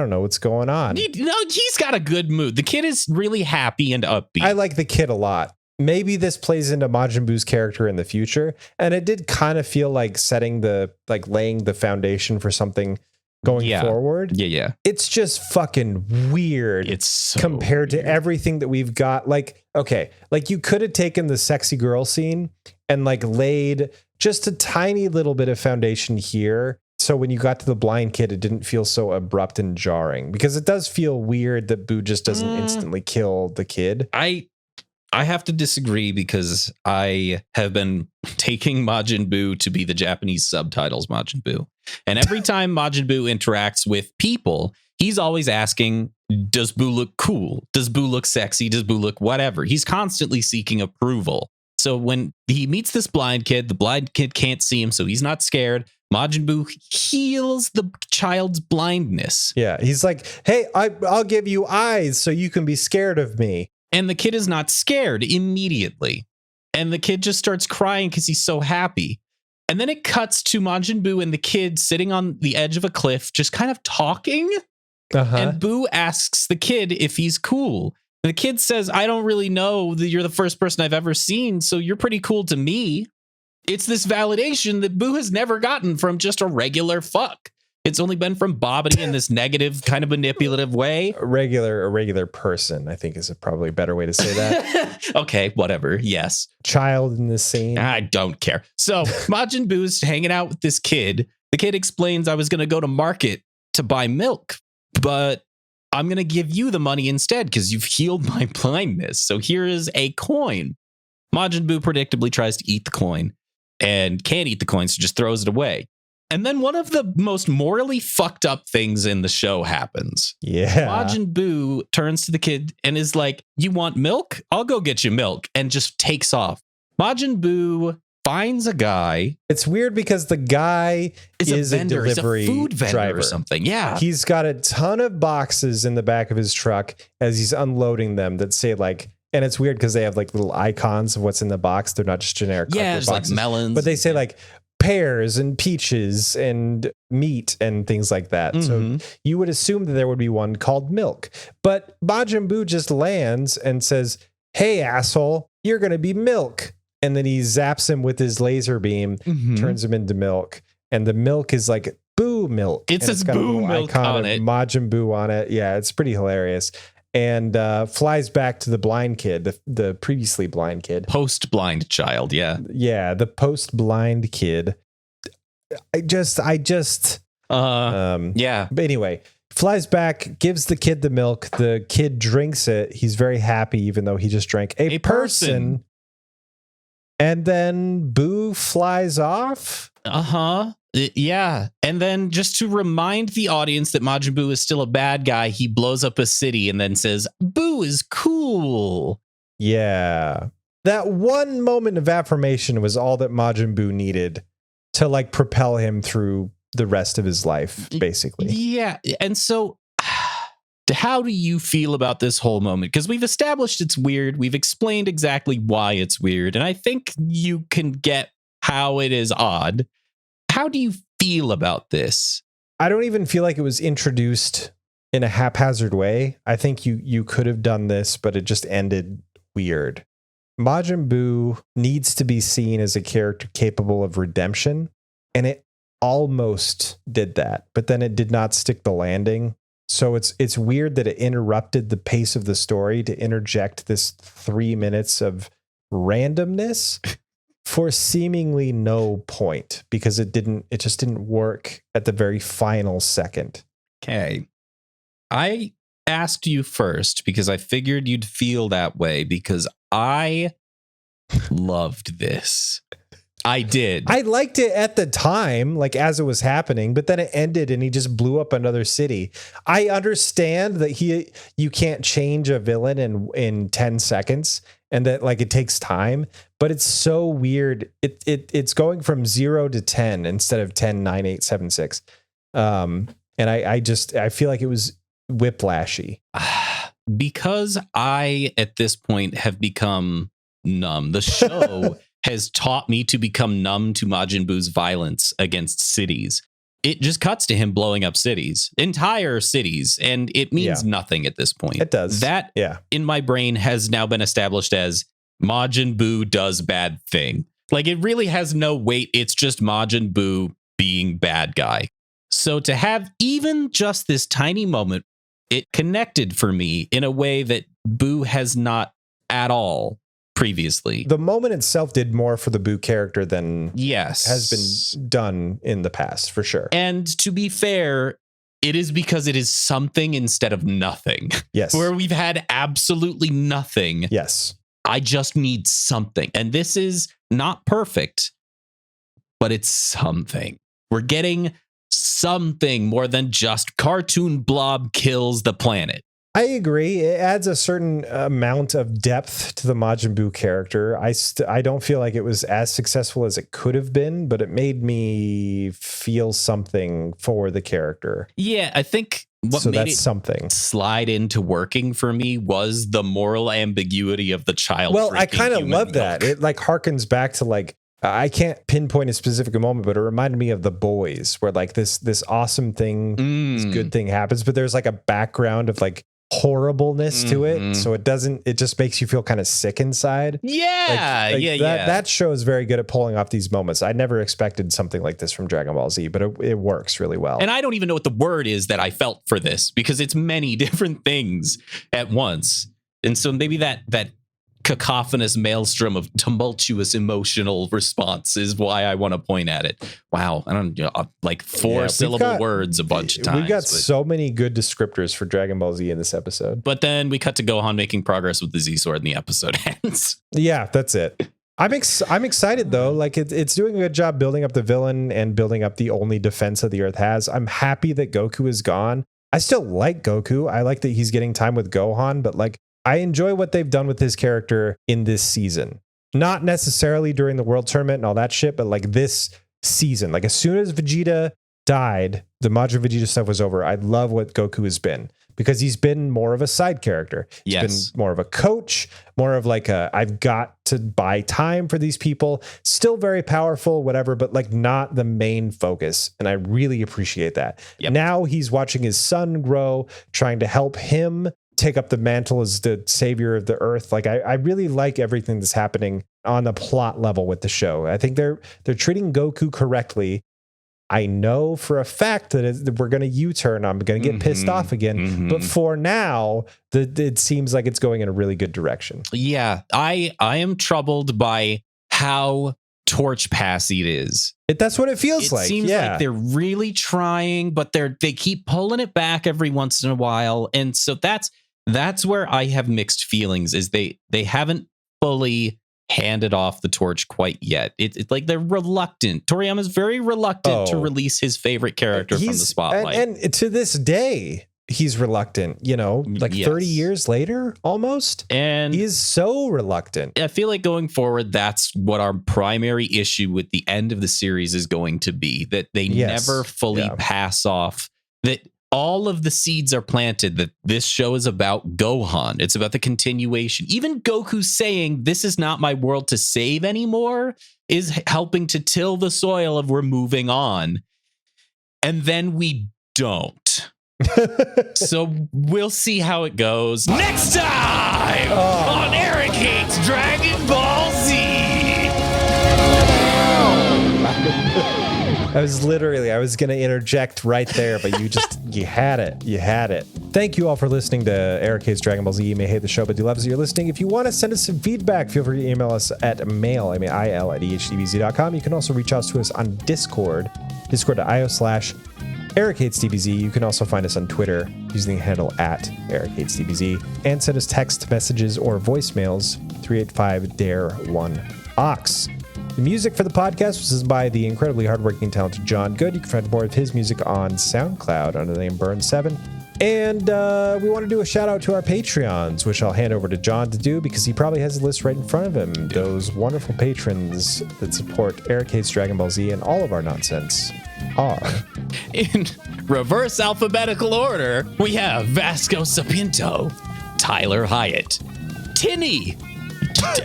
know what's going on. He's got a good mood. The kid is really happy and upbeat. I like the kid a lot. Maybe this plays into Majin Buu's character in the future. And it did kind of feel like laying the foundation for something going forward. Yeah. It's just fucking weird. It's so compared weird to everything that we've got. Like, okay, like you could have taken the sexy girl scene and like laid just a tiny little bit of foundation here So when you got to the blind kid, it didn't feel so abrupt and jarring, because it does feel weird that Boo just doesn't instantly kill the kid. I have to disagree, because I have been taking Majin Buu to be the Japanese subtitles Majin Buu. And every time Majin Buu interacts with people, he's always asking, does Boo look cool? Does Boo look sexy? Does Boo look whatever? He's constantly seeking approval. So when he meets this blind kid, the blind kid can't see him, so he's not scared. Majin Buu heals the child's blindness. Yeah, he's like, hey, I'll give you eyes so you can be scared of me. And the kid is not scared immediately. And the kid just starts crying because he's so happy. And then it cuts to Majin Buu and the kid sitting on the edge of a cliff, just kind of talking. And Boo asks the kid if he's cool. And the kid says, I don't really know, that you're the first person I've ever seen, so you're pretty cool to me. It's this validation that Boo has never gotten from just a regular fuck. It's only been from Bobbity in this negative, kind of manipulative way. A regular person, I think, is probably a better way to say that. Okay, whatever. Yes. Child in the scene. I don't care. So Majin Buu's hanging out with this kid. The kid explains, I was going to go to market to buy milk, but I'm going to give you the money instead because you've healed my blindness. So here is a coin. Majin Buu predictably tries to eat the coin and can't eat the coin, so just throws it away. And then one of the most morally fucked up things in the show happens. Yeah. Majin Buu turns to the kid and is like, you want milk? I'll go get you milk, and just takes off. Majin Buu finds a guy. It's weird because the guy is a vendor. delivery He's a food vendor driver or something. Yeah. He's got a ton of boxes in the back of his truck as he's unloading them that say like, and it's weird because they have like little icons of what's in the box. They're not just generic. Yeah, there's boxes, like melons. but they say like pears and peaches and meat and things like that. Mm-hmm. So you would assume that there would be one called milk. But Majin Buu just lands and says, hey, asshole, you're going to be milk. And then he zaps him with his laser beam, turns him into milk. And the milk is like Boo milk. It says Boo milk on it. Majin Buu on it. Yeah, it's pretty hilarious. And flies back to the blind kid, the previously blind kid. Post-blind child, yeah. Yeah, the post-blind kid. Yeah. But anyway, flies back, gives the kid the milk. The kid drinks it. He's very happy, even though he just drank a person. And then Boo flies off. Yeah. And then just to remind the audience that Majin Buu is still a bad guy, he blows up a city and then says, Boo is cool. Yeah. That one moment of affirmation was all that Majin Buu needed to like propel him through the rest of his life, basically. Yeah. And so how do you feel about this whole moment? Because we've established it's weird. We've explained exactly why it's weird. And I think you can get how it is odd. How do you feel about this? I don't even feel like it was introduced in a haphazard way. I think you could have done this, but it just ended weird. Majin Buu needs to be seen as a character capable of redemption, and it almost did that, but then it did not stick the landing. So it's weird that it interrupted the pace of the story to interject this 3 minutes of randomness for seemingly no point, because it just didn't work at the very final second. Okay. I asked you first because I figured you'd feel that way, because I loved this. I did. I liked it at the time, like as it was happening, but then it ended and he just blew up another city. I understand that you can't change a villain in 10 seconds and that like it takes time, but it's so weird. It's going from 0 to 10 instead of 10, 9, 8, 7, 6. And I feel like it was whiplashy. Because I, at this point, have become numb. The show has taught me to become numb to Majin Buu's violence against cities. It just cuts to him blowing up cities, entire cities, and it means nothing at this point. It does. That, in my brain, has now been established as Majin Buu does bad thing. Like, it really has no weight. It's just Majin Buu being bad guy. So to have even just this tiny moment, it connected for me in a way that Buu has not at all previously. The moment itself did more for the Boo character than Yes. has been done in the past, for sure. And to be fair, it is because it is something instead of nothing. Yes. Where we've had absolutely nothing. Yes. I just need something. And this is not perfect, but it's something. We're getting something more than just cartoon blob kills the planet. I agree. It adds a certain amount of depth to the Majin Buu character. I don't feel like it was as successful as it could have been, but it made me feel something for the character. Yeah, I think what so made that's it something. slide into working for me was the moral ambiguity of the child. Well, I drinking kind of human love that. milk. It like harkens back to like, I can't pinpoint a specific moment, but it reminded me of The Boys, where like this awesome thing, this good thing happens, but there's like a background of like horribleness to it, so it just makes you feel kind of sick inside. That show is very good at pulling off these moments. I never expected something like this from Dragon Ball Z, but it works really well. And I don't even know what the word is that I felt for this, because it's many different things at once. And so maybe that cacophonous maelstrom of tumultuous emotional response is why I want to point at it. Wow. I don't know, like four syllable words a bunch of times. We've got so many good descriptors for Dragon Ball Z in this episode. But then we cut to Gohan making progress with the Z sword and the episode ends. Yeah, that's it. I'm excited though. Like it's doing a good job building up the villain and building up the only defense that the Earth has. I'm happy that Goku is gone. I still like Goku. I like that he's getting time with Gohan, but like I enjoy what they've done with his character in this season. Not necessarily during the World Tournament and all that shit, but like this season. Like as soon as Vegeta died, the Majin Vegeta stuff was over. I love what Goku has been, because he's been more of a side character. He's been more of a coach, more of like I've got to buy time for these people. Still very powerful, whatever, but like not the main focus. And I really appreciate that. Yep. Now he's watching his son grow, trying to help him take up the mantle as the savior of the Earth. Like I really like everything that's happening on the plot level with the show. I think they're treating Goku correctly. I know for a fact that we're going to U-turn. I'm going to get pissed off again. But for now, it seems like it's going in a really good direction. Yeah, I am troubled by how torch passy it is. That's what it feels like. It seems like they're really trying, but they keep pulling it back every once in a while. And so that's where I have mixed feelings, is they haven't fully handed off the torch quite yet. It's like they're reluctant. Toriyama's very reluctant to release his favorite character from the spotlight. And to this day, he's reluctant, like 30 years later, almost. And he is so reluctant. I feel like going forward, that's what our primary issue with the end of the series is going to be, that they never fully pass off that all of the seeds are planted, that this show is about Gohan. It's about the continuation. Even Goku saying, this is not my world to save anymore, is helping to till the soil of we're moving on. And then we don't. So we'll see how it goes next time on Eric Hates Dragon Ball Z. I was going to interject right there, but you had it. You had it. Thank you all for listening to Eric Hates Dragon Ball Z. You may hate the show, but do love as you're listening. If you want to send us some feedback, feel free to email us at mail@ehdbz.com. You can also reach out to us on Discord, discord.io/EricHatesDBZ. You can also find us on Twitter using the handle @EricHatesDBZ, and send us text messages or voicemails 385-DARE-1-OX. The music for the podcast was by the incredibly hardworking, talented John Good. You can find more of his music on SoundCloud under the name Burn7. And we want to do a shout out to our Patreons, which I'll hand over to John to do because he probably has a list right in front of him. Those wonderful patrons that support Eric Hates Dragon Ball Z and all of our nonsense are... In reverse alphabetical order, we have Vasco Sapinto, Tyler Hyatt, Tinny.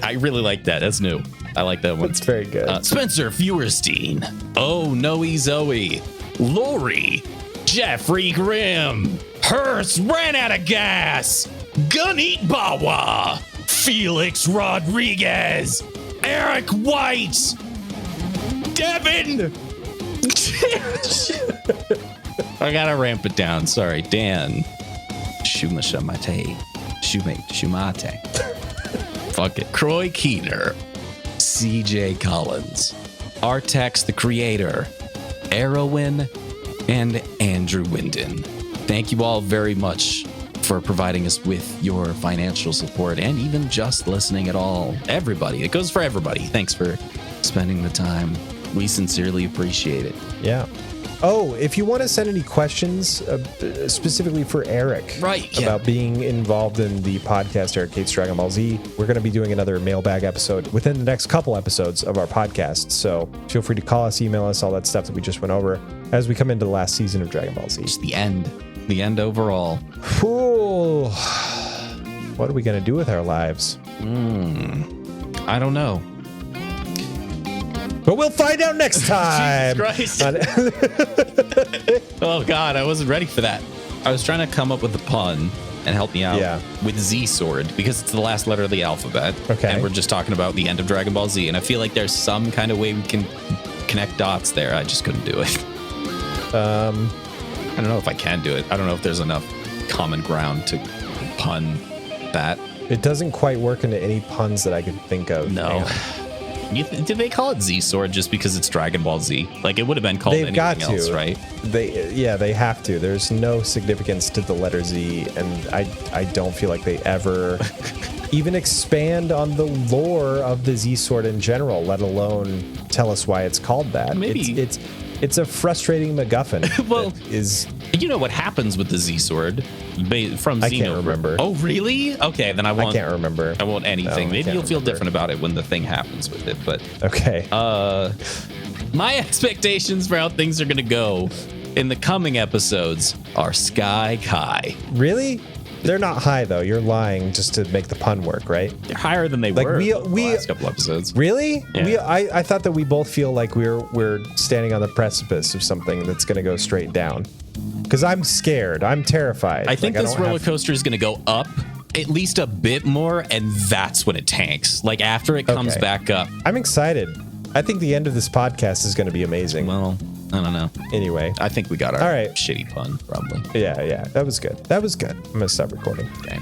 I really like that. That's new. I like that one. It's very good. Spencer Feuerstein. Oh, Noe Zoe. Lori. Jeffrey Grimm. Hearst ran out of gas. Gunneat Bawa. Felix Rodriguez. Eric White. Devin. I gotta ramp it down. Sorry. Dan. Shumate. Shumate. Fuck it. Croy Keener, CJ Collins, Artex the Creator, Erwin, and Andrew Winden. Thank you all very much for providing us with your financial support and even just listening at all. Everybody. It goes for everybody. Thanks for spending the time. We sincerely appreciate it. Yeah. Oh, if you want to send any questions specifically for Eric about being involved in the podcast Eric Hates Dragon Ball Z, we're going to be doing another mailbag episode within the next couple episodes of our podcast. So feel free to call us, email us, all that stuff that we just went over as we come into the last season of Dragon Ball Z. It's the end. The end overall. Ooh. What are we going to do with our lives? I don't know. But we'll find out next time. Jesus Christ. Oh, God, I wasn't ready for that. I was trying to come up with a pun and help me out with Z Sword because it's the last letter of the alphabet. Okay. And we're just talking about the end of Dragon Ball Z. And I feel like there's some kind of way we can connect dots there. I just couldn't do it. I don't know if I can do it. I don't know if there's enough common ground to pun that. It doesn't quite work into any puns that I could think of. No. Did they call it Z Sword just because it's Dragon Ball Z? Like, it would have been called anything else, right? They have to. There's no significance to the letter Z, and I don't feel like they ever even expand on the lore of the Z Sword in general, let alone tell us why it's called that. Maybe it's a frustrating MacGuffin. Well, is you know what happens with the Z Sword from Xeno? I can't remember. Oh, really? Okay, then I can't remember. I won't anything. No, maybe you'll feel different about it when the thing happens with it. But okay. My expectations for how things are gonna go in the coming episodes are sky high. Really? They're not high though. You're lying just to make the pun work, right? They're higher than they were the last couple episodes. Really? Yeah. I thought that we both feel like we're standing on the precipice of something that's going to go straight down. Because I'm scared. I'm terrified. I think this roller coaster is going to go up at least a bit more, and that's when it tanks. Like after it comes back up. I'm excited. I think the end of this podcast is going to be amazing. Well, I don't know. Anyway, I think we got our shitty pun, probably. Yeah. That was good. I'm going to stop recording. Okay.